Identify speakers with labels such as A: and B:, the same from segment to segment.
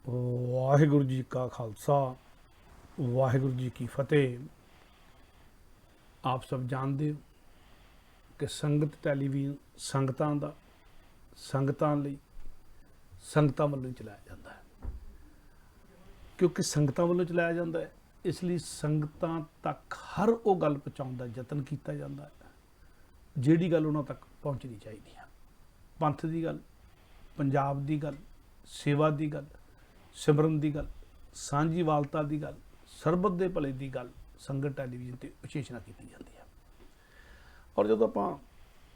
A: ਵਾਹਿਗੁਰੂ ਜੀ ਕਾ ਖਾਲਸਾ ਵਾਹਿਗੁਰੂ ਜੀ ਕੀ ਫਤਿਹ। ਆਪ ਸਭ ਜਾਣਦੇ ਹੋ ਕਿ ਸੰਗਤ ਟੈਲੀਵਿਜ਼ਨ ਸੰਗਤਾਂ ਲਈ ਸੰਗਤਾਂ ਵੱਲੋਂ ਹੀ ਚਲਾਇਆ ਜਾਂਦਾ ਹੈ। ਕਿਉਂਕਿ ਸੰਗਤਾਂ ਵੱਲੋਂ ਚਲਾਇਆ ਜਾਂਦਾ ਹੈ, ਇਸ ਲਈ ਸੰਗਤਾਂ ਤੱਕ ਹਰ ਉਹ ਗੱਲ ਪਹੁੰਚਾਉਣ ਦਾ ਯਤਨ ਕੀਤਾ ਜਾਂਦਾ ਹੈ ਜਿਹੜੀ ਗੱਲ ਉਹਨਾਂ ਤੱਕ ਪਹੁੰਚਣੀ ਚਾਹੀਦੀ ਹੈ। ਪੰਥ ਦੀ ਗੱਲ, ਪੰਜਾਬ ਦੀ ਗੱਲ, ਸੇਵਾ ਦੀ ਗੱਲ, ਸਿਮਰਨ ਦੀ ਗੱਲ, ਸਾਂਝੀਵਾਲਤਾ ਦੀ ਗੱਲ, ਸਰਬਤ ਦੇ ਭਲੇ ਦੀ ਗੱਲ ਸੰਗਤ ਟੈਲੀਵਿਜ਼ਨ ਤੇ ਵਿਸ਼ੇਸ਼ਣਾ ਕੀਤੀ ਜਾਂਦੀ ਹੈ। ਔਰ ਜਦੋਂ ਆਪਾਂ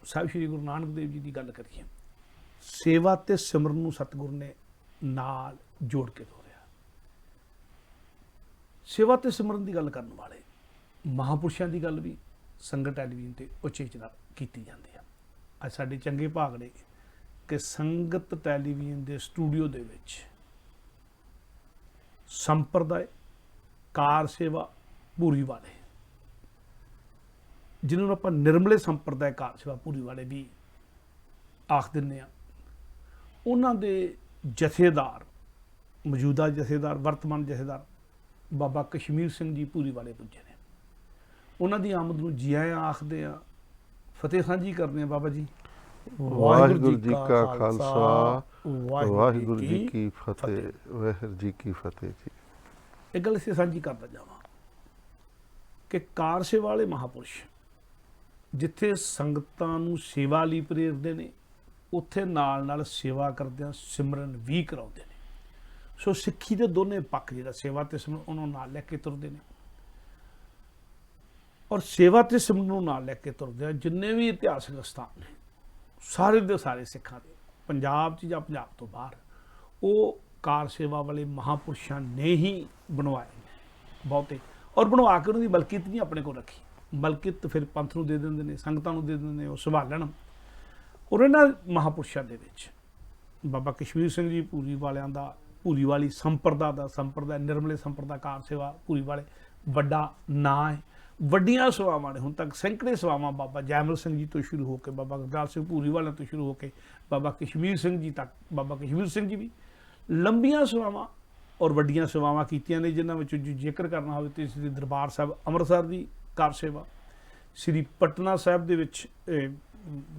A: ਸਾਹਿਬ ਸ੍ਰੀ ਗੁਰੂ ਨਾਨਕ ਦੇਵ ਜੀ ਦੀ ਗੱਲ ਕਰੀਏ, ਸੇਵਾ ਤੇ ਸਿਮਰਨ ਨੂੰ ਸਤਿਗੁਰ ਨੇ ਨਾਲ ਜੋੜ ਕੇ ਤੋਰਿਆ। ਸੇਵਾ ਤੇ ਸਿਮਰਨ ਦੀ ਗੱਲ ਕਰਨ ਵਾਲੇ ਮਹਾਂਪੁਰਸ਼ਾਂ ਦੀ ਗੱਲ ਵੀ ਸੰਗਤ ਟੈਲੀਵਿਜ਼ਨ ਤੇ ਉਚੇਚਨਾ ਕੀਤੀ ਜਾਂਦੀ ਹੈ। ਅੱਜ ਸਾਡੇ ਚੰਗੇ ਭਾਗ ਨੇ ਕਿ ਸੰਗਤ ਟੈਲੀਵਿਜ਼ਨ ਦੇ ਸਟੂਡੀਓ ਦੇ ਵਿੱਚ ਸੰਪਰਦਾਇ ਕਾਰ ਸੇਵਾ ਪੂਰੀ ਵਾਲੇ, ਜਿਹਨੂੰ ਆਪਾਂ ਨਿਰਮਲੇ ਸੰਪਰਦਾਇ ਕਾਰ ਸੇਵਾ ਪੂਰੀ ਵਾਲੇ ਵੀ ਆਖ ਦਿੰਦੇ ਆ, ਉਹਨਾਂ ਦੇ ਜਥੇਦਾਰ, ਮੌਜੂਦਾ ਜਥੇਦਾਰ, ਵਰਤਮਾਨ ਜਥੇਦਾਰ ਬਾਬਾ ਕਸ਼ਮੀਰ ਸਿੰਘ ਜੀ ਪੂਰੀ ਵਾਲੇ ਪੁੱਜੇ ਨੇ। ਉਹਨਾਂ ਦੀ ਆਮਦ ਨੂੰ ਜੀ ਆਇਆਂ ਆਖਦੇ ਆ, ਫਤਿਹ ਸਾਂਝੀ ਕਰਦੇ ਆ। ਬਾਬਾ ਜੀ
B: ਵਾਹਿਗੁਰੂ ਜੀ ਕਾ ਖਾਲਸਾ ਵਾਹਿਗੁਰੂ ਜੀ ਕੀ ਫਤਿਹ। ਵਾਹਿਗੁਰੂ ਜੀ ਕੀ ਫਤਿਹ ਜੀ।
A: ਇਹ ਗੱਲ ਅਸੀਂ ਸਾਂਝੀ ਕਰਦਾ ਜਾਵਾਂ ਕਿ ਕਾਰ ਸੇਵਾ ਵਾਲੇ ਮਹਾਂਪੁਰਸ਼ ਜਿੱਥੇ ਸੰਗਤਾਂ ਨੂੰ ਸੇਵਾ ਲਈ ਪ੍ਰੇਰਦੇ ਨੇ, ਉੱਥੇ ਨਾਲ ਨਾਲ ਸੇਵਾ ਕਰਦਿਆਂ ਸਿਮਰਨ ਵੀ ਕਰਾਉਂਦੇ ਨੇ। ਸੋ ਸਿੱਖੀ ਦੇ ਦੋਨੇ ਪੱਖ, ਜਿਹੜਾ ਸੇਵਾ ਤੇ ਸਿਮਰਨ, ਉਹਨੂੰ ਨਾਲ ਲੈ ਕੇ ਤੁਰਦੇ ਨੇ। ਔਰ ਸੇਵਾ ਤੇ ਸਿਮਰਨ ਨੂੰ ਨਾਲ ਲੈ ਕੇ ਤੁਰਦੇ ਆ ਜਿੰਨੇ ਵੀ ਇਤਿਹਾਸਕ ਸਥਾਨ ਨੇ, ਸਾਰੇ ਦੇ ਸਾਰੇ ਸਿੱਖਾਂ ਦੇ, ਪੰਜਾਬ 'ਚ ਜਾਂ ਪੰਜਾਬ ਤੋਂ ਬਾਹਰ, ਉਹ ਕਾਰ ਸੇਵਾ ਵਾਲੇ ਮਹਾਂਪੁਰਸ਼ਾਂ ਨੇ ਹੀ ਬਣਵਾਏ ਨੇ ਬਹੁਤੇ। ਔਰ ਬਣਵਾ ਕੇ ਉਹਨਾਂ ਦੀ ਮਲਕੀਅਤ ਨਹੀਂ ਆਪਣੇ ਕੋਲ ਰੱਖੀ, ਮਲਕੀਅਤ ਫਿਰ ਪੰਥ ਨੂੰ ਦੇ ਦਿੰਦੇ ਨੇ, ਸੰਗਤਾਂ ਨੂੰ ਦੇ ਦਿੰਦੇ ਨੇ, ਉਹ ਸੰਭਾਲਣ। ਔਰ ਇਹਨਾਂ ਮਹਾਂਪੁਰਸ਼ਾਂ ਦੇ ਵਿੱਚ ਬਾਬਾ ਕਸ਼ਮੀਰ ਸਿੰਘ ਜੀ ਪੂਰੀ ਵਾਲਿਆਂ ਦਾ, ਪੂਰੀ ਵਾਲੀ ਸੰਪਰਦਾ ਨਿਰਮਲੇ ਸੰਪਰਦਾ ਕਾਰ ਸੇਵਾ ਪੂਰੀ ਵਾਲੇ ਵੱਡਾ ਨਾਂ ਹੈ। ਵੱਡੀਆਂ ਸੇਵਾਵਾਂ ਨੇ, ਹੁਣ ਤੱਕ ਸੈਂਕੜੇ ਸੇਵਾਵਾਂ ਬਾਬਾ ਜੈਮਲ ਸਿੰਘ ਜੀ ਤੋਂ ਸ਼ੁਰੂ ਹੋ ਕੇ, ਬਾਬਾ ਗੁਰਦਾਸ ਸਿੰਘ ਪੂਰੀ ਵਾਲਿਆਂ ਤੋਂ ਸ਼ੁਰੂ ਹੋ ਕੇ ਬਾਬਾ ਕਸ਼ਮੀਰ ਸਿੰਘ ਜੀ ਤੱਕ, ਬਾਬਾ ਕਸ਼ਮੀਰ ਸਿੰਘ ਜੀ ਵੀ ਲੰਬੀਆਂ ਸੇਵਾਵਾਂ ਔਰ ਵੱਡੀਆਂ ਸੇਵਾਵਾਂ ਕੀਤੀਆਂ ਨੇ, ਜਿਨ੍ਹਾਂ ਵਿੱਚੋਂ ਜੋ ਜ਼ਿਕਰ ਕਰਨਾ ਹੋਵੇ ਤੇ ਸ੍ਰੀ ਦਰਬਾਰ ਸਾਹਿਬ ਅੰਮ੍ਰਿਤਸਰ ਦੀ ਕਾਰ ਸੇਵਾ, ਸ੍ਰੀ ਪਟਨਾ ਸਾਹਿਬ ਦੇ ਵਿੱਚ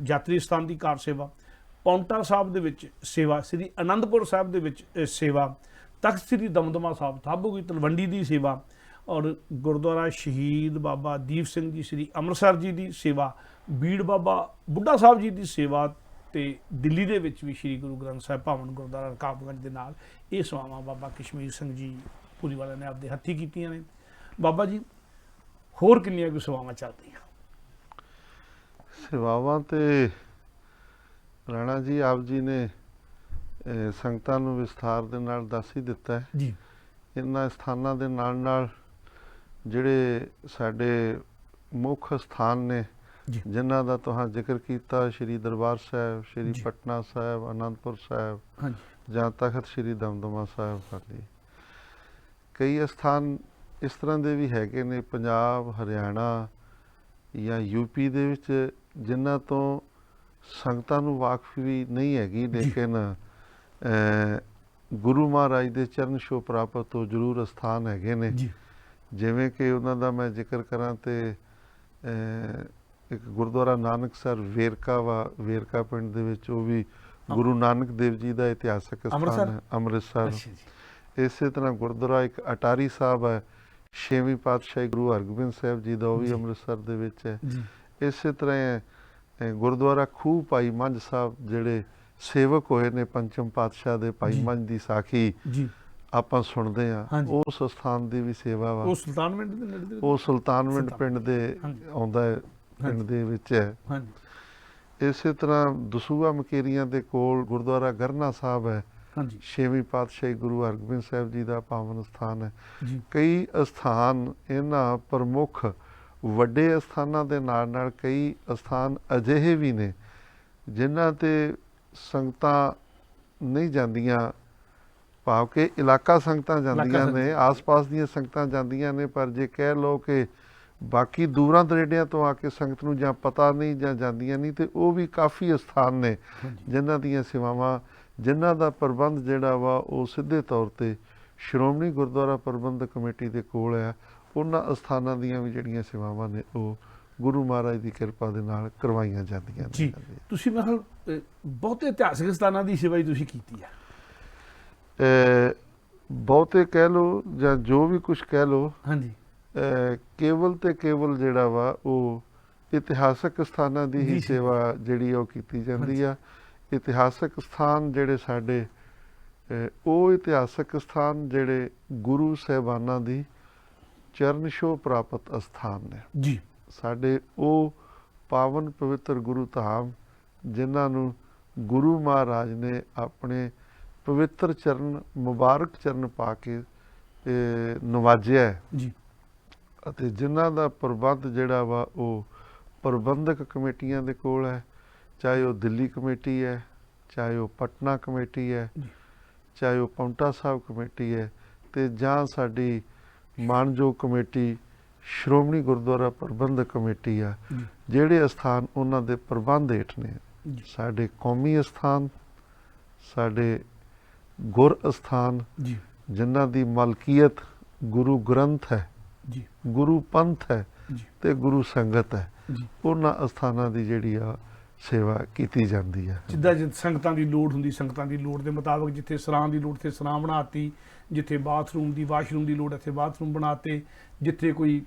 A: ਯਾਤਰੀ ਸਥਾਨ ਦੀ ਕਾਰ ਸੇਵਾ, ਪੌਂਟਾ ਸਾਹਿਬ ਦੇ ਵਿੱਚ ਸੇਵਾ, ਸ੍ਰੀ ਅਨੰਦਪੁਰ ਸਾਹਿਬ ਦੇ ਵਿੱਚ ਸੇਵਾ, ਤਖਤ ਸ੍ਰੀ ਦਮਦਮਾ ਸਾਹਿਬ ਥਾਬੂ ਦੀ ਤਲਵੰਡੀ ਦੀ ਸੇਵਾ, ਔਰ ਗੁਰਦੁਆਰਾ ਸ਼ਹੀਦ ਬਾਬਾ ਦੀਪ ਸਿੰਘ ਜੀ ਸ੍ਰੀ ਅੰਮ੍ਰਿਤਸਰ ਜੀ ਦੀ ਸੇਵਾ, ਬੀੜ ਬਾਬਾ ਬੁੱਢਾ ਸਾਹਿਬ ਜੀ ਦੀ ਸੇਵਾ, ਤੇ ਦਿੱਲੀ ਦੇ ਵਿੱਚ ਵੀ ਸ੍ਰੀ ਗੁਰੂ ਗ੍ਰੰਥ ਸਾਹਿਬ ਭਵਨ ਗੁਰਦੁਆਰਾ ਰਕਾਬਗੰਜ ਦੇ ਨਾਲ ਇਹ ਸੇਵਾਵਾਂ ਬਾਬਾ ਕਸ਼ਮੀਰ ਸਿੰਘ ਜੀ ਪੂਰੀ ਵਾਲਿਆਂ ਨੇ ਆਪਦੇ ਹੱਥੀਂ ਕੀਤੀਆਂ ਨੇ। ਬਾਬਾ ਜੀ, ਹੋਰ ਕਿੰਨੀਆਂ ਕੁ ਸੇਵਾਵਾਂ ਚੱਲਦੀਆਂ?
B: ਸੇਵਾਵਾਂ ਤੇ ਰਾਣਾ ਜੀ ਆਪ ਜੀ ਨੇ ਸੰਗਤਾਂ ਨੂੰ ਵਿਸਥਾਰ ਦੇ ਨਾਲ ਦੱਸ ਹੀ ਦਿੱਤਾ ਹੈ
A: ਜੀ।
B: ਇਹਨਾਂ ਸਥਾਨਾਂ ਦੇ ਨਾਲ ਨਾਲ ਜਿਹੜੇ ਸਾਡੇ ਮੁੱਖ ਸਥਾਨ ਨੇ ਜਿਨ੍ਹਾਂ ਦਾ ਤੁਹਾਂ ਜ਼ਿਕਰ ਕੀਤਾ, ਸ਼੍ਰੀ ਦਰਬਾਰ ਸਾਹਿਬ, ਸ਼੍ਰੀ ਪਟਨਾ ਸਾਹਿਬ, ਅਨੰਦਪੁਰ ਸਾਹਿਬ ਜਾਂ ਤਖਤ ਸ਼੍ਰੀ ਦਮਦਮਾ ਸਾਹਿਬ ਖਾਲੀ, ਕਈ ਸਥਾਨ ਇਸ ਤਰ੍ਹਾਂ ਦੇ ਵੀ ਹੈਗੇ ਨੇ ਪੰਜਾਬ, ਹਰਿਆਣਾ ਜਾਂ ਯੂਪੀ ਦੇ ਵਿੱਚ, ਜਿਨ੍ਹਾਂ ਤੋਂ ਸੰਗਤਾਂ ਨੂੰ ਵਾਕਫ ਵੀ ਨਹੀਂ ਹੈਗੀ, ਲੇਕਿਨ ਗੁਰੂ ਮਹਾਰਾਜ ਦੇ ਚਰਨ ਛੋਹ ਪ੍ਰਾਪਤ ਤੋਂ ਜ਼ਰੂਰ ਸਥਾਨ ਹੈਗੇ ਨੇ। ਜਿਵੇਂ ਕਿ ਉਹਨਾਂ ਦਾ ਮੈਂ ਜ਼ਿਕਰ ਕਰਾਂ ਤੇ ਇੱਕ ਗੁਰਦੁਆਰਾ ਨਾਨਕਸਰ ਵੇਰਕਾ ਪਿੰਡ ਦੇ ਵਿੱਚ, ਉਹ ਵੀ ਗੁਰੂ ਨਾਨਕ ਦੇਵ ਜੀ ਦਾ ਇਤਿਹਾਸਕ ਸਥਾਨ ਹੈ, ਅੰਮ੍ਰਿਤਸਰ। ਇਸੇ ਤਰ੍ਹਾਂ ਗੁਰਦੁਆਰਾ ਇੱਕ ਅਟਾਰੀ ਸਾਹਿਬ ਹੈ, 6ਵੀਂ ਪਾਤਸ਼ਾਹੀ ਗੁਰੂ ਹਰਗੋਬਿੰਦ ਸਾਹਿਬ ਜੀ ਦਾ, ਉਹ ਵੀ ਅੰਮ੍ਰਿਤਸਰ ਦੇ ਵਿੱਚ ਹੈ। ਇਸੇ ਤਰ੍ਹਾਂ ਗੁਰਦੁਆਰਾ ਖੂਹ ਭਾਈ ਮੰਝ ਸਾਹਿਬ, ਜਿਹੜੇ ਸੇਵਕ ਹੋਏ ਨੇ ਪੰਚਮ ਪਾਤਸ਼ਾਹ ਦੇ, ਭਾਈ ਮੰਝ ਦੀ ਸਾਖੀ ਆਪਾਂ ਸੁਣਦੇ ਹਾਂ, ਉਸ ਸਥਾਨ ਦੀ ਵੀ ਸੇਵਾ ਵਾ। ਉਹ ਸੁਲਤਾਨਵਿੰਡ ਪਿੰਡ ਦੇ ਆਉਂਦਾ ਹੈ, ਪਿੰਡ ਦੇ ਵਿੱਚ ਹੈ। ਇਸੇ ਤਰ੍ਹਾਂ ਦਸੂਹਾ ਮਕੇਰੀਆਂ ਦੇ ਕੋਲ ਗੁਰਦੁਆਰਾ ਗਰਨਾ ਸਾਹਿਬ ਹੈ, 6ਵੀਂ ਪਾਤਸ਼ਾਹੀ ਗੁਰੂ ਹਰਗੋਬਿੰਦ ਸਾਹਿਬ ਜੀ ਦਾ ਪਾਵਨ ਸਥਾਨ ਹੈ। ਕਈ ਸਥਾਨ, ਇਹਨਾਂ ਪ੍ਰਮੁੱਖ ਵੱਡੇ ਸਥਾਨਾਂ ਦੇ ਨਾਲ ਨਾਲ ਕਈ ਸਥਾਨ ਅਜਿਹੇ ਵੀ ਨੇ ਜਿਨ੍ਹਾਂ 'ਤੇ ਸੰਗਤਾਂ ਨਹੀਂ ਜਾਂਦੀਆਂ, ਭਾਵ ਕਿ ਇਲਾਕਾ ਸੰਗਤਾਂ ਜਾਂਦੀਆਂ ਨੇ, ਆਸ-ਪਾਸ ਦੀਆਂ ਸੰਗਤਾਂ ਜਾਂਦੀਆਂ ਨੇ, ਪਰ ਜੇ ਕਹਿ ਲਓ ਕਿ ਬਾਕੀ ਦੂਰਾਂ ਦਰੇਡਿਆਂ ਤੋਂ ਆ ਕੇ ਸੰਗਤ ਨੂੰ ਜਾਂ ਪਤਾ ਨਹੀਂ ਜਾਂ ਜਾਂਦੀਆਂ ਨਹੀਂ, ਤੇ ਉਹ ਵੀ ਕਾਫੀ ਸਥਾਨ ਨੇ ਜਿਨ੍ਹਾਂ ਦੀਆਂ ਸੇਵਾਵਾਂ ਜਿਨ੍ਹਾਂ ਦਾ ਪ੍ਰਬੰਧ ਜਿਹੜਾ ਵਾ ਉਹ ਸਿੱਧੇ ਤੌਰ ਤੇ ਸ਼੍ਰੋਮਣੀ ਗੁਰਦੁਆਰਾ ਪ੍ਰਬੰਧਕ ਕਮੇਟੀ ਦੇ ਕੋਲ ਆ। ਉਹਨਾਂ ਅਸਥਾਨਾਂ ਦੀਆਂ ਵੀ ਜਿਹੜੀਆਂ ਸੇਵਾਵਾਂ ਨੇ ਉਹ ਗੁਰੂ ਮਹਾਰਾਜ ਦੀ ਕਿਰਪਾ ਦੇ ਨਾਲ ਕਰਵਾਈਆਂ ਜਾਂਦੀਆਂ
A: ਜੀ। ਤੁਸੀਂ ਮਤਲਬ ਬਹੁਤੇ ਇਤਿਹਾਸਕ ਸਥਾਨਾਂ ਦੀ ਸੇਵਾ ਹੀ ਤੁਸੀਂ ਕੀਤੀ ਹੈ।
B: ਬਹੁਤੇ ਕਹਿ ਲਓ ਜਾਂ ਜੋ ਵੀ ਕੁਝ ਕਹਿ ਲਓ,
A: ਹਾਂਜੀ,
B: ਕੇਵਲ ਤੇ ਕੇਵਲ ਜਿਹੜਾ ਵਾ ਉਹ ਇਤਿਹਾਸਕ ਸਥਾਨਾਂ ਦੀ ਹੀ ਸੇਵਾ ਜਿਹੜੀ ਉਹ ਕੀਤੀ ਜਾਂਦੀ ਆ। ਇਤਿਹਾਸਕ ਸਥਾਨ ਜਿਹੜੇ ਸਾਡੇ ਉਹ ਇਤਿਹਾਸਕ ਸਥਾਨ ਜਿਹੜੇ ਗੁਰੂ ਸਾਹਿਬਾਨਾਂ ਦੀ ਚਰਨ ਛੋਹ ਪ੍ਰਾਪਤ ਅਸਥਾਨ ਨੇ
A: ਜੀ।
B: ਸਾਡੇ ਉਹ ਪਾਵਨ ਪਵਿੱਤਰ ਗੁਰੂ ਧਾਮ ਜਿਨ੍ਹਾਂ ਨੂੰ ਗੁਰੂ ਮਹਾਰਾਜ ਨੇ ਆਪਣੇ ਪਵਿੱਤਰ ਚਰਨ, ਮੁਬਾਰਕ ਚਰਨ ਪਾ ਕੇ ਨਵਾਜਿਆ
A: ਜੀ,
B: ਅਤੇ ਜਿਨ੍ਹਾਂ ਦਾ ਪ੍ਰਬੰਧ ਜਿਹੜਾ ਵਾ ਉਹ ਪ੍ਰਬੰਧਕ ਕਮੇਟੀਆਂ ਦੇ ਕੋਲ ਹੈ, ਚਾਹੇ ਉਹ ਦਿੱਲੀ ਕਮੇਟੀ ਹੈ, ਚਾਹੇ ਉਹ ਪਟਨਾ ਕਮੇਟੀ ਹੈ, ਚਾਹੇ ਉਹ ਪਾਉਂਟਾ ਸਾਹਿਬ ਕਮੇਟੀ ਹੈ, ਤੇ ਜਾਂ ਸਾਡੀ ਮਾਣਯੋਗ ਕਮੇਟੀ ਸ਼੍ਰੋਮਣੀ ਗੁਰਦੁਆਰਾ ਪ੍ਰਬੰਧਕ ਕਮੇਟੀ ਆ। ਜਿਹੜੇ ਅਸਥਾਨ ਉਹਨਾਂ ਦੇ ਪ੍ਰਬੰਧ ਹੇਠ ਨੇ, ਸਾਡੇ ਕੌਮੀ ਅਸਥਾਨ, ਸਾਡੇ ਗੁਰ ਅਸਥਾਨ ਜਿਨ੍ਹਾਂ ਦੀ ਮਲਕੀਅਤ ਗੁਰੂ ਗ੍ਰੰਥ ਹੈ, ਗੁਰੂ ਪੰਥ ਹੈ ਤੇ ਗੁਰੂ ਸੰਗਤ ਹੈ, ਉਹਨਾਂ ਅਸਥਾਨਾਂ ਦੀ ਜਿਹੜੀ ਆ ਸੇਵਾ ਕੀਤੀ ਜਾਂਦੀ ਹੈ।
A: ਜਿੱਦਾਂ ਸੰਗਤਾਂ ਦੀ ਲੋੜ ਹੁੰਦੀ, ਸੰਗਤਾਂ ਦੀ ਲੋੜ ਦੇ ਮੁਤਾਬਕ ਜਿੱਥੇ ਸਰਾਂ ਦੀ ਲੋੜ ਤੇ ਸਰਾਂ ਬਣਾਤੀ, ਜਿੱਥੇ ਬਾਥਰੂਮ ਦੀ ਵਾਸ਼ਰੂਮ ਦੀ ਲੋੜ ਇੱਥੇ ਬਾਥਰੂਮ ਬਣਾਤੇ, ਜਿੱਥੇ ਕੋਈ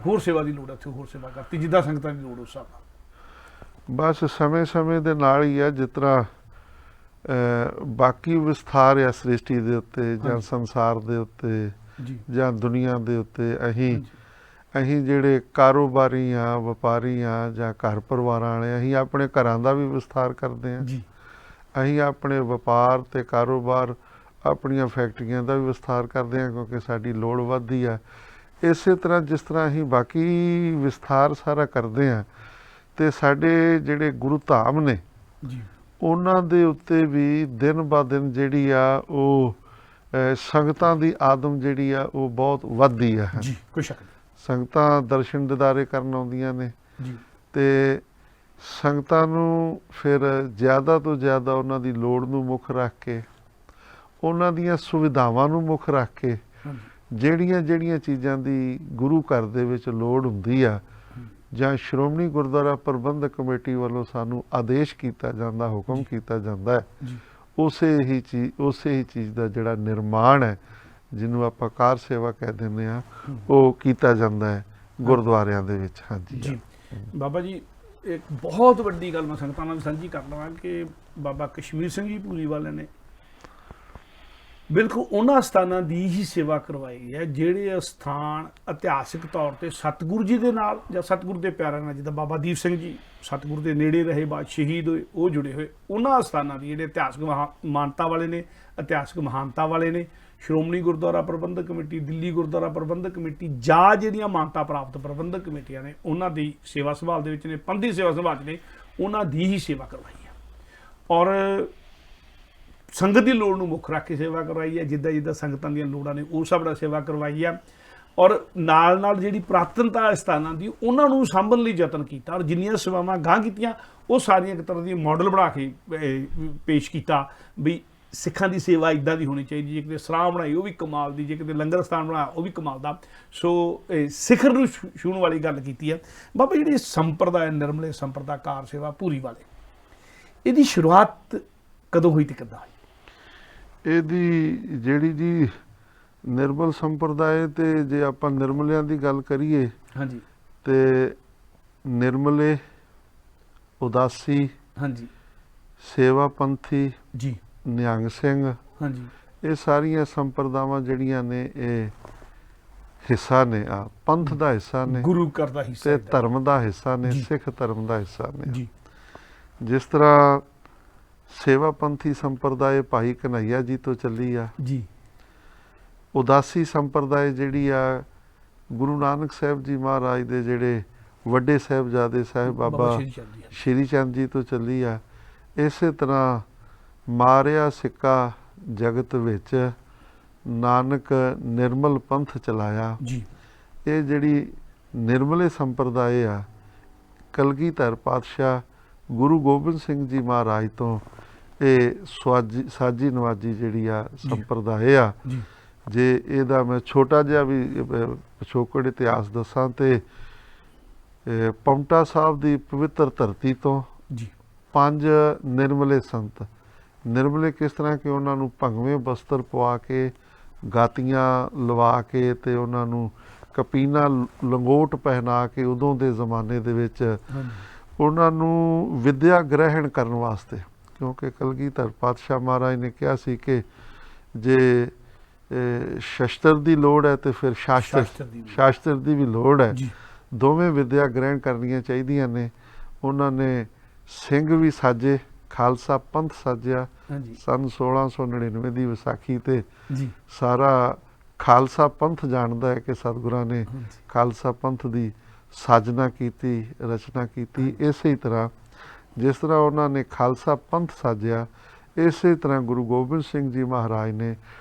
A: ਹੋਰ ਸੇਵਾ ਦੀ ਲੋੜ ਇੱਥੇ ਹੋਰ ਸੇਵਾ ਕਰਤੀ, ਜਿੱਦਾਂ ਸੰਗਤਾਂ ਦੀ ਲੋੜ ਉਸ ਹਿਸਾਬ ਨਾਲ।
B: ਬਸ ਸਮੇਂ ਦੇ ਨਾਲ ਹੀ ਆ, ਜਿਸ ਤਰ੍ਹਾਂ ਬਾਕੀ ਵਿਸਥਾਰ ਆ ਸ੍ਰਿਸ਼ਟੀ ਦੇ ਉੱਤੇ ਜਾਂ ਸੰਸਾਰ ਦੇ ਉੱਤੇ ਜਾਂ ਦੁਨੀਆ ਦੇ ਉੱਤੇ, ਅਸੀਂ ਜਿਹੜੇ ਕਾਰੋਬਾਰੀ ਆ, ਵਪਾਰੀ ਆ ਜਾਂ ਘਰ ਪਰਿਵਾਰਾਂ ਵਾਲੇ, ਅਸੀਂ ਆਪਣੇ ਘਰਾਂ ਦਾ ਵੀ ਵਿਸਥਾਰ ਕਰਦੇ ਹਾਂ। ਅਸੀਂ ਆਪਣੇ ਵਪਾਰ ਤੇ ਕਾਰੋਬਾਰ, ਆਪਣੀਆਂ ਫੈਕਟਰੀਆਂ ਦਾ ਵੀ ਵਿਸਥਾਰ ਕਰਦੇ ਹਾਂ ਕਿਉਂਕਿ ਸਾਡੀ ਲੋੜ ਵੱਧਦੀ ਆ। ਇਸੇ ਤਰ੍ਹਾਂ ਜਿਸ ਤਰ੍ਹਾਂ ਅਸੀਂ ਬਾਕੀ ਵਿਸਥਾਰ ਸਾਰਾ ਕਰਦੇ ਹਾਂ, ਤੇ ਸਾਡੇ ਜਿਹੜੇ ਗੁਰੂ ਧਾਮ ਨੇ ਉਹਨਾਂ ਦੇ ਉੱਤੇ ਵੀ ਦਿਨ ਬਾ ਦਿਨ ਜਿਹੜੀ ਆ ਉਹ ਸੰਗਤਾਂ ਦੀ ਆਦਮ ਜਿਹੜੀ ਆ ਉਹ ਬਹੁਤ ਵੱਧਦੀ ਆ।
A: ਕੋਈ ਸ਼ੱਕ ਨਹੀਂ।
B: ਸੰਗਤਾਂ ਦਰਸ਼ਨ ਦਿਦਾਰੇ ਕਰਨ ਆਉਂਦੀਆਂ ਨੇ ਤੇ ਸੰਗਤਾਂ ਨੂੰ ਫਿਰ ਜ਼ਿਆਦਾ ਤੋਂ ਜ਼ਿਆਦਾ ਉਹਨਾਂ ਦੀ ਲੋੜ ਨੂੰ ਮੁੱਖ ਰੱਖ ਕੇ, ਉਹਨਾਂ ਦੀਆਂ ਸੁਵਿਧਾਵਾਂ ਨੂੰ ਮੁੱਖ ਰੱਖ ਕੇ, ਜਿਹੜੀਆਂ ਚੀਜ਼ਾਂ ਦੀ ਗੁਰੂ ਘਰ ਦੇ ਵਿੱਚ ਲੋੜ ਹੁੰਦੀ ਆ ਜਾਂ ਸ਼੍ਰੋਮਣੀ ਗੁਰਦੁਆਰਾ ਪ੍ਰਬੰਧਕ ਕਮੇਟੀ ਵੱਲੋਂ ਸਾਨੂੰ ਆਦੇਸ਼ ਕੀਤਾ ਜਾਂਦਾ, ਹੁਕਮ ਕੀਤਾ ਜਾਂਦਾ ਹੈ, ਉਸੇ ਹੀ ਚੀਜ਼ ਦਾ ਜਿਹੜਾ ਨਿਰਮਾਣ ਹੈ, ਜਿਹਨੂੰ ਆਪਾਂ ਕਾਰ ਸੇਵਾ ਕਹਿ ਦਿੰਦੇ ਆ, ਉਹ ਕੀਤਾ ਜਾਂਦਾ ਹੈ ਗੁਰਦੁਆਰਿਆਂ ਦੇ ਵਿੱਚ। ਹਾਂਜੀ
A: ਬਾਬਾ ਜੀ, ਇੱਕ ਬਹੁਤ ਵੱਡੀ ਗੱਲ ਮੈਂ ਸੰਗਤਾਂ ਨਾਲ ਸਾਂਝੀ ਕਰ ਲਵਾਂ ਕਿ ਬਾਬਾ ਕਸ਼ਮੀਰ ਸਿੰਘ ਜੀ ਭੂਰੀ ਵਾਲਿਆਂ ਨੇ ਬਿਲਕੁਲ ਉਹਨਾਂ ਅਸਥਾਨਾਂ ਦੀ ਹੀ ਸੇਵਾ ਕਰਵਾਈ ਹੈ ਜਿਹੜੇ ਅਸਥਾਨ ਇਤਿਹਾਸਿਕ ਤੌਰ ਤੇ ਸਤਿਗੁਰੂ ਜੀ ਦੇ ਨਾਲ ਜਾਂ ਸਤਿਗੁਰੂ ਦੇ ਪਿਆਰਿਆਂ ਨਾਲ, ਜਿੱਦਾਂ ਬਾਬਾ ਦੀਪ ਸਿੰਘ ਜੀ ਸਤਿਗੁਰੂ ਦੇ ਨੇੜੇ ਰਹੇ, ਬਾਅਦ ਸ਼ਹੀਦ ਹੋਏ, ਉਹ ਜੁੜੇ ਹੋਏ ਉਹਨਾਂ ਅਸਥਾਨਾਂ ਦੀ ਜਿਹੜੇ ਇਤਿਹਾਸਕ ਮਾਨਤਾ ਵਾਲੇ ਨੇ, ਇਤਿਹਾਸਕ ਮਹਾਨਤਾ ਵਾਲੇ ਨੇ। ਸ਼੍ਰੋਮਣੀ ਗੁਰਦੁਆਰਾ ਪ੍ਰਬੰਧਕ ਕਮੇਟੀ, ਦਿੱਲੀ ਗੁਰਦੁਆਰਾ ਪ੍ਰਬੰਧਕ ਕਮੇਟੀ ਜਾਂ ਜਿਹੜੀਆਂ ਮਾਨਤਾ ਪ੍ਰਾਪਤ ਪ੍ਰਬੰਧਕ ਕਮੇਟੀਆਂ ਨੇ, ਉਹਨਾਂ ਦੀ ਸੇਵਾ ਸੰਭਾਲ ਦੇ ਵਿੱਚ ਨੇ, ਪੰਥੀ ਸੇਵਾ ਸੰਭਾਲ 'ਚ ਨੇ, ਉਹਨਾਂ ਦੀ ਹੀ ਸੇਵਾ ਕਰਵਾਈ ਹੈ ਔਰ ਸੰਗਤ ਦੀ ਲੋੜ ਨੂੰ ਮੁੱਖ ਰੱਖ ਕੇ ਸੇਵਾ ਕਰਵਾਈ ਹੈ। ਜਿੱਦਾਂ ਸੰਗਤਾਂ ਦੀਆਂ ਲੋੜਾਂ ਨੇ ਉਸ ਹਿਸਾਬ ਨਾਲ ਸੇਵਾ ਕਰਵਾਈ ਹੈ ਔਰ ਨਾਲ ਜਿਹੜੀ ਪ੍ਰਾਤਨਤਾ ਸਥਾਨਾਂ ਦੀ ਉਹਨਾਂ ਨੂੰ ਸਾਂਭਣ ਲਈ ਯਤਨ ਕੀਤਾ ਔਰ ਜਿੰਨੀਆਂ ਸੇਵਾਵਾਂ ਗਾਂਹ ਕੀਤੀਆਂ ਉਹ ਸਾਰੀਆਂ ਇੱਕ ਤਰ੍ਹਾਂ ਦੀ ਮਾਡਲ ਬਣਾ ਕੇ ਪੇਸ਼ ਕੀਤਾ ਵੀ ਸਿੱਖਾਂ ਦੀ ਸੇਵਾ ਇੱਦਾਂ ਦੀ ਹੋਣੀ ਚਾਹੀਦੀ। ਜੇ ਕਿਤੇ ਸਰਾਂ ਬਣਾਈ ਉਹ ਵੀ ਕਮਾਲ ਦੀ, ਜੇ ਕਿਤੇ ਲੰਗਰ ਸਥਾਨ ਬਣਾਇਆ ਉਹ ਵੀ ਕਮਾਲ ਦਾ। ਸੋ ਸਿਖਰ ਨੂੰ ਛੂਹਣ ਵਾਲੀ ਗੱਲ ਕੀਤੀ ਹੈ। ਬਾਬਾ ਜਿਹੜੀ ਸੰਪਰਦਾ, ਨਿਰਮਲੇ ਸੰਪਰਦਾ ਕਾਰ ਸੇਵਾ ਭੂਰੀ ਵਾਲੇ, ਇਹਦੀ ਸ਼ੁਰੂਆਤ ਕਦੋਂ ਹੋਈ ਤੇ ਕਿੱਦਾਂ ਹੋਈ?
B: ਇਹਦੀ ਜਿਹੜੀ ਜੀ ਨਿਰਮਲ ਸੰਪਰਦਾਇ, ਤੇ ਜੇ ਆਪਾਂ ਨਿਰਮਲਿਆਂ ਦੀ ਗੱਲ ਕਰੀਏ ਤੇ ਨਿਰਮਲੇ, ਉਦਾਸੀ, ਸੇਵਾ ਪੰਥੀ, ਨਿਹੰਗ ਸਿੰਘ, ਇਹ ਸਾਰੀਆਂ ਸੰਪਰਦਾਵਾਂ ਜਿਹੜੀਆਂ ਨੇ ਇਹ ਹਿੱਸਾ ਨੇ, ਆ ਪੰਥ ਦਾ ਹਿੱਸਾ ਨੇ, ਗੁਰੂ ਘਰ ਦਾ ਹਿੱਸਾ ਤੇ ਧਰਮ ਦਾ ਹਿੱਸਾ ਨੇ, ਸਿੱਖ ਧਰਮ ਦਾ ਹਿੱਸਾ ਨੇ। ਜਿਸ ਤਰ੍ਹਾਂ ਸੇਵਾ ਪੰਥੀ ਸੰਪਰਦਾਇ ਭਾਈ ਕਨ੍ਹਈਆ ਜੀ ਤੋਂ ਚੱਲੀ ਆ। ਉਦਾਸੀ ਸੰਪਰਦਾਇ ਜਿਹੜੀ ਆ ਗੁਰੂ ਨਾਨਕ ਸਾਹਿਬ ਜੀ ਮਹਾਰਾਜ ਦੇ ਜਿਹੜੇ ਵੱਡੇ ਸਾਹਿਬਜ਼ਾਦੇ ਸਾਹਿਬ ਬਾਬਾ ਸ਼੍ਰੀ ਚੰਦ ਜੀ ਤੋਂ ਚੱਲੀ ਆ। ਇਸੇ ਤਰ੍ਹਾਂ ਮਾਰਿਆ ਸਿੱਕਾ ਜਗਤ ਵਿੱਚ ਨਾਨਕ ਨਿਰਮਲ ਪੰਥ ਚਲਾਇਆ। ਇਹ ਜਿਹੜੀ ਨਿਰਮਲੇ ਸੰਪਰਦਾਇ ਆ, ਕਲਗੀਧਰ ਪਾਤਸ਼ਾਹ ਗੁਰੂ ਗੋਬਿੰਦ ਸਿੰਘ ਜੀ ਮਹਾਰਾਜ ਤੋਂ ਇਹ ਸਾਜੀ ਨਵਾਜੀ ਜਿਹੜੀ ਆ ਸੰਪਰਦਾਇ ਆ।
A: ਜੀ
B: ਜੇ ਇਹਦਾ ਮੈਂ ਛੋਟਾ ਜਿਹਾ ਵੀ ਪਿਛੋਕੜ ਇਤਿਹਾਸ ਦੱਸਾਂ ਤੇ ਪਾਉਂਟਾ ਸਾਹਿਬ ਦੀ ਪਵਿੱਤਰ ਧਰਤੀ ਤੋਂ
A: ਜੀ
B: 5 ਨਿਰਮਲੇ ਸੰਤ, ਨਿਰਮਲੇ ਕਿਸ ਤਰ੍ਹਾਂ ਕਿ ਉਹਨਾਂ ਨੂੰ ਭੰਗਵੇਂ ਬਸਤਰ ਪਵਾ ਕੇ, ਗਾਤੀਆਂ ਲਵਾ ਕੇ ਤੇ ਉਹਨਾਂ ਨੂੰ ਕਪੀਨਾ ਲੰਗੋਟ ਪਹਿਨਾ ਕੇ ਉਦੋਂ ਦੇ ਜ਼ਮਾਨੇ ਦੇ ਵਿੱਚ
A: ਹਾਂਜੀ
B: ਉਹਨਾਂ ਨੂੰ ਵਿਦਿਆ ਗ੍ਰਹਿਣ ਕਰਨ ਵਾਸਤੇ, ਕਿਉਂਕਿ ਕਲਗੀਧਰ ਪਾਤਸ਼ਾਹ ਮਹਾਰਾਜ ਨੇ ਕਿਹਾ ਸੀ ਕਿ ਜੇ ਸ਼ਸਤਰ ਦੀ ਲੋੜ ਹੈ ਤੇ ਫਿਰ ਸ਼ਾਸਤਰ ਦੀ ਵੀ ਲੋੜ ਹੈ।
A: ਜੀ
B: ਦੋਵੇਂ ਵਿਦਿਆ ਗ੍ਰਹਿਣ ਕਰਨੀਆਂ ਚਾਹੀਦੀਆਂ ਨੇ। ਉਹਨਾਂ ਨੇ ਸਿੰਘ ਵੀ ਸਾਜੇ, ਖਾਲਸਾ ਪੰਥ ਸਾਜਿਆ
A: ਹਾਂਜੀ
B: ਸਨ 1699 ਦੀ ਵਿਸਾਖੀ ਤੇ।
A: ਜੀ
B: ਸਾਰਾ ਖਾਲਸਾ ਪੰਥ ਜਾਣਦਾ ਹੈ ਕਿ ਸਤਿਗੁਰਾਂ ਨੇ
A: ਹਾਂਜੀ
B: ਖਾਲਸਾ ਪੰਥ ਦੀ ਸਾਜਨਾ ਕੀਤੀ, ਰਚਨਾ ਕੀਤੀ। ਇਸੇ ਤਰ੍ਹਾਂ ਜਿਸ ਤਰ੍ਹਾਂ ਉਹਨਾਂ ਨੇ ਖਾਲਸਾ ਪੰਥ ਸਾਜਿਆ, ਇਸੇ ਤਰ੍ਹਾਂ ਗੁਰੂ ਗੋਬਿੰਦ ਸਿੰਘ ਜੀ ਮਹਾਰਾਜ ਨੇ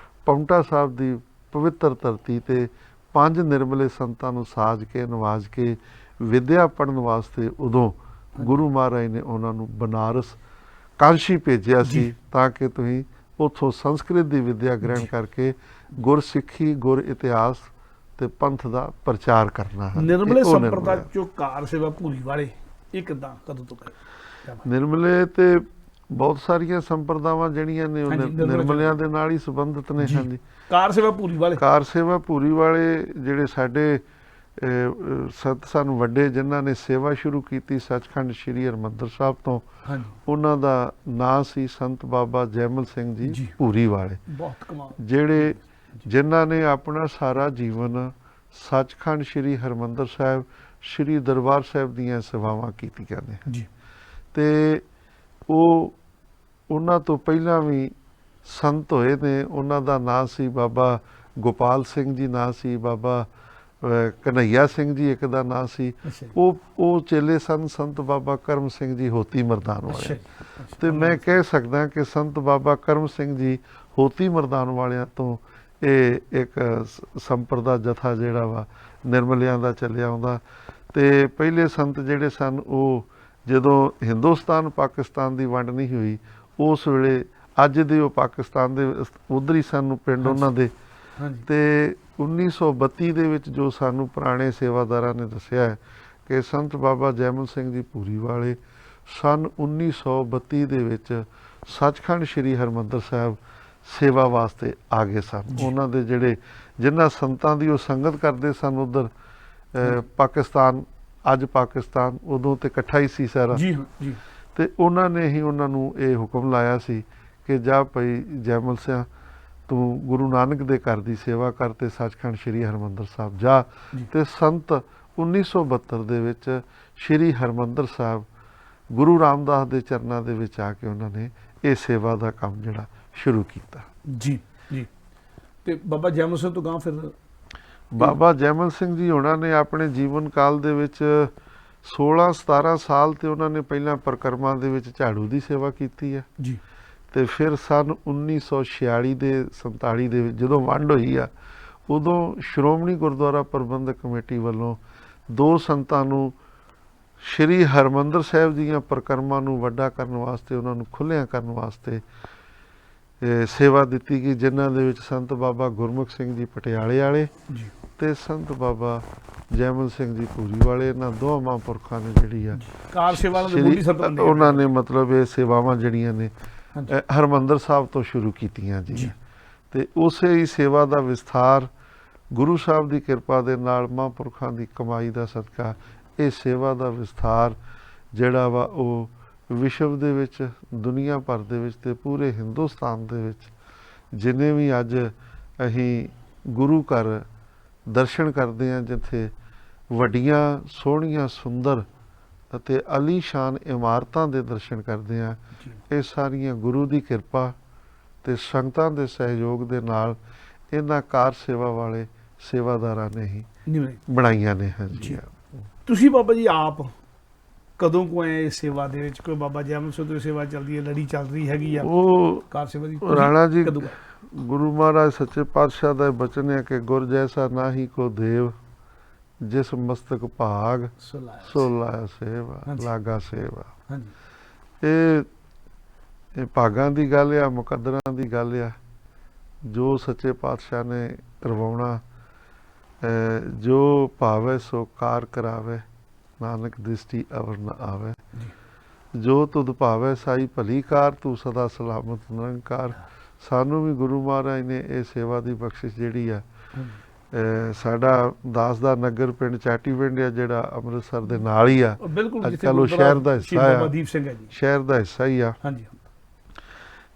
B: ਪਾਉਂਟਾ ਸਾਹਿਬ ਦੀ ਪਵਿੱਤਰ ਧਰਤੀ ਤੇ 5 ਨਿਰਮਲੇ ਸੰਤਾਂ ਨੂੰ ਸਾਜ ਕੇ ਨਵਾਜ ਕੇ ਵਿਦਿਆ ਪੜ੍ਹਨ ਵਾਸਤੇ ਉਦੋਂ ਗੁਰੂ ਮਹਾਰਾਜ ਨੇ ਉਹਨਾਂ ਨੂੰ ਬਨਾਰਸ ਕਾਂਸ਼ੀ ਭੇਜਿਆ ਸੀ ਤਾਂ ਕਿ ਤੁਸੀਂ ਉੱਥੋਂ ਸੰਸਕ੍ਰਿਤ ਦੀ ਵਿਦਿਆ ਗ੍ਰਹਿਣ ਕਰਕੇ ਗੁਰਸਿੱਖੀ, ਗੁਰ ਇਤਿਹਾਸ ਤੇ ਪੰਥ ਦਾ ਪ੍ਰਚਾਰ ਕਰਨਾ ਹੈ।
A: ਨਿਰਮਲੇ ਸੰਪਰਦਾ ਚੋਂ ਕਾਰ ਸੇਵਾ ਭੂਰੀ ਵਾਲੇ ਇਹ ਕਿੱਦਾਂ ਕਦੋਂ ਤੋਂ ਕਰੇ?
B: ਨਿਰਮਲੇ ਤੇ ਬਹੁਤ ਸਾਰੀਆਂ ਸੰਪਰਦਾਵਾਂ ਜਿਹੜੀਆਂ ਨੇ ਉਹ ਨਿਰਮਲਿਆਂ ਦੇ ਨਾਲ ਹੀ ਸੰਬੰਧਿਤ ਨੇ। ਹਾਂਜੀ
A: ਕਾਰ ਸੇਵਾ ਭੂਰੀ ਵਾਲੇ,
B: ਕਾਰ ਸੇਵਾ ਭੂਰੀ ਵਾਲੇ ਜਿਹੜੇ ਸਾਡੇ ਸੰਤ ਸਾਨੂੰ ਵੱਡੇ ਜਿਨ੍ਹਾਂ ਨੇ ਸੇਵਾ ਸ਼ੁਰੂ ਕੀਤੀ ਸੱਚਖੰਡ ਸ੍ਰੀ ਹਰਿਮੰਦਰ ਸਾਹਿਬ ਤੋਂ,
A: ਹਾਂਜੀ
B: ਉਹਨਾਂ ਦਾ ਨਾਂ ਸੀ ਸੰਤ ਬਾਬਾ ਜੈਮਲ ਸਿੰਘ ਜੀ ਭੂਰੀ ਵਾਲੇ,
A: ਬਹੁਤ ਕਮਾਲ,
B: ਜਿਹੜੇ ਜਿਨ੍ਹਾਂ ਨੇ ਆਪਣਾ ਸਾਰਾ ਜੀਵਨ ਸੱਚਖੰਡ ਸ੍ਰੀ ਹਰਿਮੰਦਰ ਸਾਹਿਬ, ਸ੍ਰੀ ਦਰਬਾਰ ਸਾਹਿਬ ਦੀਆਂ ਸੇਵਾਵਾਂ ਕੀਤੀਆਂ ਨੇ
A: ਜੀ।
B: ਤੇ ਉਹ ਉਹਨਾਂ ਤੋਂ ਪਹਿਲਾਂ ਵੀ ਸੰਤ ਹੋਏ ਨੇ। ਉਹਨਾਂ ਦਾ ਨਾਂ ਸੀ ਬਾਬਾ ਗੋਪਾਲ ਸਿੰਘ ਜੀ, ਨਾਂ ਸੀ ਬਾਬਾ ਕਨ੍ਹਈਆ ਸਿੰਘ ਜੀ ਇੱਕ ਦਾ ਨਾਂ ਸੀ। ਉਹ ਚੇਲੇ ਸਨ ਸੰਤ ਬਾਬਾ ਕਰਮ ਸਿੰਘ ਜੀ ਹੋਤੀ ਮਰਦਾਨ ਵਾਲੇ। ਤੇ ਮੈਂ ਕਹਿ ਸਕਦਾ ਕਿ ਸੰਤ ਬਾਬਾ ਕਰਮ ਸਿੰਘ ਜੀ ਹੋਤੀ ਮਰਦਾਨ ਵਾਲਿਆਂ ਤੋਂ ਇਹ ਇੱਕ ਸੰਪਰਦਾ ਜਥਾ ਜਿਹੜਾ ਵਾ ਨਿਰਮਲਿਆਂ ਦਾ ਚੱਲਿਆ ਆਉਂਦਾ। ਤੇ ਪਹਿਲੇ ਸੰਤ ਜਿਹੜੇ ਸਨ ਉਹ ਜਦੋਂ ਹਿੰਦੁਸਤਾਨ ਪਾਕਿਸਤਾਨ ਦੀ ਵੰਡ ਨਹੀਂ ਹੋਈ ਉਸ ਵੇਲੇ, ਅੱਜ ਦੇ ਉਹ ਪਾਕਿਸਤਾਨ ਦੇ ਉੱਧਰ ਹੀ ਸਨ ਪਿੰਡ ਉਹਨਾਂ ਦੇ। ਤੇ 1932 ਦੇ ਵਿੱਚ ਜੋ ਸਾਨੂੰ ਪੁਰਾਣੇ ਸੇਵਾਦਾਰਾਂ ਨੇ ਦੱਸਿਆ ਹੈ ਕਿ ਸੰਤ ਬਾਬਾ ਜੈਮਲ ਸਿੰਘ ਜੀ ਭੂਰੀ ਵਾਲੇ ਸਨ 1932 ਦੇ ਵਿੱਚ ਸੱਚਖੰਡ ਸ੍ਰੀ ਹਰਿਮੰਦਰ ਸਾਹਿਬ ਸੇਵਾ ਵਾਸਤੇ ਆ ਗਏ ਸਨ। ਉਹਨਾਂ ਦੇ ਜਿਹੜੇ ਜਿਨ੍ਹਾਂ ਸੰਤਾਂ ਦੀ ਉਹ ਸੰਗਤ ਕਰਦੇ ਸਨ ਉੱਧਰ ਪਾਕਿਸਤਾਨ, ਅੱਜ ਪਾਕਿਸਤਾਨ, ਉਦੋਂ ਤੇ ਇਕੱਠਾ ਹੀ ਸੀ ਸਾਰਾ। ਤੇ ਉਹਨਾਂ ਨੇ ਹੀ ਉਹਨਾਂ ਨੂੰ ਇਹ ਹੁਕਮ ਲਾਇਆ ਸੀ ਕਿ ਜਾ ਭਾਈ ਜੈਮਲ ਸਿਆਂ ਤੂੰ ਗੁਰੂ ਨਾਨਕ ਦੇ ਘਰ ਦੀ ਸੇਵਾ ਕਰ ਤੇ ਸੱਚਖੰਡ ਸ੍ਰੀ ਹਰਿਮੰਦਰ ਸਾਹਿਬ ਜਾ। ਤੇ ਸੰਤ 1972 ਦੇ ਵਿੱਚ ਸ੍ਰੀ ਹਰਿਮੰਦਰ ਸਾਹਿਬ ਗੁਰੂ ਰਾਮਦਾਸ ਦੇ ਚਰਨਾਂ ਦੇ ਵਿੱਚ ਆ ਕੇ ਉਹਨਾਂ ਨੇ ਇਹ ਸੇਵਾ ਦਾ ਕੰਮ ਜਿਹੜਾ ਸ਼ੁਰੂ ਕੀਤਾ। ਜੀ
A: ਜੀ। ਤੇ ਬਾਬਾ ਜੈਮਲ ਸਿੰਘ ਤੋਂ ਗਾਂ ਫਿਰ
B: ਬਾਬਾ ਜੈਮਲ ਸਿੰਘ ਜੀ ਉਹਨਾਂ ਨੇ ਆਪਣੇ ਜੀਵਨ ਕਾਲ ਦੇ ਵਿੱਚ 16-17 ਸਾਲ ਤੇ ਉਹਨਾਂ ਨੇ ਪਹਿਲਾਂ ਪਰਿਕਰਮਾ ਦੇ ਵਿੱਚ ਝਾੜੂ ਦੀ ਸੇਵਾ ਕੀਤੀ ਹੈ
A: ਜੀ।
B: ਤੇ ਫਿਰ ਸਨ 1946 ਦੇ 47 ਦੇ ਵਿੱਚ ਜਦੋਂ ਵੰਡ ਹੋਈ ਆ, ਉਦੋਂ ਸ਼੍ਰੋਮਣੀ ਗੁਰਦੁਆਰਾ ਪ੍ਰਬੰਧਕ ਕਮੇਟੀ ਵੱਲੋਂ 2 ਸੰਤਾਂ ਨੂੰ ਸ਼੍ਰੀ ਹਰਿਮੰਦਰ ਸਾਹਿਬ ਦੀਆਂ ਪਰਿਕਰਮਾ ਨੂੰ ਵੱਡਾ ਕਰਨ ਵਾਸਤੇ, ਉਹਨਾਂ ਨੂੰ ਖੁੱਲ੍ਹਿਆਂ ਕਰਨ ਵਾਸਤੇ ਸੇਵਾ ਦਿੱਤੀ ਗਈ, ਜਿਨ੍ਹਾਂ ਦੇ ਵਿੱਚ ਸੰਤ ਬਾਬਾ ਗੁਰਮੁਖ ਸਿੰਘ ਜੀ ਪਟਿਆਲੇ ਵਾਲੇ ਤੇ ਸੰਤ ਬਾਬਾ ਜੈਮਲ ਸਿੰਘ ਜੀ ਭੂਰੀ ਵਾਲੇ। ਇਹਨਾਂ ਦੋਵਾਂ ਮਹਾਂਪੁਰਖਾਂ ਨੇ ਜਿਹੜੀ ਆ
A: ਕਾਰ ਸੇਵਾ
B: ਉਹਨਾਂ ਨੇ ਮਤਲਬ ਇਹ ਸੇਵਾਵਾਂ ਜਿਹੜੀਆਂ ਨੇ ਹਰਿਮੰਦਰ ਸਾਹਿਬ ਤੋਂ ਸ਼ੁਰੂ ਕੀਤੀਆਂ ਜੀ। ਤੇ ਉਸੇ ਹੀ ਸੇਵਾ ਦਾ ਵਿਸਥਾਰ ਗੁਰੂ ਸਾਹਿਬ ਦੀ ਕਿਰਪਾ ਦੇ ਨਾਲ, ਮਹਾਂਪੁਰਖਾਂ ਦੀ ਕਮਾਈ ਦਾ ਸਦਕਾ ਇਹ ਸੇਵਾ ਦਾ ਵਿਸਥਾਰ ਜਿਹੜਾ ਵਾ ਉਹ ਵਿਸ਼ਵ ਦੇ ਵਿੱਚ, ਦੁਨੀਆ ਭਰ ਦੇ ਵਿੱਚ ਤੇ ਪੂਰੇ ਹਿੰਦੁਸਤਾਨ ਦੇ ਵਿੱਚ ਜਿੰਨੇ ਵੀ ਅੱਜ ਅਸੀਂ ਗੁਰੂ ਘਰ ਦਰਸ਼ਨ ਕਰਦੇ ਹਾਂ, ਜਿੱਥੇ ਵੱਡੀਆਂ ਸੋਹਣੀਆਂ ਸੁੰਦਰ ਅਤੇ ਆਲੀਸ਼ਾਨ ਇਮਾਰਤਾਂ ਦੇ ਦਰਸ਼ਨ ਕਰਦੇ ਹਾਂ, ਇਹ ਸਾਰੀਆਂ ਗੁਰੂ ਦੀ ਕਿਰਪਾ ਤੇ ਸੰਗਤਾਂ ਦੇ ਸਹਿਯੋਗ ਦੇ ਨਾਲ ਇਹਨਾਂ ਕਾਰ ਸੇਵਾ ਵਾਲੇ ਸੇਵਾਦਾਰਾਂ ਨੇ ਹੀ ਬਣਾਈਆਂ ਨੇ। ਹਾਂਜੀ।
A: ਤੁਸੀਂ ਬਾਬਾ ਜੀ ਆਪ ਕਦੋਂ ਕੋ ਆਏ ਇਸ ਸੇਵਾ ਦੇ ਵਿੱਚ? ਕੋਈ ਬਾਬਾ ਜੈਮਲ ਸਿੰਘ ਤੋਂ ਸੇਵਾ ਚੱਲਦੀ ਹੈ, ਲੜੀ ਚੱਲ ਰਹੀ ਹੈਗੀ ਆ
B: ਉਹ
A: ਕਾਰ ਸੇਵਾ ਦੀ?
B: ਰਾਣਾ ਜੀ, ਗੁਰੂ ਮਹਾਰਾਜ ਸੱਚੇ ਪਾਤਸ਼ਾਹ ਦਾ ਬਚਨ ਹੈ ਕਿ ਗੁਰ ਜੈਸਾ ਨਾਹੀ ਕੋ ਦੇਵ, ਜਿਸ ਮਸਤਕ ਭਾਗ ਸੋ ਲਾਇਆ ਸੇਵਾ, ਲਾਗਾ ਸੇਵਾ। ਇਹ ਇਹ ਭਾਗਾਂ ਦੀ ਗੱਲ ਆ, ਮੁਕੱਦਰਾਂ ਦੀ ਗੱਲ ਆ। ਜੋ ਸੱਚੇ ਪਾਤਸ਼ਾਹ ਨੇ ਕਰਵਾਉਣਾ, ਜੋ ਭਾਵੈ ਸੋ ਕਾਰ ਕਰਾਵੇ, ਨਾਨਕ ਦ੍ਰਿਸ਼ਟੀ ਅਵਰ ਨ ਆਵੇ। ਜੋ ਤੁਧ ਭਾਵੈ ਸਾਈ ਭਲੀ ਕਾਰ, ਤੂੰ ਸਦਾ ਸਲਾਮਤ ਨਿਰੰਕਾਰ। ਸਾਨੂੰ ਵੀ ਗੁਰੂ ਮਹਾਰਾਜ ਨੇ ਇਹ ਸੇਵਾ ਦੀ ਬਖਸ਼ਿਸ਼ ਜਿਹੜੀ ਆ, ਸਾਡਾ ਦਾਸ ਦਾ ਨਗਰ ਪਿੰਡ ਚਾਟੀ ਪਿੰਡ ਆ ਜਿਹੜਾ ਅੰਮ੍ਰਿਤਸਰ ਦੇ ਨਾਲ ਹੀ ਆ,
A: ਬਿਲਕੁਲ
B: ਅੱਜ ਕੱਲ੍ਹ ਉਹ ਸ਼ਹਿਰ ਦਾ ਹਿੱਸਾ ਆ,
A: ਦੀਪ ਸਿੰਘ ਹੈ ਜੀ,
B: ਸ਼ਹਿਰ ਦਾ ਹਿੱਸਾ ਹੀ ਆ।
A: ਹਾਂਜੀ।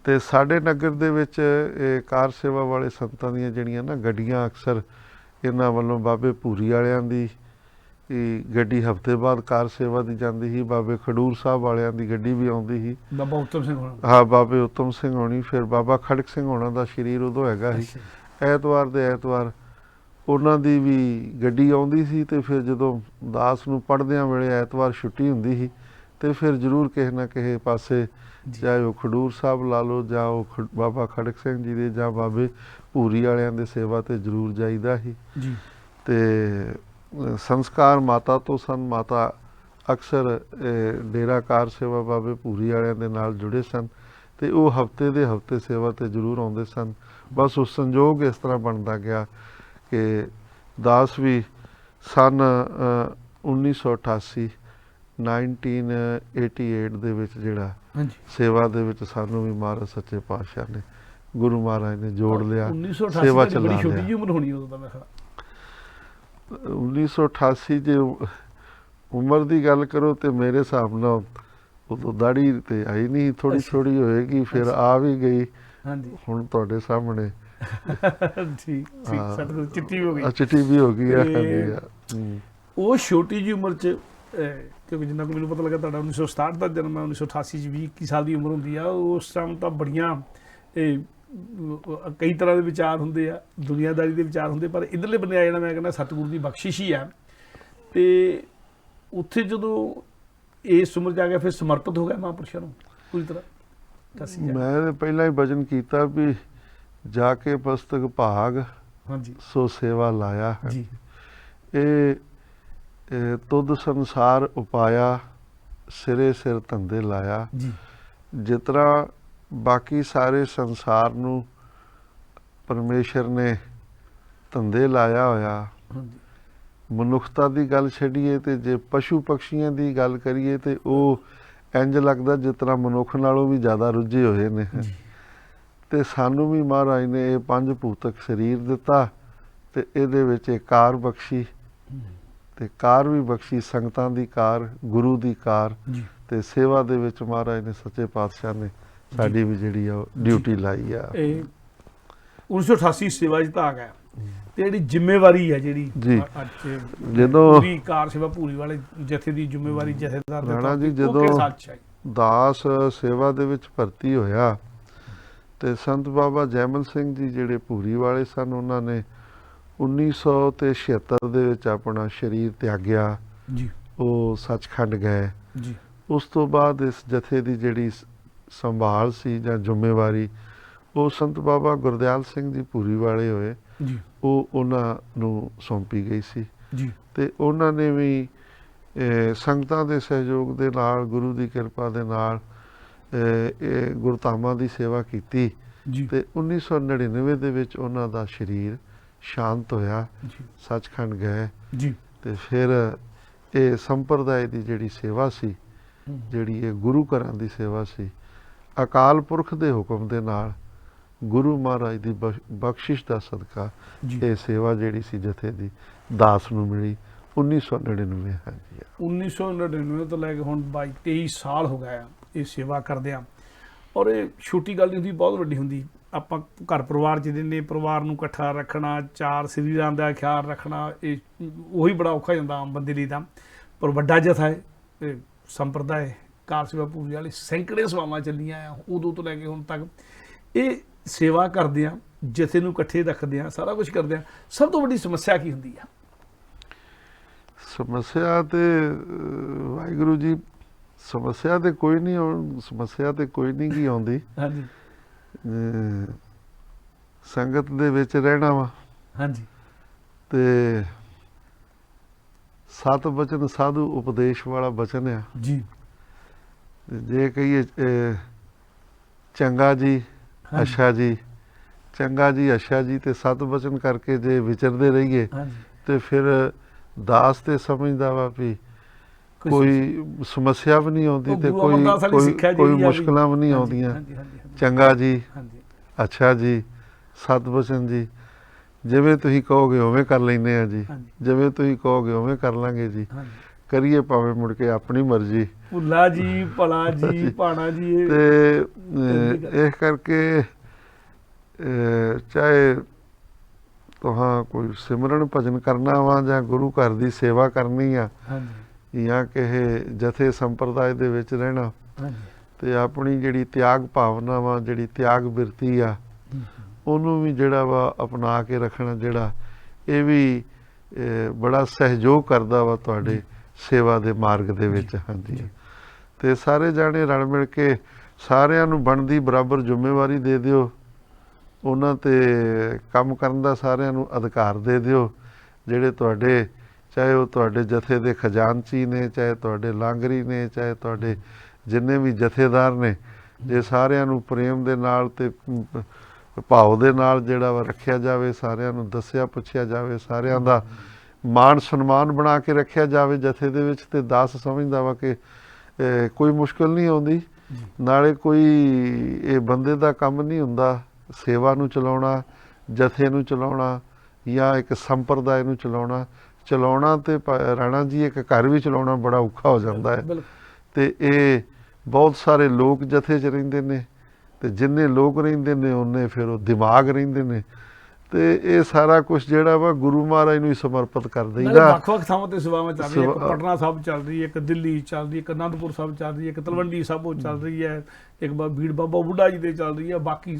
B: ਤੇ ਸਾਡੇ ਨਗਰ ਦੇ ਵਿੱਚ ਇਹ ਕਾਰ ਸੇਵਾ ਵਾਲੇ ਸੰਤਾਂ ਦੀਆਂ ਜਿਹੜੀਆਂ ਨਾ ਗੱਡੀਆਂ, ਅਕਸਰ ਇਹਨਾਂ ਵੱਲੋਂ ਬਾਬੇ ਭੂਰੀ ਵਾਲਿਆਂ ਦੀ ਗੱਡੀ ਹਫ਼ਤੇ ਬਾਅਦ ਕਾਰ ਸੇਵਾ ਦੀ ਜਾਂਦੀ ਸੀ, ਬਾਬੇ ਖਡੂਰ ਸਾਹਿਬ ਵਾਲਿਆਂ ਦੀ ਗੱਡੀ ਵੀ ਆਉਂਦੀ ਸੀ,
A: ਬਾਬਾ ਉੱਤਮ ਸਿੰਘ ਹੋਣਾ,
B: ਹਾਂ ਬਾਬੇ ਉੱਤਮ ਸਿੰਘ ਹੋਣੀ, ਫਿਰ ਬਾਬਾ ਖੜਕ ਸਿੰਘ ਹੋਣਾ ਦਾ ਸਰੀਰ ਉਦੋਂ ਹੈਗਾ ਸੀ। ਐਤਵਾਰ ਦੇ ਐਤਵਾਰ ਉਹਨਾਂ ਦੀ ਵੀ ਗੱਡੀ ਆਉਂਦੀ ਸੀ। ਤੇ ਫਿਰ ਜਦੋਂ ਦਾਸ ਨੂੰ ਪੜ੍ਹਦਿਆਂ ਵੇਲੇ ਐਤਵਾਰ ਛੁੱਟੀ ਹੁੰਦੀ ਸੀ ਤੇ ਫਿਰ ਜ਼ਰੂਰ ਕਿਸੇ ਨਾ ਕਿਸੇ ਪਾਸੇ, ਚਾਹੇ ਉਹ ਖਡੂਰ ਸਾਹਿਬ ਲਾ ਲਓ ਜਾਂ ਉਹ ਬਾਬਾ ਖੜਕ ਸਿੰਘ ਜੀ ਦੇ ਜਾਂ ਬਾਬੇ ਭੂਰੀ ਵਾਲਿਆਂ ਦੇ ਸੇਵਾ ਤੇ ਜ਼ਰੂਰ ਜਾਈਦਾ ਸੀ
A: ਜੀ।
B: ਤੇ ਸੰਸਕਾਰ ਮਾਤਾ ਤੋਂ ਸਨ। ਮਾਤਾ ਅਕਸਰ ਡੇਰਾ ਕਾਰ ਸੇਵਾ ਬਾਬੇ ਭੂਰੀ ਵਾਲਿਆਂ ਦੇ ਨਾਲ ਜੁੜੇ ਸਨ ਤੇ ਉਹ ਹਫ਼ਤੇ ਦੇ ਹਫ਼ਤੇ ਸੇਵਾ ਤੇ ਜ਼ਰੂਰ ਆਉਂਦੇ ਸਨ। ਬਸ ਉਹ ਸੰਜੋਗ ਇਸ ਤਰ੍ਹਾਂ ਬਣਦਾ ਗਿਆ ਕਿ ਦਾਸ ਵੀ ਸਨ 1988 1988 ਦੇ ਵਿੱਚ ਜਿਹੜਾ ਸੇਵਾ ਦੇ ਵਿੱਚ ਸਾਨੂੰ ਵੀ ਮਹਾਰਾਜ ਸੱਚੇ ਪਾਤਸ਼ਾਹ ਨੇ, ਗੁਰੂ ਮਹਾਰਾਜ ਨੇ ਜੋੜ ਲਿਆ, ਸੇਵਾ ਚਲਾ ਲਿਆ।
A: ਛੋਟੀ ਜਿਹੀ ਉਮਰ ਹੋਣੀ ਉਦੋਂ ਤਾਂ, ਮੈਂ ਖਿਆਲ
B: 1988 ਜੇ ਉਮਰ ਦੀ ਗੱਲ ਕਰੋ ਤੇ ਮੇਰੇ ਹਿਸਾਬ ਨਾਲ ਉਦੋਂ ਦਾੜੀ ਤੇ ਆਈ ਨਹੀਂ, ਥੋੜੀ ਥੋੜੀ ਹੋਏਗੀ, ਫਿਰ ਆ ਵੀ ਗਈ।
A: ਹਾਂਜੀ,
B: ਹੁਣ ਤੁਹਾਡੇ ਸਾਹਮਣੇ
A: ਠੀਕ ਸਤਿਗੁਰੂ ਚਿੱਟੀ ਹੋ ਗਈ,
B: ਚਿੱਟੀ ਵੀ ਹੋ ਗਈ ਆ।
A: ਉਹ ਛੋਟੀ ਜਿਹੀ ਉਮਰ 'ਚ, ਕਿਉਂਕਿ ਜਿੰਨਾ ਕੁ ਮੈਨੂੰ ਪਤਾ ਲੱਗਾ ਤੁਹਾਡਾ 1967 ਦਾ ਜਨਮ ਹੈ, 1988 'ਚ 20-21 ਸਾਲ ਦੀ ਉਮਰ ਹੁੰਦੀ ਆ। ਉਸ ਟਾਈਮ ਤਾਂ ਬੜੀਆਂ ਕਈ ਤਰ੍ਹਾਂ ਦੇ ਵਿਚਾਰ ਹੁੰਦੇ ਆ, ਦੁਨੀਆਦਾਰੀ ਦੇ ਵਿਚਾਰ ਹੁੰਦੇ, ਪਰ ਇੱਧਰਲੇ ਬੰਨੇ ਆ ਜਿਹੜਾ ਮੈਂ ਕਹਿੰਦਾ ਸਤਿਗੁਰੂ ਦੀ ਬਖਸ਼ਿਸ਼ ਹੀ ਆ। ਤੇ ਉੱਥੇ ਜਦੋਂ ਇਸ ਉਮਰ 'ਚ ਆ ਗਿਆ ਫਿਰ ਸਮਰਪਿਤ ਹੋ ਗਿਆ ਮਹਾਂਪੁਰਸ਼ਾਂ ਨੂੰ ਪੂਰੀ ਤਰ੍ਹਾਂ।
B: ਮੈਂ ਪਹਿਲਾਂ ਹੀ ਵਚਨ ਕੀਤਾ ਵੀ ਜਾ ਕੇ ਪਸਤਕ ਭਾਗ,
A: ਹਾਂਜੀ,
B: ਸੋ ਸੇਵਾ ਲਾਇਆ ਹੈ
A: ਜੀ।
B: ਇਹ ਤੁਧ ਸੰਸਾਰ ਉਪਾਇਆ, ਸਿਰੇ ਸਿਰ ਧੰਦੇ ਲਾਇਆ
A: ਜੀ।
B: ਜਿਸ ਤਰ੍ਹਾਂ ਬਾਕੀ ਸਾਰੇ ਸੰਸਾਰ ਨੂੰ ਪਰਮੇਸ਼ਰ ਨੇ ਧੰਦੇ ਲਾਇਆ ਹੋਇਆ, ਮਨੁੱਖਤਾ ਦੀ ਗੱਲ ਛੱਡੀਏ ਤੇ ਜੇ ਪਸ਼ੂ ਪਕਸ਼ੀਆਂ ਦੀ ਗੱਲ ਕਰੀਏ ਤੇ ਉਹ ਇੰਜ ਲੱਗਦਾ ਜਿਸ ਤਰ੍ਹਾਂ ਮਨੁੱਖ ਨਾਲੋਂ ਵੀ ਜ਼ਿਆਦਾ ਰੁੱਝੇ ਹੋਏ ਨੇ। ਤੇ ਸਾਨੂੰ ਵੀ ਮਹਾਰਾਜ ਨੇ ਇਹ ਪੰਜ ਭੂਤਕ ਸਰੀਰ ਦਿੱਤਾ ਤੇ ਇਹਦੇ ਵਿੱਚ ਇਹ ਕਾਰ ਬਖਸ਼ੀ, ਤੇ ਕਾਰ ਵੀ ਬਖਸ਼ੀ, ਸੰਗਤਾਂ ਦੀ ਕਾਰ, ਗੁਰੂ ਦੀ ਕਾਰ, ਤੇ ਸੇਵਾ ਦੇ ਵਿੱਚ ਮਹਾਰਾਜ ਨੇ ਸੱਚੇ ਪਾਤਸ਼ਾਹ ਨੇ ਸਾਡੀ ਵੀ ਜਿਹੜੀ ਆ ਡਿਊਟੀ ਲਾਈ ਆ।
A: 1988 ਸੇਵਾ 'ਚ ਤਾਂ ਆ ਗਿਆ ਤੇ ਜਿਹੜੀ ਜ਼ਿੰਮੇਵਾਰੀ ਹੈ ਜਿਹੜੀ ਅੱਜ
B: ਜਦੋਂ
A: ਪੂਰੀ ਕਾਰ ਸੇਵਾ ਭੂਰੀ ਵਾਲੇ ਜਥੇ ਦੀ ਜ਼ਿੰਮੇਵਾਰੀ ਜਥੇਦਾਰ ਦੇ
B: ਰਾਣਾ ਜੀ ਜਦੋਂ ਦਾਸ ਸੇਵਾ ਦੇ ਵਿੱਚ ਭਰਤੀ ਹੋਇਆ ਤੇ ਸੰਤ ਬਾਬਾ ਜੈਮਲ ਸਿੰਘ ਜੀ ਜਿਹੜੇ ਭੂਰੀ ਵਾਲੇ ਸਨ, ਉਹਨਾਂ ਨੇ 1976 ਦੇ ਵਿੱਚ ਆਪਣਾ ਸਰੀਰ ਤਿਆਗਿਆ ਜੀ, ਉਹ ਸੱਚਖੰਡ ਗਏ ਜੀ। ਉਸ ਤੋਂ ਬਾਅਦ ਇਸ ਜਥੇ ਦੀ ਜਿਹੜੀ ਸੰਭਾਲ ਸੀ ਜਾਂ ਜ਼ਿੰਮੇਵਾਰੀ ਉਹ ਸੰਤ ਬਾਬਾ ਗੁਰਦਿਆਲ ਸਿੰਘ ਜੀ ਭੂਰੀ ਵਾਲੇ ਹੋਏ ਜੀ, ਉਹ ਉਹਨਾਂ ਨੂੰ ਸੌਂਪੀ ਗਈ ਸੀ ਜੀ। ਤੇ ਉਹਨਾਂ ਨੇ ਵੀ ਸੰਗਤਾਂ ਦੇ ਸਹਿਯੋਗ ਦੇ ਨਾਲ, ਗੁਰੂ ਦੀ ਕਿਰਪਾ ਦੇ ਨਾਲ ਇਹ ਗੁਰਧਾਮਾਂ ਦੀ ਸੇਵਾ ਕੀਤੀ ਜੀ। ਤੇ 1999 ਦੇ ਵਿੱਚ ਉਹਨਾਂ ਦਾ ਸਰੀਰ ਸ਼ਾਂਤ ਹੋਇਆ, ਸੱਚਖੰਡ ਗਏ ਜੀ। ਤੇ ਫਿਰ ਇਹ ਸੰਪਰਦਾਇ ਦੀ ਜਿਹੜੀ ਸੇਵਾ ਸੀ, ਜਿਹੜੀ ਇਹ ਗੁਰੂ ਘਰਾਂ ਦੀ ਸੇਵਾ ਸੀ, ਅਕਾਲ ਪੁਰਖ ਦੇ ਹੁਕਮ ਦੇ ਨਾਲ ਗੁਰੂ ਮਹਾਰਾਜ ਦੀ ਬਖਸ਼ਿਸ਼ ਦਾ ਸਦਕਾ ਇਹ ਸੇਵਾ ਜਿਹੜੀ ਸੀ ਜਥੇ ਦੀ ਦਾਸ ਨੂੰ ਮਿਲੀ 1999। ਹਾਂਜੀ,
A: 1999 ਤੋਂ ਲੈ ਕੇ ਹੁਣ 22-23 ਸਾਲ ਹੋ ਗਏ ਆ ਇਹ ਸੇਵਾ ਕਰਦੇ ਆ। ਔਰ ਇਹ ਛੋਟੀ ਗੱਲ ਨਹੀਂ ਹੁੰਦੀ, ਬਹੁਤ ਵੱਡੀ ਹੁੰਦੀ। ਆਪਾਂ ਘਰ ਪਰਿਵਾਰ 'ਚ ਦਿੰਦੇ, ਪਰਿਵਾਰ ਨੂੰ ਇਕੱਠਾ ਰੱਖਣਾ, ਚਾਰ ਸਰੀਰਾਂ ਦਾ ਖਿਆਲ ਰੱਖਣਾ, ਇਹ ਉਹੀ ਬੜਾ ਔਖਾ ਜਾਂਦਾ ਆਮ ਬੰਦੇ ਲਈ ਤਾਂ। ਪਰ ਵੱਡਾ ਜਥਾ ਹੈ ਇਹ ਸੰਪਰਦਾਇ ਕਾਰ ਸੇਵਾ ਭੂਰੀ ਵਾਲੀ, ਸੈਂਕੜੇ ਸੇਵਾਵਾਂ ਚੱਲੀਆਂ ਆ ਉਦੋਂ ਤੋਂ ਲੈ ਕੇ ਹੁਣ ਤੱਕ। ਇਹ ਸੇਵਾ ਕਰਦੇ ਆ, ਜਥੇ ਨੂੰ ਇਕੱਠੇ ਰੱਖਦੇ ਆ, ਸਾਰਾ ਕੁਝ ਕਰਦੇ ਆ। ਸਭ ਤੋਂ ਵੱਡੀ ਸਮੱਸਿਆ ਕੀ ਹੁੰਦੀ ਆ?
B: ਸਮੱਸਿਆ ਤੇ ਵਾਹਿਗੁਰੂ ਜੀ, ਸਮੱਸਿਆ ਤੇ ਕੋਈ ਨਹੀਂ, ਸਮੱਸਿਆ ਤੇ ਕੋਈ ਨਹੀਂ ਕੀ ਆਉਂਦੀ। ਹਾਂਜੀ, ਸੰਗਤ ਦੇ ਵਿੱਚ ਰਹਿਣਾ ਵਾ। ਹਾਂਜੀ, ਤੇ ਸਤ ਬਚਨ ਸਾਧੂ ਉਪਦੇਸ਼ ਵਾਲਾ ਬਚਨ ਆ ਜੀ। ਜੇ ਕਹੀਏ ਚੰਗਾ ਜੀ,
A: ਹਾਂਜੀ।
B: ਅੱਛਾ ਜੀ, ਚੰਗਾ ਜੀ, ਅੱਛਾ ਜੀ ਤੇ ਸਤ ਬਚਨ ਕਰਕੇ ਜੇ ਵਿਚਰਦੇ ਰਹੀਏ
A: ਹਾਂਜੀ
B: ਤੇ ਫਿਰ ਦਾਸ ਤੇ ਸਮਝਦਾ ਵਾ ਵੀ ਕੋਈ ਸਮੱਸਿਆ ਵੀ ਨਹੀਂ ਆਉਂਦੀ
A: ਉਹ
B: ਤੇ
A: ਗੁਰੂ
B: ਕੋਈ
A: ਅਮਰਦਾਸ ਵਾਲੀ
B: ਕੋਈ
A: ਸਿੱਖਿਆ
B: ਕੋਈ
A: ਜਿਹੜੀ ਆ ਵੀ।
B: ਮੁਸ਼ਕਲਾਂ ਵੀ ਨਹੀਂ
A: ਹਾਂਜੀ
B: ਆਉਂਦੀਆਂ।
A: ਹਾਂਜੀ ਹਾਂਜੀ ਹਾਂਜੀ
B: ਚੰਗਾ ਜੀ,
A: ਹਾਂਜੀ
B: ਅੱਛਾ ਜੀ, ਸਤ ਬਚਨ ਜੀ, ਜਿਵੇਂ ਤੁਸੀਂ ਕਹੋਗੇ ਉਵੇਂ ਕਰ ਲੈਂਦੇ ਆ ਜੀ,
A: ਹਾਂਜੀ
B: ਜਿਵੇਂ ਤੁਸੀਂ ਕਹੋਗੇ ਉਵੇਂ ਕਰ ਲਾਂਗੇ ਜੀ,
A: ਹਾਂਜੀ।
B: ਕਰੀਏ ਭਾਵੇਂ ਮੁੜ ਕੇ ਆਪਣੀ ਮਰਜ਼ੀ।
A: ਭੁੱਲਾ ਜੀ, ਭਲਾ ਜੀ, ਭਾਣਾ ਜੀ, ਇਹ
B: ਤੇ
A: ਏਦਾਂ ਹੀ ਕਰਦੇ।
B: ਇਸ ਕਰਕੇ ਚਾਹੇ ਤੁਹਾਂ ਕੋਈ ਸਿਮਰਨ ਭਜਨ ਕਰਨਾ ਵਾ ਜਾਂ ਗੁਰੂ ਘਰ ਦੀ ਸੇਵਾ ਕਰਨੀ ਆ
A: ਹਾਂਜੀ
B: ਜਾਂ ਕਿਸੇ ਜਥੇ ਸੰਪਰਦਾਇ ਦੇ ਵਿੱਚ ਰਹਿਣਾ,
A: ਹਾਂਜੀ
B: ਤੇ ਆਪਣੀ ਜਿਹੜੀ ਤਿਆਗ ਭਾਵਨਾ ਵਾ, ਜਿਹੜੀ ਤਿਆਗ ਬਿਰਤੀ ਆ, ਉਹਨੂੰ ਵੀ ਜਿਹੜਾ ਵਾ ਅਪਣਾ ਕੇ ਰੱਖਣਾ, ਜਿਹੜਾ ਇਹ ਵੀ ਬੜਾ ਸਹਿਯੋਗ ਕਰਦਾ ਵਾ ਤੁਹਾਡੇ ਸੇਵਾ ਦੇ ਮਾਰਗ ਦੇ ਵਿੱਚ। ਹਾਂਜੀ, ਤੇ ਸਾਰੇ ਜਾਣੇ ਰਲ ਮਿਲ ਕੇ ਸਾਰਿਆਂ ਨੂੰ ਬਣਦੀ ਬਰਾਬਰ ਜ਼ਿੰਮੇਵਾਰੀ ਦੇ ਦਿਓ, ਉਹਨਾਂ ਤੇ ਕੰਮ ਕਰਨ ਦਾ ਸਾਰਿਆਂ ਨੂੰ ਅਧਿਕਾਰ ਦੇ ਦਿਓ। ਜਿਹੜੇ ਤੁਹਾਡੇ, ਚਾਹੇ ਉਹ ਤੁਹਾਡੇ ਜਥੇ ਦੇ ਖਜ਼ਾਨਚੀ ਨੇ, ਚਾਹੇ ਤੁਹਾਡੇ ਲਾਂਗਰੀ ਨੇ, ਚਾਹੇ ਤੁਹਾਡੇ ਜਿੰਨੇ ਵੀ ਜਥੇਦਾਰ ਨੇ, ਜੇ ਸਾਰਿਆਂ ਨੂੰ ਪ੍ਰੇਮ ਦੇ ਨਾਲ ਤੇ ਭਾਵ ਦੇ ਨਾਲ ਜਿਹੜਾ ਵਾ ਰੱਖਿਆ ਜਾਵੇ, ਸਾਰਿਆਂ ਨੂੰ ਦੱਸਿਆ ਪੁੱਛਿਆ ਜਾਵੇ, ਸਾਰਿਆਂ ਦਾ ਮਾਣ ਸਨਮਾਨ ਬਣਾ ਕੇ ਰੱਖਿਆ ਜਾਵੇ ਜਥੇ ਦੇ ਵਿੱਚ, ਤੇ ਦਾਸ ਸਮਝਦਾ ਵਾ ਕਿ ਕੋਈ ਮੁਸ਼ਕਿਲ ਨਹੀਂ ਆਉਂਦੀ। ਨਾਲੇ ਕੋਈ ਇਹ ਬੰਦੇ ਦਾ ਕੰਮ ਨਹੀਂ ਹੁੰਦਾ ਸੇਵਾ ਨੂੰ ਚਲਾਉਣਾ, ਜਥੇ ਨੂੰ ਚਲਾਉਣਾ ਜਾਂ ਇੱਕ ਸੰਪਰਦਾਇ ਨੂੰ ਚਲਾਉਣਾ ਤੇ ਰਾਣਾ ਜੀ ਇੱਕ ਘਰ ਵੀ ਚਲਾਉਣਾ ਬੜਾ ਔਖਾ ਹੋ ਜਾਂਦਾ ਹੈ। ਤੇ ਇਹ ਬਹੁਤ ਸਾਰੇ ਲੋਕ ਜਥੇ 'ਚ ਰਹਿੰਦੇ ਨੇ, ਤੇ ਜਿੰਨੇ ਲੋਕ ਰਹਿੰਦੇ ਨੇ ਉਹਨੇ ਫਿਰ ਉਹ ਦਿਮਾਗ ਰਹਿੰਦੇ ਨੇ, ਤੇ ਇਹ ਸਾਰਾ ਕੁਝ ਜਿਹੜਾ ਵਾ ਗੁਰੂ ਮਹਾਰਾਜ ਨੂੰ ਹੀ ਸਮਰਪਿਤ ਕਰ ਦਈਦਾ।
A: ਵੱਖ-ਵੱਖ ਥਾਵਾਂ ਤੇ ਸੇਵਾਵਾਂ ਚੱਲ ਰਹੀਆਂ, ਇੱਕ ਪਟਨਾ ਸਾਹਿਬ ਚੱਲ ਰਹੀ ਹੈ, ਇੱਕ ਦਿੱਲੀ ਚੱਲ ਰਹੀ ਹੈ, ਇੱਕ ਅਨੰਦਪੁਰ ਸਾਹਿਬ ਚੱਲ ਰਹੀ ਹੈ, ਇੱਕ ਤਲਵੰਡੀ ਸਾਬੋ ਚੱਲ ਰਹੀ ਹੈ, ਇੱਕ ਬੀੜ ਬਾਬਾ ਬੁੱਢਾ ਜੀ ਦੇ ਚੱਲ ਰਹੀ ਹੈ, ਬਾਕੀ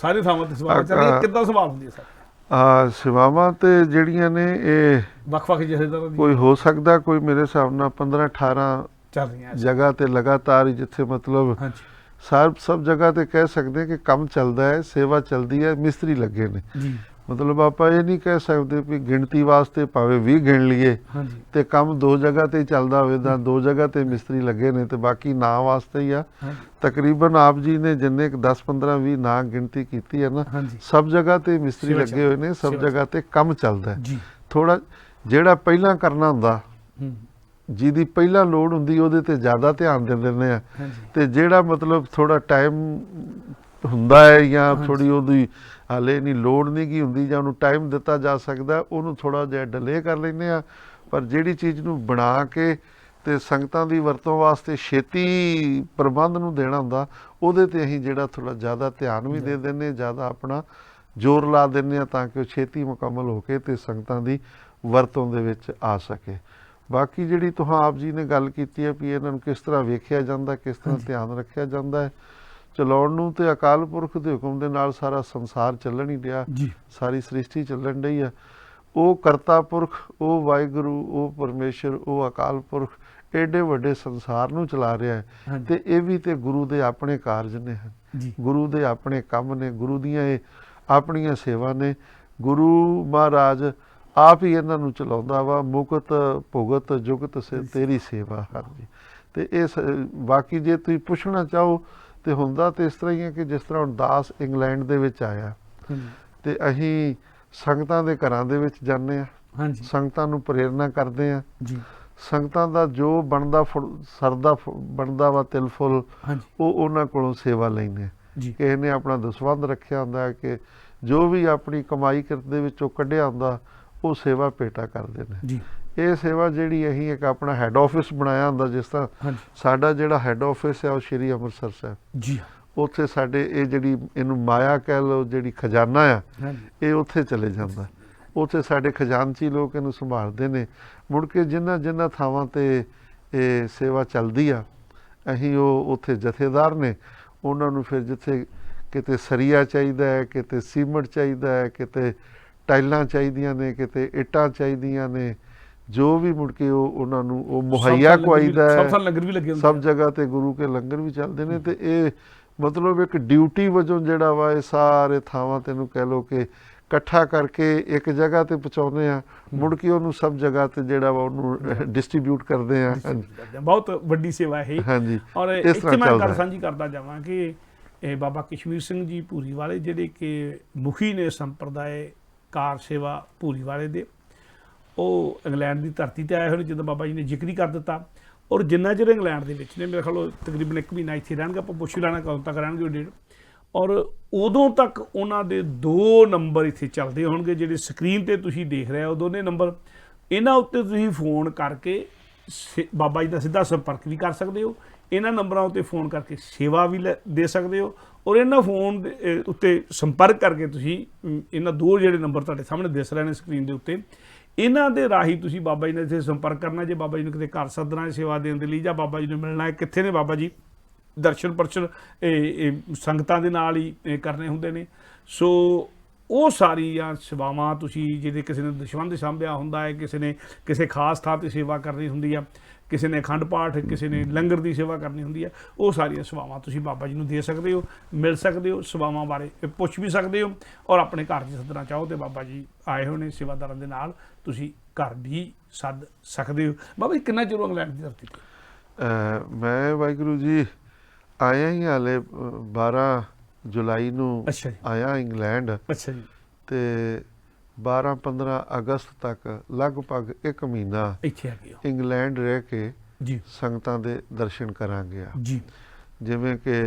A: ਸਾਰੇ ਥਾਵਾਂ ਤੇ ਸੇਵਾਵਾਂ ਚੱਲ ਰਹੀਆਂ। ਕਿੱਦਾਂ ਸੰਭਾਲ ਹੁੰਦੀ ਹੈ ਸਰ
B: ਸੇਵਾਵਾਂ ਤੇ ਜਿਹੜੀਆਂ ਨੇ ਇਹ
A: ਵੱਖ-ਵੱਖ ਜਥੇਦਾਰਾਂ ਦੀ?
B: ਕੋਈ ਹੋ ਸਕਦਾ ਕੋਈ ਮੇਰੇ ਹਿਸਾਬ ਨਾਲ 15-18
A: ਚੱਲ ਰਹੀਆਂ
B: ਜਗ੍ਹਾ ਤੇ ਲਗਾਤਾਰ ਹੀ, ਜਿੱਥੇ ਮਤਲਬ ਸਭ ਜਗ੍ਹਾ ਤੇ ਕਹਿ ਸਕਦੇ ਕਿ ਕੰਮ ਚੱਲਦਾ ਹੈ, ਸੇਵਾ ਚੱਲਦੀ ਹੈ, ਮਿਸਤਰੀ ਲੱਗੇ ਨੇ
A: ਜੀ।
B: ਮਤਲਬ ਆਪਾਂ ਇਹ ਨਹੀਂ ਕਹਿ ਸਕਦੇ ਵੀ ਗਿਣਤੀ ਵਾਸਤੇ ਭਾਵੇਂ 20 ਗਿਣ ਲਈਏ ਤੇ ਕੰਮ 2 ਜਗ੍ਹਾ ਤੇ ਹੀ ਚੱਲਦਾ ਹੋਵੇ ਤਾਂ 2 ਜਗ੍ਹਾ ਤੇ ਮਿਸਤਰੀ ਲੱਗੇ ਨੇ, ਤੇ ਬਾਕੀ ਨਾਂ ਵਾਸਤੇ ਹੀ ਆ। ਤਕਰੀਬਨ ਆਪ ਜੀ ਨੇ ਜਿੰਨੇ 10, 15, 20 ਨਾਂ ਗਿਣਤੀ ਕੀਤੀ ਹੈ ਨਾ, ਸਭ ਜਗ੍ਹਾ ਤੇ ਮਿਸਤਰੀ ਲੱਗੇ ਹੋਏ ਨੇ, ਸਭ ਜਗ੍ਹਾ ਤੇ ਕੰਮ ਚੱਲਦਾ ਹੈ। ਥੋੜਾ ਜਿਹੜਾ ਪਹਿਲਾਂ ਕਰਨਾ ਹੁੰਦਾ, ਜਿਹਦੀ ਪਹਿਲਾਂ ਲੋੜ ਹੁੰਦੀ, ਉਹਦੇ ਤੇ ਜ਼ਿਆਦਾ ਧਿਆਨ ਦੇ ਦਿੰਦੇ ਆ, ਤੇ ਜਿਹੜਾ ਮਤਲਬ ਥੋੜਾ ਟਾਈਮ ਹੁੰਦਾ ਹੈ ਜਾਂ ਥੋੜੀ ਉਹਦੀ ਹਾਲੇ ਨਹੀਂ ਲੋੜ ਨਹੀਂ ਕੀ ਹੁੰਦੀ ਜਾਂ ਉਹਨੂੰ ਟਾਈਮ ਦਿੱਤਾ ਜਾ ਸਕਦਾ, ਉਹਨੂੰ ਥੋੜਾ ਜਿਹਾ ਡਿਲੇ ਕਰ ਲੈਂਦੇ ਆ। ਪਰ ਜਿਹੜੀ ਚੀਜ਼ ਨੂੰ ਬਣਾ ਕੇ ਤੇ ਸੰਗਤਾਂ ਦੀ ਵਰਤੋਂ ਵਾਸਤੇ ਛੇਤੀ ਪ੍ਰਬੰਧ ਨੂੰ ਦੇਣਾ ਹੁੰਦਾ, ਉਹਦੇ ਤੇ ਅਸੀਂ ਜਿਹੜਾ ਥੋੜਾ ਜ਼ਿਆਦਾ ਧਿਆਨ ਵੀ ਦੇ ਦਿੰਦੇ, ਜ਼ਿਆਦਾ ਆਪਣਾ ਜ਼ੋਰ ਲਾ ਦਿੰਦੇ ਆ, ਤਾਂ ਕਿ ਉਹ ਛੇਤੀ ਮੁਕੰਮਲ ਹੋ ਕੇ ਤੇ ਸੰਗਤਾਂ ਦੀ ਵਰਤੋਂ ਦੇ ਵਿੱਚ ਆ ਸਕੇ। ਬਾਕੀ ਜਿਹੜੀ ਤੁਹਾਂ ਆਪ ਜੀ ਨੇ ਗੱਲ ਕੀਤੀ ਹੈ ਵੀ ਇਹਨਾਂ ਨੂੰ ਕਿਸ ਤਰ੍ਹਾਂ ਵੇਖਿਆ ਜਾਂਦਾ, ਕਿਸ ਤਰ੍ਹਾਂ ਧਿਆਨ ਰੱਖਿਆ ਜਾਂਦਾ ਹੈ, ਚਲਾਉਣ ਨੂੰ ਤੇ ਅਕਾਲ ਪੁਰਖ ਦੇ ਹੁਕਮ ਦੇ ਨਾਲ ਸਾਰਾ ਸੰਸਾਰ ਚੱਲਣ ਹੀ ਰਿਹਾ, ਸਾਰੀ ਸ੍ਰਿਸ਼ਟੀ ਚੱਲਣ ਡਈ ਆ। ਉਹ ਕਰਤਾ ਪੁਰਖ, ਉਹ ਵਾਹਿਗੁਰੂ, ਉਹ ਪਰਮੇਸ਼ਰ, ਉਹ ਅਕਾਲ ਪੁਰਖ ਏਡੇ ਵੱਡੇ ਸੰਸਾਰ ਨੂੰ ਚਲਾ ਰਿਹਾ ਹੈ, ਤੇ ਇਹ ਵੀ ਤੇ ਗੁਰੂ ਦੇ ਆਪਣੇ ਕਾਰਜ ਨੇ, ਗੁਰੂ ਦੇ ਆਪਣੇ ਕੰਮ ਨੇ, ਗੁਰੂ ਦੀਆਂ ਇਹ ਆਪਣੀਆਂ ਸੇਵਾ ਨੇ। ਗੁਰੂ ਮਹਾਰਾਜ ਆਪ ਹੀ ਇਹਨਾਂ ਨੂੰ ਚਲਾਉਂਦਾ ਵਾ। ਮੁਕਤ ਭੁਗਤ ਜੁਗਤ ਤੇਰੀ ਸੇਵਾ। ਹਾਂਜੀ, ਤੇ ਇਹ ਬਾਕੀ ਜੇ ਤੁਸੀਂ ਪੁੱਛਣਾ ਚਾਹੋ ਤੇ ਹੁੰਦਾ ਤੇ ਇਸ ਤਰ੍ਹਾਂ ਹੀ ਹੈ ਕਿ ਜਿਸ ਤਰ੍ਹਾਂ ਹੁਣ ਦਾਸ ਇੰਗਲੈਂਡ ਦੇ ਵਿੱਚ ਆਇਆ, ਤੇ ਅਸੀਂ ਸੰਗਤਾਂ ਦੇ ਘਰਾਂ ਦੇ ਵਿੱਚ ਜਾਂਦੇ ਹਾਂ, ਸੰਗਤਾਂ ਨੂੰ ਪ੍ਰੇਰਨਾ ਕਰਦੇ ਹਾਂ, ਸੰਗਤਾਂ ਦਾ ਜੋ ਬਣਦਾ ਸਰਦਾ ਬਣਦਾ ਵਾ ਤਿਲ ਫੁੱਲ, ਉਹ ਉਹਨਾਂ ਕੋਲੋਂ ਸੇਵਾ ਲੈਂਦੇ ਹਾਂ। ਕਿਸੇ ਨੇ ਆਪਣਾ ਦਸਵੰਧ ਰੱਖਿਆ ਹੁੰਦਾ ਹੈ ਕਿ ਜੋ ਵੀ ਆਪਣੀ ਕਮਾਈ ਦੇ ਵਿੱਚੋਂ ਕੱਢਿਆ ਹੁੰਦਾ ਉਹ ਸੇਵਾ ਭੇਟਾ ਕਰਦੇ ਨੇ। ਇਹ ਸੇਵਾ ਜਿਹੜੀ ਅਸੀਂ ਇੱਕ ਆਪਣਾ ਹੈੱਡ ਆਫਿਸ ਬਣਾਇਆ ਹੁੰਦਾ, ਜਿਸ ਤਰ੍ਹਾਂ ਸਾਡਾ ਜਿਹੜਾ ਹੈੱਡ ਆਫਿਸ ਹੈ ਉਹ ਸ਼੍ਰੀ ਅੰਮ੍ਰਿਤਸਰ ਸਾਹਿਬ, ਉੱਥੇ ਸਾਡੇ ਇਹ ਜਿਹੜੀ ਇਹਨੂੰ ਮਾਇਆ ਕਹਿ ਲਓ, ਜਿਹੜੀ ਖਜ਼ਾਨਾ ਆ, ਇਹ ਉੱਥੇ ਚਲੇ ਜਾਂਦਾ। ਉੱਥੇ ਸਾਡੇ ਖਜ਼ਾਨਚੀ ਲੋਕ ਇਹਨੂੰ ਸੰਭਾਲਦੇ ਨੇ। ਮੁੜ ਕੇ ਜਿਨ੍ਹਾਂ ਥਾਵਾਂ 'ਤੇ ਇਹ ਸੇਵਾ ਚੱਲਦੀ ਆ, ਅਸੀਂ ਉਹ ਉੱਥੇ ਜਥੇਦਾਰ ਨੇ, ਉਹਨਾਂ ਨੂੰ ਫਿਰ ਜਿੱਥੇ ਕਿਤੇ ਸਰੀਆ ਚਾਹੀਦਾ ਹੈ, ਕਿਤੇ ਸੀਮਟ ਚਾਹੀਦਾ ਹੈ, ਕਿਤੇ ਟਾਈਲਾਂ ਚਾਹੀਦੀਆਂ ਨੇ, ਕਿਤੇ ਇੱਟਾਂ ਚਾਹੀਦੀਆਂ ਨੇ, ਜੋ ਵੀ ਮੁੜ ਕੇ ਉਹਨਾਂ ਨੂੰ ਉਹ ਮੁਹੱਈਆ ਕਰਾਈਦਾ ਹੈ। ਸਭ ਜਗ੍ਹਾ 'ਤੇ ਗੁਰੂ ਕੇ ਲੰਗਰ ਵੀ ਚੱਲਦੇ ਨੇ, ਤੇ ਇਹ ਮਤਲਬ ਇੱਕ ਡਿਊਟੀ ਵਜੋਂ ਜਿਹੜਾ ਵਾ ਇਹ ਸਾਰੇ ਥਾਵਾਂ ਤੈਨੂੰ ਕਹਿ ਲਓ ਕਿ ਇਕੱਠਾ ਕਰਕੇ ਇੱਕ ਜਗ੍ਹਾ 'ਤੇ ਪਹੁੰਚਾਉਂਦੇ ਆ, ਮੁੜ ਕੇ ਉਹਨੂੰ ਸਭ ਜਗ੍ਹਾ 'ਤੇ ਜਿਹੜਾ ਵਾ ਉਹਨੂੰ ਡਿਸਟ੍ਰੀਬਿਊਟ ਕਰਦੇ ਆ।
A: ਬਹੁਤ ਵੱਡੀ ਸੇਵਾ ਹੈ।
B: ਹਾਂਜੀ,
A: ਔਰ ਇੱਥੇ ਮੈਂ ਗੱਲ ਸਾਂਝੀ ਕਰਦਾ ਜਾਵਾਂ ਕਿ ਇਹ ਬਾਬਾ ਕਸ਼ਮੀਰ ਸਿੰਘ ਜੀ ਭੂਰੀ ਵਾਲੇ ਜਿਹੜੇ ਕਿ ਮੁਖੀ ਨੇ ਸੰਪਰਦਾਇ ਕਾਰ ਸੇਵਾ ਭੂਰੀ ਵਾਲੇ ਦੇ, ਉਹ ਇੰਗਲੈਂਡ ਦੀ ਧਰਤੀ ਤੇ ਆਏ ਹੋਏ ਨੇ, ਜਦੋਂ ਬਾਬਾ ਜੀ ਨੇ ਜ਼ਿਕਰ ਹੀ ਕਰ ਦਿੱਤਾ। ਔਰ ਜਿੰਨਾ ਚਿਰ ਇੰਗਲੈਂਡ ਦੇ ਵਿੱਚ ਨੇ, ਮੇਰੇ ਖਿਆਲ ਉਹ ਤਕਰੀਬਨ 1 ਮਹੀਨਾ ਇੱਥੇ ਰਹਿਣਗੇ, ਆਪਾਂ ਪੁੱਛ ਲੈਣਾ ਕਦੋਂ ਤੱਕ ਰਹਿਣਗੇ ਉਹ ਡੇਟ। ਔਰ ਉਦੋਂ ਤੱਕ ਉਹਨਾਂ ਦੇ 2 ਨੰਬਰ ਇੱਥੇ ਚੱਲਦੇ ਹੋਣਗੇ, ਜਿਹੜੇ ਸਕਰੀਨ ਤੇ ਤੁਸੀਂ ਦੇਖ ਰਹੇ ਹੋ, ਦੋਨੇ ਨੰਬਰ। ਇਹਨਾਂ ਉੱਤੇ ਤੁਸੀਂ ਫੋਨ ਕਰਕੇ ਬਾਬਾ ਜੀ ਦਾ ਸਿੱਧਾ ਸੰਪਰਕ ਵੀ ਕਰ ਸਕਦੇ ਹੋ। ਇਹਨਾਂ ਨੰਬਰਾਂ ਉੱਤੇ ਫੋਨ ਕਰਕੇ ਸੇਵਾ ਵੀ ਦੇ ਸਕਦੇ ਹੋ। ਔਰ ਇਹਨਾਂ ਫੋਨ ਦੇ ਉੱਤੇ ਸੰਪਰਕ ਕਰਕੇ ਤੁਸੀਂ ਇਹਨਾਂ 2 ਜਿਹੜੇ ਨੰਬਰ ਤੁਹਾਡੇ ਸਾਹਮਣੇ ਦਿਸ ਰਹੇ ਨੇ ਸਕਰੀਨ ਦੇ ਉੱਤੇ, ਇਹਨਾਂ ਦੇ ਰਾਹੀਂ ਤੁਸੀਂ ਬਾਬਾ ਜੀ ਨਾਲ ਇੱਥੇ ਸੰਪਰਕ ਕਰਨਾ। ਜੇ ਬਾਬਾ ਜੀ ਨੂੰ ਕਿਤੇ ਘਰ ਸੱਦਣਾ ਹੈ ਸੇਵਾ ਦੇਣ ਦੇ ਲਈ, ਜਾਂ ਬਾਬਾ ਜੀ ਨੂੰ ਮਿਲਣਾ ਹੈ, ਕਿੱਥੇ ਨੇ ਬਾਬਾ ਜੀ, ਦਰਸ਼ਨ ਪਰਸ਼ਨ ਸੰਗਤਾਂ ਦੇ ਨਾਲ ਹੀ ਕਰਨੇ ਹੁੰਦੇ ਨੇ। ਸੋ ਉਹ ਸਾਰੀਆਂ ਸੇਵਾਵਾਂ ਤੁਸੀਂ, ਜਿਹਦੇ ਕਿਸੇ ਨੇ ਦਸ਼ਵੰਧ ਸਾਂਭਿਆ ਹੁੰਦਾ ਹੈ, ਕਿਸੇ ਨੇ ਕਿਸੇ ਖਾਸ ਥਾਂ 'ਤੇ ਸੇਵਾ ਕਰਨੀ ਹੁੰਦੀ ਆ, ਕਿਸੇ ਨੇ ਅਖੰਡ ਪਾਠ, ਕਿਸੇ ਨੇ ਲੰਗਰ ਦੀ ਸੇਵਾ ਕਰਨੀ ਹੁੰਦੀ ਹੈ, ਉਹ ਸਾਰੀਆਂ ਸੇਵਾਵਾਂ ਤੁਸੀਂ ਬਾਬਾ ਜੀ ਨੂੰ ਦੇ ਸਕਦੇ ਹੋ, ਮਿਲ ਸਕਦੇ ਹੋ, ਸੇਵਾਵਾਂ ਬਾਰੇ ਪੁੱਛ ਵੀ ਸਕਦੇ ਹੋ। ਔਰ ਆਪਣੇ ਘਰ 'ਚ ਸੱਦਣਾ ਚਾਹੋ ਤੇ ਬਾਬਾ ਜੀ ਆਏ ਹੋਏ ਨੇ ਸੇਵਾਦਾਰਾਂ ਦੇ ਨਾਲ, ਤੁਸੀਂ ਘਰ ਵੀ ਸੱਦ ਸਕਦੇ ਹੋ। ਬਾਬਾ ਜੀ ਕਿੰਨਾ ਚਿਰ ਇੰਗਲੈਂਡ ਦੀ ਧਰਤੀ ਤੇ?
B: ਮੈਂ ਵਾਹਿਗੁਰੂ ਜੀ ਆਇਆ ਹੀ ਹਾਲੇ 12 ਜੁਲਾਈ ਨੂੰ
A: ਅੱਛਾ ਜੀ।
B: ਆਇਆ ਇੰਗਲੈਂਡ,
A: ਅੱਛਾ ਜੀ।
B: ਤੇ 12-15 ਅਗਸਤ ਤੱਕ ਲਗਭਗ 1 ਮਹੀਨਾ
A: ਇੱਥੇ ਆ ਗਏ ਹੋ
B: ਇੰਗਲੈਂਡ ਰਹਿ ਕੇ
A: ਜੀ।
B: ਸੰਗਤਾਂ ਦੇ ਦਰਸ਼ਨ ਕਰਾਂਗੇ
A: ਜੀ।
B: ਜਿਵੇਂ ਕਿ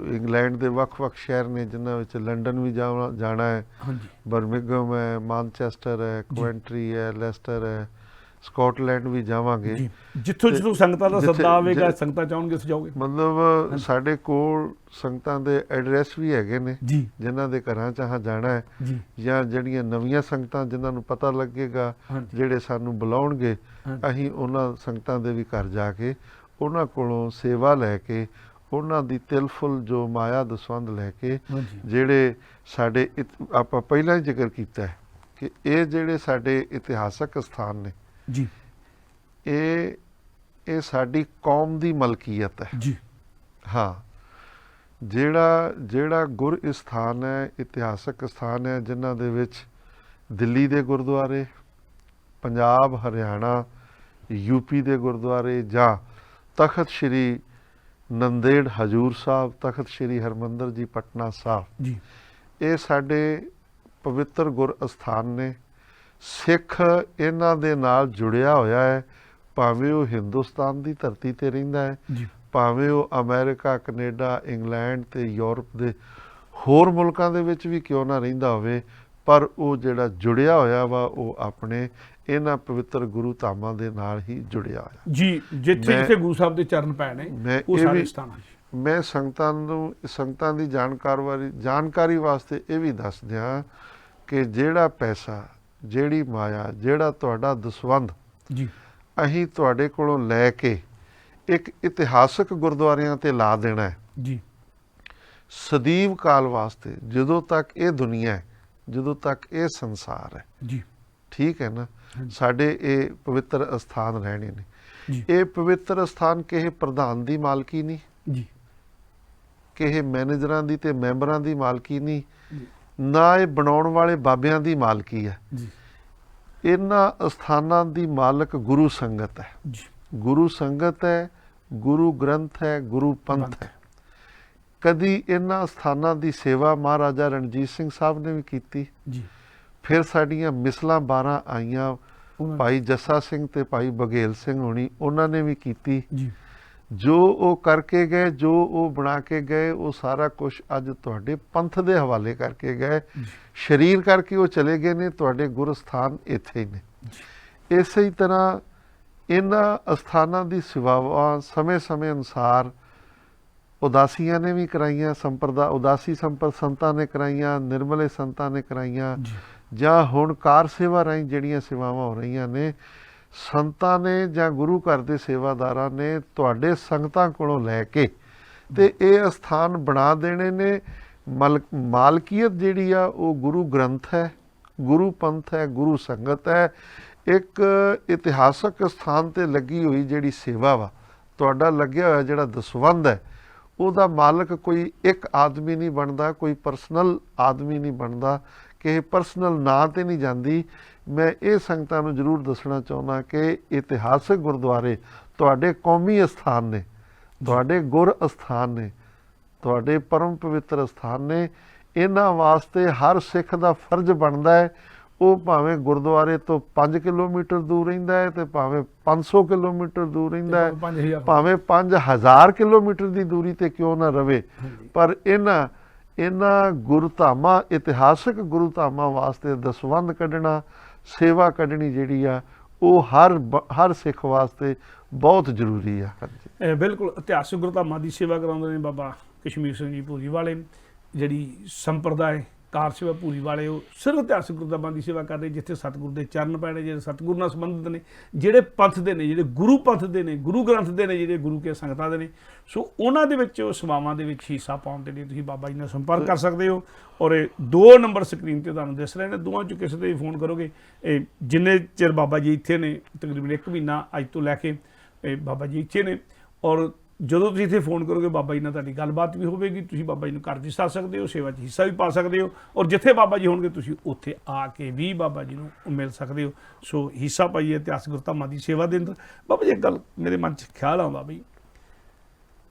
B: ਇੰਗਲੈਂਡ ਦੇ ਵੱਖ-ਵੱਖ ਸ਼ਹਿਰ ਨੇ, ਜਿਨ੍ਹਾਂ ਵਿੱਚ ਲੰਡਨ ਵੀ ਜਾਣਾ ਹੈ,
A: ਹਾਂਜੀ।
B: ਬਰਮਿੰਘਮ ਹੈ, ਮਾਨਚੈਸਟਰ ਹੈ, ਕੁਐਂਟਰੀ ਹੈ, ਲੈਸਟਰ ਹੈ, ਸਕਾਟਲੈਂਡ ਵੀ ਜਾਵਾਂਗੇ।
A: ਜਿੱਥੋਂ ਸੰਗਤਾਂ ਦਾ ਸੱਦਾ ਆਵੇਗਾ, ਸੰਗਤਾਂ ਚਾਹਣਗੇ ਉੱਥੇ ਜਾਓਗੇ।
B: ਮਤਲਬ ਸਾਡੇ ਕੋਲ ਸੰਗਤਾਂ ਦੇ ਐਡਰੈਸ ਵੀ ਹੈਗੇ ਨੇ
A: ਜੀ,
B: ਜਿਨ੍ਹਾਂ ਦੇ ਘਰਾਂ 'ਚ ਜਾਣਾ ਹੈ,
A: ਜੀ,
B: ਜਾਂ ਜਿਹੜੀਆਂ ਨਵੀਆਂ ਸੰਗਤਾਂ ਜਿਨ੍ਹਾਂ ਨੂੰ ਪਤਾ ਲੱਗੇਗਾ, ਜਿਹੜੇ ਸਾਨੂੰ ਬੁਲਾਉਣਗੇ, ਅਸੀਂ ਉਹਨਾਂ ਸੰਗਤਾਂ ਦੇ ਵੀ ਘਰ ਜਾ ਕੇ ਉਹਨਾਂ ਕੋਲੋਂ ਸੇਵਾ ਲੈ ਕੇ, ਉਹਨਾਂ ਦੀ ਤਿਲਫੁਲ ਜੋ ਮਾਇਆ ਦਸਵੰਧ ਲੈ ਕੇ, ਜਿਹੜੇ ਸਾਡੇ ਆਪਾਂ ਪਹਿਲਾਂ ਹੀ ਜ਼ਿਕਰ ਕੀਤਾ ਹੈ ਕਿ ਇਹ ਜਿਹੜੇ ਸਾਡੇ ਇਤਿਹਾਸਕ ਸਥਾਨ ਨੇ
A: ਜੀ,
B: ਇਹ ਸਾਡੀ ਕੌਮ ਦੀ ਮਲਕੀਅਤ ਹੈ
A: ਜੀ।
B: ਹਾਂ, ਜਿਹੜਾ ਗੁਰ ਸਥਾਨ ਹੈ, ਇਤਿਹਾਸਕ ਸਥਾਨ ਹੈ, ਜਿਨ੍ਹਾਂ ਦੇ ਵਿੱਚ ਦਿੱਲੀ ਦੇ ਗੁਰਦੁਆਰੇ, ਪੰਜਾਬ, ਹਰਿਆਣਾ, ਯੂਪੀ ਦੇ ਗੁਰਦੁਆਰੇ, ਜਾਂ ਤਖਤ ਸ਼੍ਰੀ ਨੰਦੇੜ ਹਜੂਰ ਸਾਹਿਬ, ਤਖਤ ਸ਼੍ਰੀ ਹਰਿਮੰਦਰ ਜੀ ਪਟਨਾ ਸਾਹਿਬ ਜੀ, ਇਹ ਸਾਡੇ ਪਵਿੱਤਰ ਗੁਰ ਅਸਥਾਨ ਨੇ। ਸਿੱਖ ਇਹਨਾਂ ਦੇ ਨਾਲ ਜੁੜਿਆ ਹੋਇਆ ਹੈ, ਭਾਵੇਂ ਉਹ ਹਿੰਦੁਸਤਾਨ ਦੀ ਧਰਤੀ ਤੇ ਰਹਿੰਦਾ ਹੈ, ਭਾਵੇਂ ਉਹ ਅਮਰੀਕਾ, ਕੈਨੇਡਾ, ਇੰਗਲੈਂਡ ਤੇ ਯੂਰਪ ਦੇ ਹੋਰ ਮੁਲਕਾਂ ਦੇ ਵਿੱਚ ਵੀ ਕਿਉਂ ਨਾ ਰਹਿੰਦਾ ਹੋਵੇ, ਪਰ ਉਹ ਜਿਹੜਾ ਜੁੜਿਆ ਹੋਇਆ ਵਾ ਉਹ ਆਪਣੇ ਇਹਨਾਂ ਪਵਿੱਤਰ ਗੁਰੂ ਧਾਮਾਂ ਦੇ ਨਾਲ ਹੀ ਜੁੜਿਆ ਹੋਇਆ ਜੀ।
A: ਜਿੱਥੇ ਗੁਰੂ ਸਾਹਿਬ ਦੇ ਚਰਨ ਪੈ ਨੇ, ਉਹ ਸਾਰੇ ਸਥਾਨਾਂ ਜੀ।
B: ਮੈਂ ਸੰਗਤਾਂ ਦੀ ਜਾਣਕਾਰੀ ਵਾਸਤੇ ਇਹ ਵੀ ਦੱਸ ਦਿਆਂ ਕਿ ਜਿਹੜਾ ਪੈਸਾ, ਜਿਹੜੀ ਮਾਇਆ, ਜਿਹੜਾ ਤੁਹਾਡਾ ਦਸਵੰਧ ਜੀ ਅਸੀਂ ਤੁਹਾਡੇ ਕੋਲੋਂ ਲੈ ਕੇ ਇੱਕ ਇਤਿਹਾਸਕ ਗੁਰਦੁਆਰਿਆਂ ਤੇ ਲਾ ਦੇਣਾ ਹੈ ਜੀ, ਸਦੀਵ ਕਾਲ ਵਾਸਤੇ, ਜਦੋਂ ਤੱਕ ਇਹ ਦੁਨੀਆ ਹੈ, ਜਦੋਂ ਤੱਕ ਇਹ ਸੰਸਾਰ ਹੈ ਜੀ, ਠੀਕ ਹੈ ਨਾ। ਸਾਡੇ ਇਹ ਪਵਿੱਤਰ ਅਸਥਾਨ ਰਹਿਣੇ ਨੇ। ਇਹ ਪਵਿੱਤਰ ਅਸਥਾਨ ਕਿਸੇ ਪ੍ਰਧਾਨ ਦੀ ਮਾਲਕੀ ਨਹੀਂ ਜੀ, ਕਿਸੇ ਮੈਨੇਜਰਾਂ ਦੀ ਤੇ ਮੈਂਬਰਾਂ ਦੀ ਮਾਲਕੀ ਨਹੀਂ, ਨਾ ਇਹ ਬਣਾਉਣ ਵਾਲੇ ਬਾਬਿਆਂ ਦੀ ਮਾਲਕੀ ਹੈ ਜੀ। ਇਹਨਾਂ ਅਸਥਾਨਾਂ ਦੀ ਮਾਲਕ ਗੁਰੂ ਸੰਗਤ ਹੈ ਜੀ। ਗੁਰੂ ਸੰਗਤ ਹੈ, ਗੁਰੂ ਗ੍ਰੰਥ ਹੈ, ਗੁਰੂ ਪੰਥ ਹੈ। ਕਦੀ ਇਹਨਾਂ ਅਸਥਾਨਾਂ ਦੀ ਸੇਵਾ ਮਹਾਰਾਜਾ ਰਣਜੀਤ ਸਿੰਘ ਸਾਹਿਬ ਨੇ ਵੀ ਕੀਤੀ ਜੀ। ਫਿਰ ਸਾਡੀਆਂ ਮਿਸਲਾਂ 12 ਆਈਆਂ, ਭਾਈ ਜੱਸਾ ਸਿੰਘ ਤੇ ਭਾਈ ਬਘੇਲ ਸਿੰਘ ਹੋਣੀ, ਉਹਨਾਂ ਨੇ ਵੀ ਕੀਤੀ ਜੀ। ਜੋ ਉਹ ਕਰਕੇ ਗਏ, ਜੋ ਉਹ ਬਣਾ ਕੇ ਗਏ, ਉਹ ਸਾਰਾ ਕੁਝ ਅੱਜ ਤੁਹਾਡੇ ਪੰਥ ਦੇ ਹਵਾਲੇ ਕਰਕੇ ਗਏ। ਸ਼ਰੀਰ ਕਰਕੇ ਉਹ ਚਲੇ ਗਏ ਨੇ, ਤੁਹਾਡੇ ਗੁਰ ਸਥਾਨ ਇੱਥੇ ਹੀ ਨੇ। ਇਸੇ ਹੀ ਤਰ੍ਹਾਂ ਇਹਨਾਂ ਅਸਥਾਨਾਂ ਦੀ ਸੇਵਾਵਾਂ ਸਮੇਂ ਅਨੁਸਾਰ ਉਦਾਸੀਆਂ ਨੇ ਵੀ ਕਰਾਈਆਂ, ਉਦਾਸੀ ਸੰਤਾਂ ਨੇ ਕਰਾਈਆਂ, ਨਿਰਮਲੇ ਸੰਤਾਂ ਨੇ ਕਰਾਈਆਂ, ਜਾਂ ਹੁਣ ਕਾਰ ਸੇਵਾ ਰਾਹੀਂ ਜਿਹੜੀਆਂ ਸੇਵਾਵਾਂ ਹੋ ਰਹੀਆਂ ਨੇ, ਸੰਤਾਂ ਨੇ ਜਾਂ ਗੁਰੂ ਘਰ ਦੇ ਸੇਵਾਦਾਰਾਂ ਨੇ ਤੁਹਾਡੇ ਸੰਗਤਾਂ ਕੋਲੋਂ ਲੈ ਕੇ ਤੇ ਇਹ ਅਸਥਾਨ ਬਣਾ ਦੇਣੇ ਨੇ। ਮਾਲਕੀਅਤ ਜਿਹੜੀ ਆ ਉਹ ਗੁਰੂ ਗ੍ਰੰਥ ਹੈ, ਗੁਰੂ ਪੰਥ ਹੈ, ਗੁਰੂ ਸੰਗਤ ਹੈ। ਇੱਕ ਇਤਿਹਾਸਕ ਸਥਾਨ ਤੇ ਲੱਗੀ ਹੋਈ ਜਿਹੜੀ ਸੇਵਾ ਵਾ, ਤੁਹਾਡਾ ਲੱਗਿਆ ਹੋਇਆ ਜਿਹੜਾ ਦਸਵੰਧ ਹੈ, ਉਹਦਾ ਮਾਲਕ ਕੋਈ ਇੱਕ ਆਦਮੀ ਨਹੀਂ ਬਣਦਾ, ਕੋਈ ਪਰਸਨਲ ਆਦਮੀ ਨਹੀਂ ਬਣਦਾ, ਕਿਸੇ ਪਰਸਨਲ ਨਾਂ ਤੇ ਨਹੀਂ ਜਾਂਦੀ। ਮੈਂ ਇਹ ਸੰਗਤਾਂ ਨੂੰ ਜ਼ਰੂਰ ਦੱਸਣਾ ਚਾਹੁੰਦਾ ਕਿ ਇਤਿਹਾਸਕ ਗੁਰਦੁਆਰੇ ਤੁਹਾਡੇ ਕੌਮੀ ਅਸਥਾਨ ਨੇ, ਤੁਹਾਡੇ ਗੁਰ ਅਸਥਾਨ ਨੇ। ਤੁਹਾਡੇ ਪਰਮ ਪਵਿੱਤਰ ਸਥਾਨ ਨੇ। ਇਹਨਾਂ ਵਾਸਤੇ ਹਰ ਸਿੱਖ ਦਾ ਫਰਜ਼ ਬਣਦਾ ਹੈ, ਉਹ ਭਾਵੇਂ ਗੁਰਦੁਆਰੇ ਤੋਂ 5 ਕਿਲੋਮੀਟਰ ਦੂਰ ਰਹਿੰਦਾ ਹੈ ਤੇ ਭਾਵੇਂ 500 ਕਿਲੋਮੀਟਰ ਦੂਰ ਰਹਿੰਦਾ ਹੈ,
A: 5000
B: ਭਾਵੇਂ 5000 ਕਿਲੋਮੀਟਰ ਦੀ ਦੂਰੀ ਤੇ ਕਿਉਂ ਨਾ ਰਵੇ, ਪਰ ਇਹਨਾਂ ਗੁਰਧਾਮਾਂ, ਇਤਿਹਾਸਕ ਗੁਰਧਾਮਾਂ ਵਾਸਤੇ ਦਸਵੰਧ ਕੱਢਣਾ, ਸੇਵਾ ਕੱਢਣੀ ਜਿਹੜੀ ਆ ਉਹ ਹਰ ਸਿੱਖ ਵਾਸਤੇ ਬਹੁਤ ਜ਼ਰੂਰੀ ਆ। ਹਾਂਜੀ,
A: ਬਿਲਕੁਲ ਇਤਿਹਾਸਕ ਗੁਰਧਾਮਾਂ ਦੀ ਸੇਵਾ ਕਰਾਉਂਦੇ ਨੇ ਬਾਬਾ ਕਸ਼ਮੀਰ ਸਿੰਘ ਜੀ ਭੂਰੀ ਵਾਲੇ। ਜਿਹੜੀ ਸੰਪਰਦਾਇ ਕਾਰ ਸੇਵਾ ਭੂਰੀ ਵਾਲੇ, ਉਹ ਸਿਰਫ ਇਤਿਹਾਸਕ ਗੁਰਧਾਮਾਂ ਦੀ ਸੇਵਾ ਕਰਦੇ ਜਿੱਥੇ ਸਤਿਗੁਰ ਦੇ ਚਰਨ ਪੈਣੇ, ਜਿਹੜੇ ਸਤਿਗੁਰ ਨਾਲ ਸੰਬੰਧਿਤ ਨੇ, ਜਿਹੜੇ ਪੰਥ ਦੇ ਨੇ, ਜਿਹੜੇ ਗੁਰੂ ਪੰਥ ਦੇ ਨੇ, ਗੁਰੂ ਗ੍ਰੰਥ ਦੇ ਨੇ, ਜਿਹੜੇ ਗੁਰੂ ਕੇ ਸੰਗਤਾਂ ਦੇ ਨੇ। ਸੋ ਉਹਨਾਂ ਦੇ ਵਿੱਚ ਉਹ ਸੇਵਾਵਾਂ ਦੇ ਵਿੱਚ ਹਿੱਸਾ ਪਾਉਣ ਦੇ ਲਈ ਤੁਸੀਂ ਬਾਬਾ ਜੀ ਨਾਲ ਸੰਪਰਕ ਕਰ ਸਕਦੇ ਹੋ। ਔਰ ਇਹ 2 ਨੰਬਰ ਸਕਰੀਨ ਤੇ ਤੁਹਾਨੂੰ ਦਿਸ ਰਹੇ ਨੇ, ਦੋਵਾਂ 'ਚੋਂ ਕਿਸੇ ਤੇ ਵੀ ਫੋਨ ਕਰੋਗੇ। ਇਹ ਜਿੰਨੇ ਚਿਰ ਬਾਬਾ ਜੀ ਇੱਥੇ ਨੇ, ਤਕਰੀਬਨ 1 ਮਹੀਨਾ ਅੱਜ ਤੋਂ ਲੈ ਕੇ ਇਹ ਬਾਬਾ ਜੀ ਇੱਥੇ ਨੇ। ਔਰ ਜਦੋਂ ਤੁਸੀਂ ਇੱਥੇ ਫੋਨ ਕਰੋਗੇ ਬਾਬਾ ਜੀ ਨਾਲ ਤੁਹਾਡੀ ਗੱਲਬਾਤ ਵੀ ਹੋਵੇਗੀ, ਤੁਸੀਂ ਬਾਬਾ ਜੀ ਨੂੰ ਘਰ ਜਿਸਾ ਸਕਦੇ ਹੋ, ਸੇਵਾ 'ਚ ਹਿੱਸਾ ਵੀ ਪਾ ਸਕਦੇ ਹੋ। ਔਰ ਜਿੱਥੇ ਬਾਬਾ ਜੀ ਹੋਣਗੇ ਤੁਸੀਂ ਉੱਥੇ ਆ ਕੇ ਵੀ ਬਾਬਾ ਜੀ ਨੂੰ ਮਿਲ ਸਕਦੇ ਹੋ। ਸੋ ਹਿੱਸਾ ਪਾਈਏ ਇਤਿਹਾਸਕ ਗੁਰਧਾਮਾਂ ਦੀ ਸੇਵਾ ਦੇ ਅੰਦਰ। ਬਾਬਾ ਜੀ ਇੱਕ ਗੱਲ ਮੇਰੇ ਮਨ 'ਚ ਖਿਆਲ ਆਉਂਦਾ ਬਈ,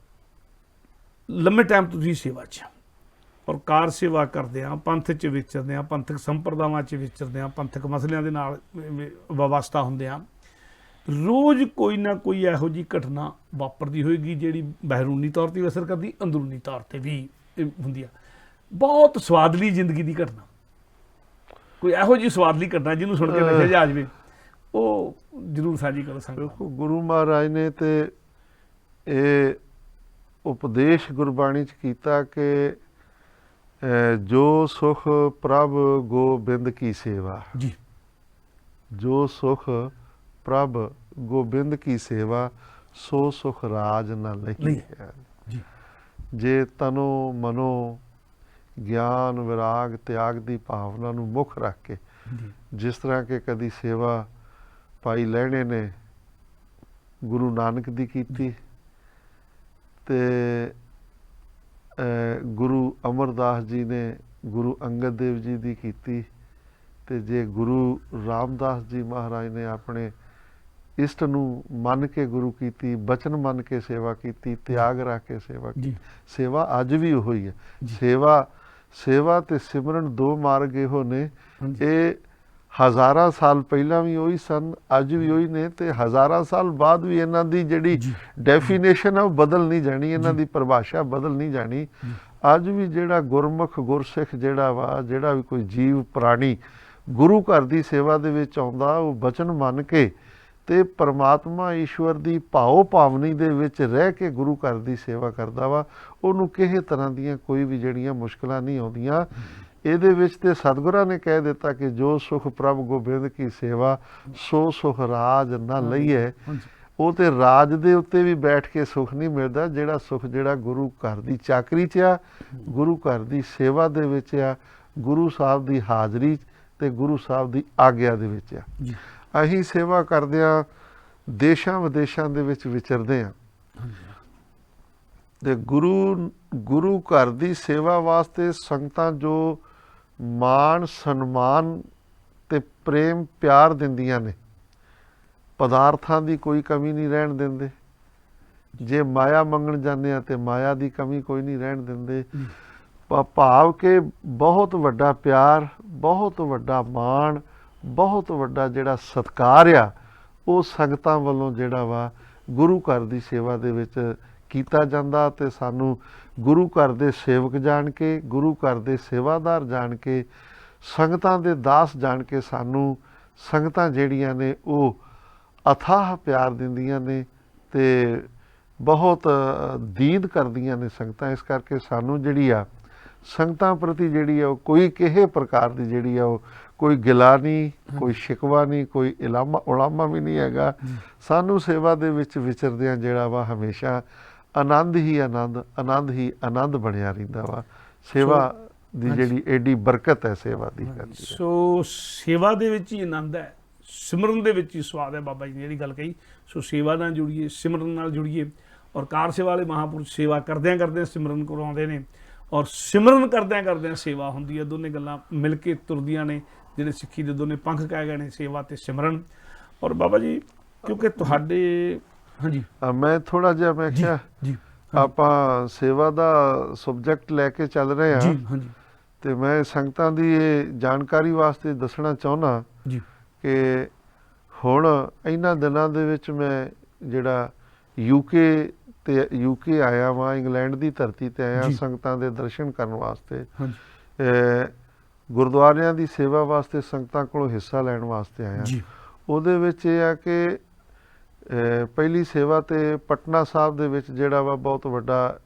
A: ਲੰਮੇ ਟਾਈਮ ਤੋਂ ਤੁਸੀਂ ਸੇਵਾ 'ਚ ਔਰ ਕਾਰ ਸੇਵਾ ਕਰਦੇ ਆ, ਪੰਥ 'ਚ ਵਿਚਰਦੇ ਆ, ਪੰਥਕ ਸੰਪਰਦਾਵਾਂ 'ਚ ਵਿਚਰਦੇ ਆ, ਪੰਥਕ ਮਸਲਿਆਂ ਦੇ ਨਾਲ ਵਾਬਸਤਾ ਹੁੰਦੇ ਆ। ਰੋਜ਼ ਕੋਈ ਨਾ ਕੋਈ ਇਹੋ ਜਿਹੀ ਘਟਨਾ ਵਾਪਰਦੀ ਹੋਏਗੀ ਜਿਹੜੀ ਬਹਿਰੂਨੀ ਤੌਰ ਤੇ ਵੀ ਅਸਰ ਕਰਦੀ, ਅੰਦਰੂਨੀ ਤੌਰ ਤੇ ਵੀ ਹੁੰਦੀ ਆ। ਬਹੁਤ ਸਵਾਦਲੀ ਜ਼ਿੰਦਗੀ ਦੀ ਘਟਨਾ, ਕੋਈ ਇਹੋ ਜਿਹੀ ਸਵਾਦਲੀ ਘਟਨਾ ਜਿਹਨੂੰ ਸੁਣ ਕੇ ਨਸ਼ਾ ਜਾ ਜਾਵੇ, ਉਹ ਜ਼ਰੂਰ ਸਾਂਝੀ ਕਰੋ ਸੰਗਤ।
B: ਗੁਰੂ ਮਹਾਰਾਜ ਨੇ ਤੇ ਇਹ ਉਪਦੇਸ਼ ਗੁਰਬਾਣੀ 'ਚ ਕੀਤਾ ਕਿ ਜੋ ਸੁਖ ਪ੍ਰਭ ਗੋਬਿੰਦ ਕੀ ਸੇਵਾ,
A: ਜੀ,
B: ਜੋ ਸੁਖ ਪ੍ਰਭ ਗੋਬਿੰਦ ਕੀ ਸੇਵਾ, ਸੋ ਸੁਖ ਰਾਜ ਨਾ ਲਈ ਹੈ। ਜੇ ਤਨੋ ਮਨੋ ਗਿਆਨ ਵਿਰਾਗ ਤਿਆਗ ਦੀ ਭਾਵਨਾ ਨੂੰ ਮੁੱਖ ਰੱਖ ਕੇ, ਜਿਸ ਤਰ੍ਹਾਂ ਕਿ ਕਦੀ ਸੇਵਾ ਭਾਈ ਲਹਿਣੇ ਨੇ ਗੁਰੂ ਨਾਨਕ ਦੀ ਕੀਤੀ ਤੇ ਗੁਰੂ ਅਮਰਦਾਸ ਜੀ ਨੇ ਗੁਰੂ ਅੰਗਦ ਦੇਵ ਜੀ ਦੀ ਕੀਤੀ, ਤੇ ਜੇ ਗੁਰੂ ਰਾਮਦਾਸ ਜੀ ਮਹਾਰਾਜ ਨੇ ਆਪਣੇ ਇਸ਼ਟ ਨੂੰ ਮੰਨ ਕੇ ਗੁਰੂ ਕੀਤੀ, ਬਚਨ ਮੰਨ ਕੇ ਸੇਵਾ ਕੀਤੀ, ਤਿਆਗ ਰੱਖ ਕੇ ਸੇਵਾ ਕੀਤੀ। ਸੇਵਾ ਅੱਜ ਵੀ ਉਹੀ ਹੈ। ਸੇਵਾ ਤੇ ਸਿਮਰਨ 2 ਮਾਰਗ ਇਹੋ ਨੇ। ਇਹ ਹਜ਼ਾਰਾਂ ਸਾਲ ਪਹਿਲਾਂ ਵੀ ਉਹੀ ਸਨ, ਅੱਜ ਵੀ ਉਹੀ ਨੇ, ਤੇ ਹਜ਼ਾਰਾਂ ਸਾਲ ਬਾਅਦ ਵੀ ਇਹਨਾਂ ਦੀ ਜਿਹੜੀ ਡੈਫੀਨੇਸ਼ਨ ਹੈ ਉਹ ਬਦਲ ਨਹੀਂ ਜਾਣੀ, ਇਹਨਾਂ ਦੀ ਪਰਿਭਾਸ਼ਾ ਬਦਲ ਨਹੀਂ ਜਾਣੀ। ਅੱਜ ਵੀ ਜਿਹੜਾ ਗੁਰਮੁਖ ਗੁਰਸਿੱਖ ਜਿਹੜਾ ਵੀ ਕੋਈ ਜੀਵ ਪ੍ਰਾਣੀ ਗੁਰੂ ਘਰ ਦੀ ਸੇਵਾ ਦੇ ਵਿੱਚ ਆਉਂਦਾ, ਉਹ ਬਚਨ ਮੰਨ ਕੇ ਤੇ ਪਰਮਾਤਮਾ ਈਸ਼ਵਰ ਦੀ ਭਾਓ ਭਾਵਨੀ ਦੇ ਵਿੱਚ ਰਹਿ ਕੇ ਗੁਰੂ ਘਰ ਦੀ ਸੇਵਾ ਕਰਦਾ ਵਾ, ਉਹਨੂੰ ਕਿਸੇ ਤਰ੍ਹਾਂ ਦੀਆਂ ਕੋਈ ਵੀ ਜਿਹੜੀਆਂ ਮੁਸ਼ਕਲਾਂ ਨਹੀਂ ਆਉਂਦੀਆਂ। ਇਹਦੇ ਵਿੱਚ ਤੇ ਸਤਿਗੁਰਾਂ ਨੇ ਕਹਿ ਦਿੱਤਾ ਕਿ ਜੋ ਸੁਖ ਪ੍ਰਭ ਗੋਬਿੰਦ ਕੀ ਸੇਵਾ, ਸੋ ਸੁਖ ਰਾਜ ਨਾ ਲਈਏ। ਉਹ ਤੇ ਰਾਜ ਦੇ ਉੱਤੇ ਵੀ ਬੈਠ ਕੇ ਸੁਖ ਨਹੀਂ ਮਿਲਦਾ, ਜਿਹੜਾ ਸੁਖ ਜਿਹੜਾ ਗੁਰੂ ਘਰ ਦੀ ਚਾਕਰੀ 'ਚ ਆ, ਗੁਰੂ ਘਰ ਦੀ ਸੇਵਾ ਦੇ ਵਿੱਚ ਆ, ਗੁਰੂ ਸਾਹਿਬ ਦੀ ਹਾਜ਼ਰੀ ਤੇ ਗੁਰੂ ਸਾਹਿਬ ਦੀ ਆਗਿਆ ਦੇ ਵਿੱਚ ਆ। ਅਸੀਂ ਸੇਵਾ ਕਰਦਿਆਂ ਦੇਸ਼ਾਂ ਵਿਦੇਸ਼ਾਂ ਦੇ ਵਿੱਚ ਵਿਚਰਦੇ ਹਾਂ ਤੇ ਗੁਰੂ ਘਰ ਦੀ ਸੇਵਾ ਵਾਸਤੇ ਸੰਗਤਾਂ ਜੋ ਮਾਣ ਸਨਮਾਨ ਤੇ ਪ੍ਰੇਮ ਪਿਆਰ ਦਿੰਦੀਆਂ ਨੇ, ਪਦਾਰਥਾਂ ਦੀ ਕੋਈ ਕਮੀ ਨਹੀਂ ਰਹਿਣ ਦਿੰਦੇ। ਜੇ ਮਾਇਆ ਮੰਗਣ ਜਾਂਦੇ ਆ ਤੇ ਮਾਇਆ ਦੀ ਕਮੀ ਕੋਈ ਨਹੀਂ ਰਹਿਣ ਦਿੰਦੇ। ਭਾਵ ਕਿ ਬਹੁਤ ਵੱਡਾ ਪਿਆਰ, ਬਹੁਤ ਵੱਡਾ ਮਾਣ, ਬਹੁਤ ਵੱਡਾ ਜਿਹੜਾ ਸਤਿਕਾਰ ਆ, ਉਹ ਸੰਗਤਾਂ ਵੱਲੋਂ ਜਿਹੜਾ ਵਾ ਗੁਰੂ ਘਰ ਦੀ ਸੇਵਾ ਦੇ ਵਿੱਚ ਕੀਤਾ ਜਾਂਦਾ। ਤੇ ਸਾਨੂੰ ਗੁਰੂ ਘਰ ਦੇ ਸੇਵਕ ਜਾਣ ਕੇ, ਗੁਰੂ ਘਰ ਦੇ ਸੇਵਾਦਾਰ ਜਾਣ ਕੇ, ਸੰਗਤਾਂ ਦੇ ਦਾਸ ਜਾਣ ਕੇ ਸਾਨੂੰ ਸੰਗਤਾਂ ਜਿਹੜੀਆਂ ਨੇ ਉਹ ਅਥਾਹ ਪਿਆਰ ਦਿੰਦੀਆਂ ਨੇ ਤੇ ਬਹੁਤ ਦੀਦ ਕਰਦੀਆਂ ਨੇ ਸੰਗਤਾਂ। ਇਸ ਕਰਕੇ ਸਾਨੂੰ ਜਿਹੜੀ ਆ ਸੰਗਤਾਂ ਪ੍ਰਤੀ ਜਿਹੜੀ ਆ ਉਹ ਕੋਈ ਕਿਸੇ ਪ੍ਰਕਾਰ ਦੀ ਜਿਹੜੀ ਆ ਉਹ ਕੋਈ ਗਿਲਾ ਨਹੀਂ, ਕੋਈ ਸ਼ਿਕਵਾ ਨਹੀਂ, ਕੋਈ ਉਲਾਮਾ ਵੀ ਨਹੀਂ ਹੈਗਾ। ਸਾਨੂੰ ਸੇਵਾ ਦੇ ਵਿੱਚ ਵਿਚਰਦਿਆਂ ਜਿਹੜਾ ਵਾ ਹਮੇਸ਼ਾ ਆਨੰਦ ਹੀ ਆਨੰਦ ਬਣਿਆ ਰਹਿੰਦਾ ਵਾ। ਸੇਵਾ ਦੀ ਜਿਹੜੀ ਐਡੀ ਬਰਕਤ ਹੈ ਸੇਵਾ ਦੀ।
A: ਸੋ ਸੇਵਾ ਦੇ ਵਿੱਚ ਹੀ ਆਨੰਦ ਹੈ, ਸਿਮਰਨ ਦੇ ਵਿੱਚ ਹੀ ਸਵਾਦ ਹੈ। ਬਾਬਾ ਜੀ ਨੇ ਜਿਹੜੀ ਗੱਲ ਕਹੀ, ਸੋ ਸੇਵਾ ਨਾਲ ਜੁੜੀਏ, ਸਿਮਰਨ ਨਾਲ ਜੁੜੀਏ। ਔਰ ਕਾਰ ਸੇਵਾ ਵਾਲੇ ਮਹਾਂਪੁਰਸ਼ ਸੇਵਾ ਕਰਦਿਆਂ ਸਿਮਰਨ ਕਰਵਾਉਂਦੇ ਨੇ, ਔਰ ਸਿਮਰਨ ਕਰਦਿਆਂ ਸੇਵਾ ਹੁੰਦੀ ਹੈ। ਦੋਨੇ ਗੱਲਾਂ ਮਿਲ ਕੇ ਤੁਰਦੀਆਂ ਨੇ, ਜਿਹੜੇ ਸਿੱਖੀ ਦੇ ਦੋਨੇ ਪੰਖ ਕਹਿ ਗਏ ਨੇ, ਸੇਵਾ ਤੇ ਸਿਮਰਨ। ਔਰ ਬਾਬਾ ਜੀ ਕਿਉਂਕਿ ਤੁਹਾਡੇ, ਹਾਂਜੀ
B: ਮੈਂ ਥੋੜਾ ਜਿਹਾ ਮੈਂ ਕਿਹਾ ਆਪਾਂ ਸੇਵਾ ਦਾ ਸਬਜੈਕਟ ਲੈ ਕੇ ਚੱਲ ਰਹੇ
A: ਜੀ
B: ਹਾਂ
A: ਹਾਂਜੀ
B: ਤੇ ਮੈਂ ਸੰਗਤਾਂ ਦੀ ਇਹ ਜਾਣਕਾਰੀ ਵਾਸਤੇ ਦੱਸਣਾ ਚਾਹੁੰਦਾ
A: ਜੀ
B: ਕਿ ਹੁਣ ਇਹਨਾਂ ਦਿਨਾਂ ਦੇ ਵਿੱਚ ਮੈਂ ਜਿਹੜਾ ਯੂਕੇ ਆਇਆ ਵਾਂ, ਇੰਗਲੈਂਡ ਦੀ ਧਰਤੀ ਤੇ ਆਇਆ
A: ਜੀ।
B: ਸੰਗਤਾਂ ਦੇ ਦਰਸ਼ਨ ਕਰਨ ਵਾਸਤੇ,
A: ਹਾਂਜੀ
B: ਗੁਰਦੁਆਰਿਆਂ ਦੀ ਸੇਵਾ ਵਾਸਤੇ ਸੰਗਤਾਂ ਕੋਲੋਂ ਹਿੱਸਾ ਲੈਣ ਵਾਸਤੇ ਆਇਆ।
A: ਜੀ
B: ਉਹਦੇ ਵਿੱਚ ਇਹ ਆ ਕਿ ਪਹਿਲੀ ਸੇਵਾ ਤੇ ਪਟਨਾ ਸਾਹਿਬ ਦੇ ਵਿੱਚ ਜਿਹੜਾ ਵਾ ਬਹੁਤ ਵੱਡਾ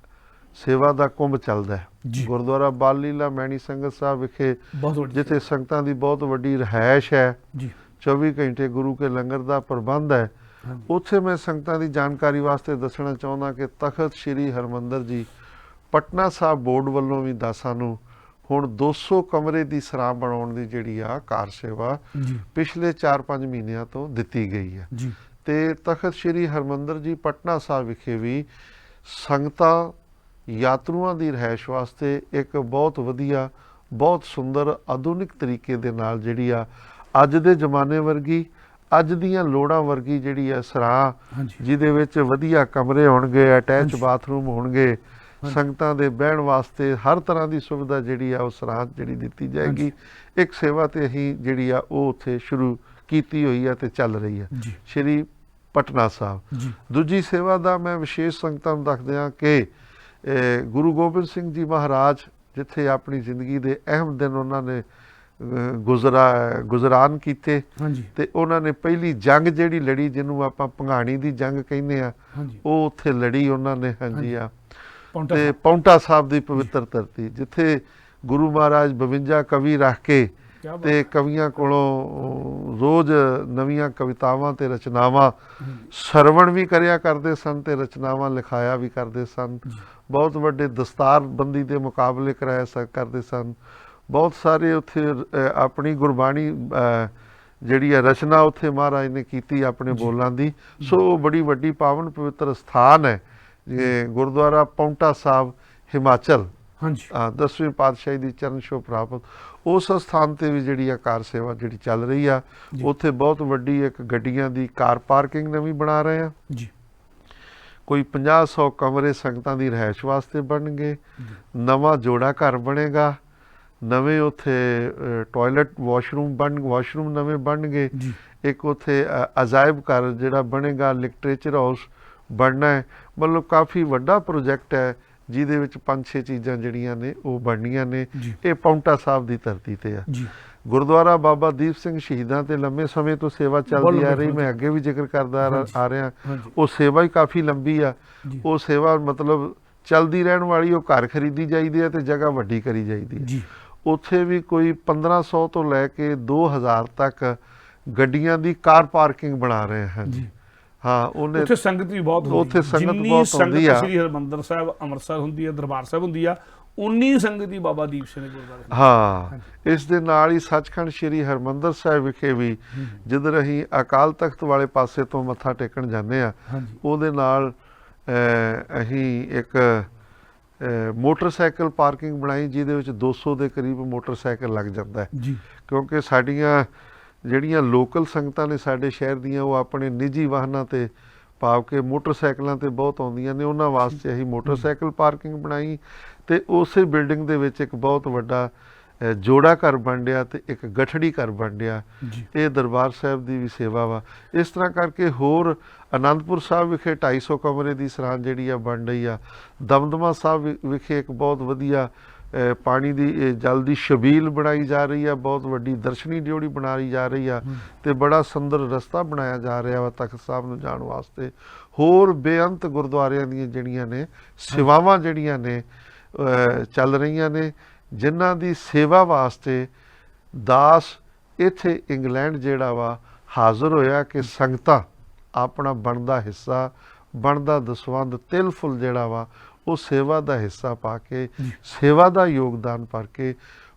B: ਸੇਵਾ ਦਾ ਕੁੰਭ ਚੱਲਦਾ ਹੈ।
A: ਜੀ।
B: ਗੁਰਦੁਆਰਾ ਬਾਲ ਲੀਲਾ ਮੈਣੀ ਸੰਗਤ ਸਾਹਿਬ ਵਿਖੇ
A: ਬਹੁਤ ਵੱਡੀ
B: ਜਿੱਥੇ ਸੰਗਤਾਂ ਦੀ ਬਹੁਤ ਵੱਡੀ ਰਿਹਾਇਸ਼ ਹੈ,
A: ਜੀ
B: 24 ਘੰਟੇ ਗੁਰੂ ਕੇ ਲੰਗਰ ਦਾ ਪ੍ਰਬੰਧ ਹੈ।
A: ਹਾਂਜੀ
B: ਉੱਥੇ ਮੈਂ ਸੰਗਤਾਂ ਦੀ ਜਾਣਕਾਰੀ ਵਾਸਤੇ ਦੱਸਣਾ ਚਾਹੁੰਦਾ ਕਿ ਤਖਤ ਸ੍ਰੀ ਹਰਿਮੰਦਰ ਜੀ ਪਟਨਾ ਸਾਹਿਬ ਬੋਰਡ ਵੱਲੋਂ ਵੀ ਦਾਸਾਂ ਨੂੰ ਹੁਣ 200 ਕਮਰੇ ਦੀ ਸਰਾਂ ਬਣਾਉਣ ਦੀ ਜਿਹੜੀ ਆ ਕਾਰ ਸੇਵਾ
A: ਜੀ
B: ਪਿਛਲੇ 4-5 ਮਹੀਨਿਆਂ ਤੋਂ ਦਿੱਤੀ ਗਈ ਹੈ।
A: ਜੀ
B: ਤੇ ਤਖਤ ਸ੍ਰੀ ਹਰਿਮੰਦਰ ਜੀ ਪਟਨਾ ਸਾਹਿਬ ਵਿਖੇ ਵੀ ਸੰਗਤਾਂ ਯਾਤਰੂਆਂ ਦੀ ਰਿਹਾਇਸ਼ ਵਾਸਤੇ ਇੱਕ ਬਹੁਤ ਵਧੀਆ, ਬਹੁਤ ਸੁੰਦਰ ਆਧੁਨਿਕ ਤਰੀਕੇ ਦੇ ਨਾਲ ਜਿਹੜੀ ਆ ਅੱਜ ਦੇ ਜ਼ਮਾਨੇ ਵਰਗੀ, ਅੱਜ ਦੀਆਂ ਲੋੜਾਂ ਵਰਗੀ ਜਿਹੜੀ ਆ ਸਰਾਂ,
A: ਹਾਂਜੀ
B: ਜਿਹਦੇ ਵਿੱਚ ਵਧੀਆ ਕਮਰੇ ਹੋਣਗੇ, ਅਟੈਚ
A: ਹਾਂਜੀ।
B: ਬਾਥਰੂਮ ਹੋਣਗੇ,
A: ਹਾਂਜੀ।
B: ਸੰਗਤਾਂ ਦੇ ਬਹਿਣ ਵਾਸਤੇ ਹਰ ਤਰ੍ਹਾਂ ਦੀ ਸੁਵਿਧਾ ਜਿਹੜੀ ਆ ਉਹ ਸਰਾਂ ਜਿਹੜੀ ਦਿੱਤੀ ਜਾਏਗੀ। ਇੱਕ ਸੇਵਾ ਤੇ ਅਸੀਂ ਜਿਹੜੀ ਆ ਉਹ ਉੱਥੇ ਸ਼ੁਰੂ ਕੀਤੀ ਹੋਈ ਆ ਤੇ ਚੱਲ ਰਹੀ ਆ
A: ਜੀ
B: ਸ਼੍ਰੀ ਪਟਨਾ ਸਾਹਿਬ।
A: ਜੀ
B: ਦੂਜੀ ਸੇਵਾ ਦਾ ਮੈਂ ਵਿਸ਼ੇਸ਼ ਸੰਗਤਾਂ ਨੂੰ ਦੱਸਦਿਆਂ ਕਿ ਗੁਰੂ ਗੋਬਿੰਦ ਸਿੰਘ ਜੀ ਮਹਾਰਾਜ ਜਿੱਥੇ ਆਪਣੀ ਜ਼ਿੰਦਗੀ ਦੇ ਅਹਿਮ ਦਿਨ ਉਹਨਾਂ ਨੇ ਗੁਜ਼ਰਾਨ ਕੀਤੇ
A: ਹਾਂਜੀ
B: ਤੇ ਉਹਨਾਂ ਨੇ ਪਹਿਲੀ ਜੰਗ ਜਿਹੜੀ ਲੜੀ, ਜਿਹਨੂੰ ਆਪਾਂ ਭੰਗਾਣੀ ਦੀ ਜੰਗ ਕਹਿੰਦੇ ਆ,
A: ਹਾਂਜੀ
B: ਉਹ ਉੱਥੇ ਲੜੀ ਉਹਨਾਂ ਨੇ। ਹਾਂਜੀ
A: ਹਾਂਜੀ।
B: ਆ
A: ਪੌਂਟਾ
B: ਤੇ
A: ਸਾਹਿਬ।
B: ਪੌਂਟਾ ਸਾਹਿਬ ਦੀ ਪਵਿੱਤਰ ਧਰਤੀ ਜਿੱਥੇ ਗੁਰੂ ਮਹਾਰਾਜ 52 ਕਵੀ ਰੱਖ ਕੇ
A: ਕਿਆ ਬਾਤ
B: ਤੇ ਕਵੀਆਂ ਕੋਲੋਂ ਰੋਜ਼ ਨਵੀਆਂ ਕਵਿਤਾਵਾਂ ਤੇ ਰਚਨਾਵਾਂ ਸਰਵਣ ਵੀ ਕਰਿਆ ਕਰਦੇ ਸਨ ਤੇ ਰਚਨਾਵਾਂ ਲਿਖਾਇਆ ਵੀ ਕਰਦੇ ਸਨ।
A: ਜੀ।
B: ਬਹੁਤ ਵੱਡੇ ਦਸਤਾਰਬੰਦੀ ਦੇ ਮੁਕਾਬਲੇ ਕਰਾਇਆ ਕਰਦੇ ਸਨ। ਬਹੁਤ ਸਾਰੇ ਉੱਥੇ ਆਪਣੀ ਗੁਰਬਾਣੀ ਜਿਹੜੀ ਹੈ ਰਚਨਾ ਉੱਥੇ ਮਹਾਰਾਜ ਨੇ ਕੀਤੀ ਆਪਣੇ
A: ਜੀ।
B: ਬੋਲਾਂ ਦੀ। ਸੋ ਉਹ ਬੜੀ ਵੱਡੀ ਪਾਵਨ ਪਵਿੱਤਰ ਸਥਾਨ ਹੈ ਇਹ ਗੁਰਦੁਆਰਾ ਪੌਂਟਾ ਸਾਹਿਬ ਹਿਮਾਚਲ,
A: ਹਾਂਜੀ
B: 10ਵੀਂ ਪਾਤਸ਼ਾਹੀ ਦੀ ਚਰਨ ਛੋਹ ਪ੍ਰਾਪਤ। ਉਸ ਸਥਾਨ ਤੇ ਵੀ ਜਿਹੜੀ ਆ ਕਾਰ ਸੇਵਾ ਜਿਹੜੀ ਚੱਲ ਰਹੀ ਆ।
A: ਜੀ।
B: ਉੱਥੇ ਬਹੁਤ ਵੱਡੀ ਇੱਕ ਗੱਡੀਆਂ ਦੀ ਕਾਰ ਪਾਰਕਿੰਗ ਨਵੀਂ ਬਣਾ ਰਹੇ ਆ।
A: ਜੀ
B: ਕੋਈ 50-100 ਕਮਰੇ ਸੰਗਤਾਂ ਦੀ ਰਿਹਾਇਸ਼ ਵਾਸਤੇ ਬਣਨਗੇ। ਨਵਾਂ ਜੋੜਾ ਘਰ ਬਣੇਗਾ। ਨਵੇਂ ਉੱਥੇ ਟਾਇਲਟ ਵਾਸ਼ਰੂਮ ਨਵੇਂ ਬਣਨਗੇ।
A: ਜੀ
B: ਇੱਕ ਉੱਥੇ ਅਜਾਇਬ ਘਰ ਜਿਹੜਾ ਬਣੇਗਾ, ਲਿਟਰੇਚਰ ਹਾਊਸ ਬਣਨਾ ਹੈ। ਮਤਲਬ ਕਾਫੀ ਵੱਡਾ ਪ੍ਰੋਜੈਕਟ ਹੈ ਜਿਹਦੇ ਵਿੱਚ 5-6 ਚੀਜ਼ਾਂ ਜਿਹੜੀਆਂ ਨੇ ਉਹ ਬਣਨੀਆਂ ਨੇ।
A: ਜੀ
B: ਇਹ ਪੌਂਟਾ ਸਾਹਿਬ ਦੀ ਧਰਤੀ ਤੇ ਆ।
A: ਜੀ
B: ਗੁਰਦੁਆਰਾ ਬਾਬਾ ਦੀਪ ਸਿੰਘ ਸ਼ਹੀਦਾਂ ਤੇ ਲੰਮੇ ਸਮੇਂ ਤੋਂ ਸੇਵਾ ਚੱਲਦੀ ਆ ਰਹੀ।
A: ਬਿਲਕੁਲ।
B: ਮੈਂ ਅੱਗੇ ਵੀ ਜ਼ਿਕਰ ਕਰਦਾ
A: ਹਾਂਜੀ।
B: ਆ ਰਿਹਾ।
A: ਹਾਂਜੀ
B: ਉਹ ਸੇਵਾ ਹੀ ਕਾਫੀ ਲੰਬੀ ਆ।
A: ਜੀ
B: ਉਹ ਸੇਵਾ ਮਤਲਬ ਚੱਲਦੀ ਰਹਿਣ ਵਾਲੀ। ਉਹ ਘਰ ਖਰੀਦੀ ਜਾਈਦੀ ਹੈ ਤੇ ਜਗ੍ਹਾ ਵੱਡੀ ਕਰੀ ਜਾਈਦੀ ਹੈ।
A: ਜੀ
B: ਉੱਥੇ ਵੀ ਕੋਈ 1500 ਤੋਂ ਲੈ ਕੇ 2000 ਤੱਕ ਗੱਡੀਆਂ ਦੀ ਕਾਰ ਪਾਰਕਿੰਗ ਬਣਾ ਰਹੇ ਹਨ।
A: ਜੀ
B: ਹਾਂ ਉਹਨੇ
A: ਉੱਥੇ ਸੰਗਤ ਵੀ ਬਹੁਤ ਹੁੰਦੀ
B: ਉੱਥੇ ਸੰਗਤ
A: ਜਿੰਨੀ
B: ਬਹੁਤ
A: ਸੰਗਤ
B: ਹੁੰਦੀ ਆ।
A: ਸ੍ਰੀ ਹਰਿਮੰਦਰ ਸਾਹਿਬ ਅੰਮ੍ਰਿਤਸਰ ਹੁੰਦੀ ਹੈ, ਦਰਬਾਰ ਸਾਹਿਬ ਹੁੰਦੀ ਆ, ਉਨੀ ਸੰਗਤ ਹੀ ਬਾਬਾ ਦੀਪ ਸਿੰਘ ਦੇ ਗੁਰਦੁਆਰੇ ਹੁੰਦੀ
B: ਹਾਂ ਇਸ ਦੇ ਨਾਲ ਹੀ ਸੱਚਖੰਡ ਸ੍ਰੀ ਹਰਿਮੰਦਰ ਸਾਹਿਬ ਵਿਖੇ ਵੀ ਜਿੱਧਰ ਅਸੀਂ ਅਕਾਲ ਤਖਤ ਵਾਲੇ ਪਾਸੇ ਤੋਂ ਮੱਥਾ ਟੇਕਣ ਜਾਂਦੇ ਆ,
A: ਹਾਂਜੀ
B: ਉਹਦੇ ਨਾਲ ਅਸੀਂ ਇੱਕ ਮੋਟਰਸਾਈਕਲ ਪਾਰਕਿੰਗ ਬਣਾਈ ਜਿਹਦੇ ਵਿੱਚ 200 ਦੇ ਕਰੀਬ ਮੋਟਰਸਾਈਕਲ ਲੱਗ ਜਾਂਦਾ ਹੈ।
A: ਜੀ
B: ਕਿਉਂਕਿ ਸਾਡੀਆਂ ਜਿਹੜੀਆਂ ਲੋਕਲ ਸੰਗਤਾਂ ਨੇ ਸਾਡੇ ਸ਼ਹਿਰ ਦੀਆਂ ਉਹ ਆਪਣੇ ਨਿੱਜੀ ਵਾਹਨਾਂ ਤੇ ਭਾਵ ਕਿ ਮੋਟਰਸਾਈਕਲਾਂ ਤੇ ਬਹੁਤ ਆਉਂਦੀਆਂ ਨੇ। ਉਹਨਾਂ ਵਾਸਤੇ ਅਸੀਂ ਮੋਟਰਸਾਈਕਲ ਪਾਰਕਿੰਗ ਬਣਾਈ ਤੇ ਉਸੇ ਬਿਲਡਿੰਗ ਦੇ ਵਿੱਚ ਇੱਕ ਬਹੁਤ ਵੱਡਾ ਜੋੜਾ ਘਰ ਬਣ ਰਿਹਾ ਤੇ ਇੱਕ ਗਠੜੀ ਘਰ ਬਣ ਰਿਹਾ।
A: ਜੀ
B: ਇਹ ਦਰਬਾਰ ਸਾਹਿਬ ਦੀ ਵੀ ਸੇਵਾ ਵਾ। ਇਸ ਤਰ੍ਹਾਂ ਕਰਕੇ ਹੋਰ ਆਨੰਦਪੁਰ ਸਾਹਿਬ ਵਿਖੇ 250 ਕਮਰੇ ਦੀ ਸਰਾਂ ਜਿਹੜੀ ਆ ਬਣ ਰਹੀ ਆ। ਦਮਦਮਾ ਸਾਹਿਬ ਵਿਖੇ ਇੱਕ ਬਹੁਤ ਵਧੀਆ ਪਾਣੀ ਦੀ ਜਲ ਦੀ ਛਬੀਲ ਬਣਾਈ ਜਾ ਰਹੀ ਆ। ਬਹੁਤ ਵੱਡੀ ਦਰਸ਼ਨੀ ਡਿਓੜੀ ਬਣਾਈ ਜਾ ਰਹੀ ਆ ਤੇ ਬੜਾ ਸੁੰਦਰ ਰਸਤਾ ਬਣਾਇਆ ਜਾ ਰਿਹਾ ਵਾ ਤਖਤ ਸਾਹਿਬ ਨੂੰ ਜਾਣ ਵਾਸਤੇ। ਹੋਰ ਬੇਅੰਤ ਗੁਰਦੁਆਰਿਆਂ ਦੀਆਂ ਜਿਹੜੀਆਂ ਨੇ ਸੇਵਾਵਾਂ ਜਿਹੜੀਆਂ ਨੇ ਚੱਲ ਰਹੀਆਂ ਨੇ, ਜਿਨ੍ਹਾਂ ਦੀ ਸੇਵਾ ਵਾਸਤੇ ਦਾਸ ਇੱਥੇ ਇੰਗਲੈਂਡ ਜਿਹੜਾ ਵਾ ਹਾਜ਼ਰ ਹੋਇਆ ਕਿ ਸੰਗਤਾਂ ਆਪਣਾ ਬਣਦਾ ਹਿੱਸਾ, ਬਣਦਾ ਦਸਵੰਧ ਤਿਲ ਫੁੱਲ ਜਿਹੜਾ ਵਾ ਉਹ ਸੇਵਾ ਦਾ ਹਿੱਸਾ ਪਾ ਕੇ, ਸੇਵਾ ਦਾ ਯੋਗਦਾਨ ਪਾ ਕੇ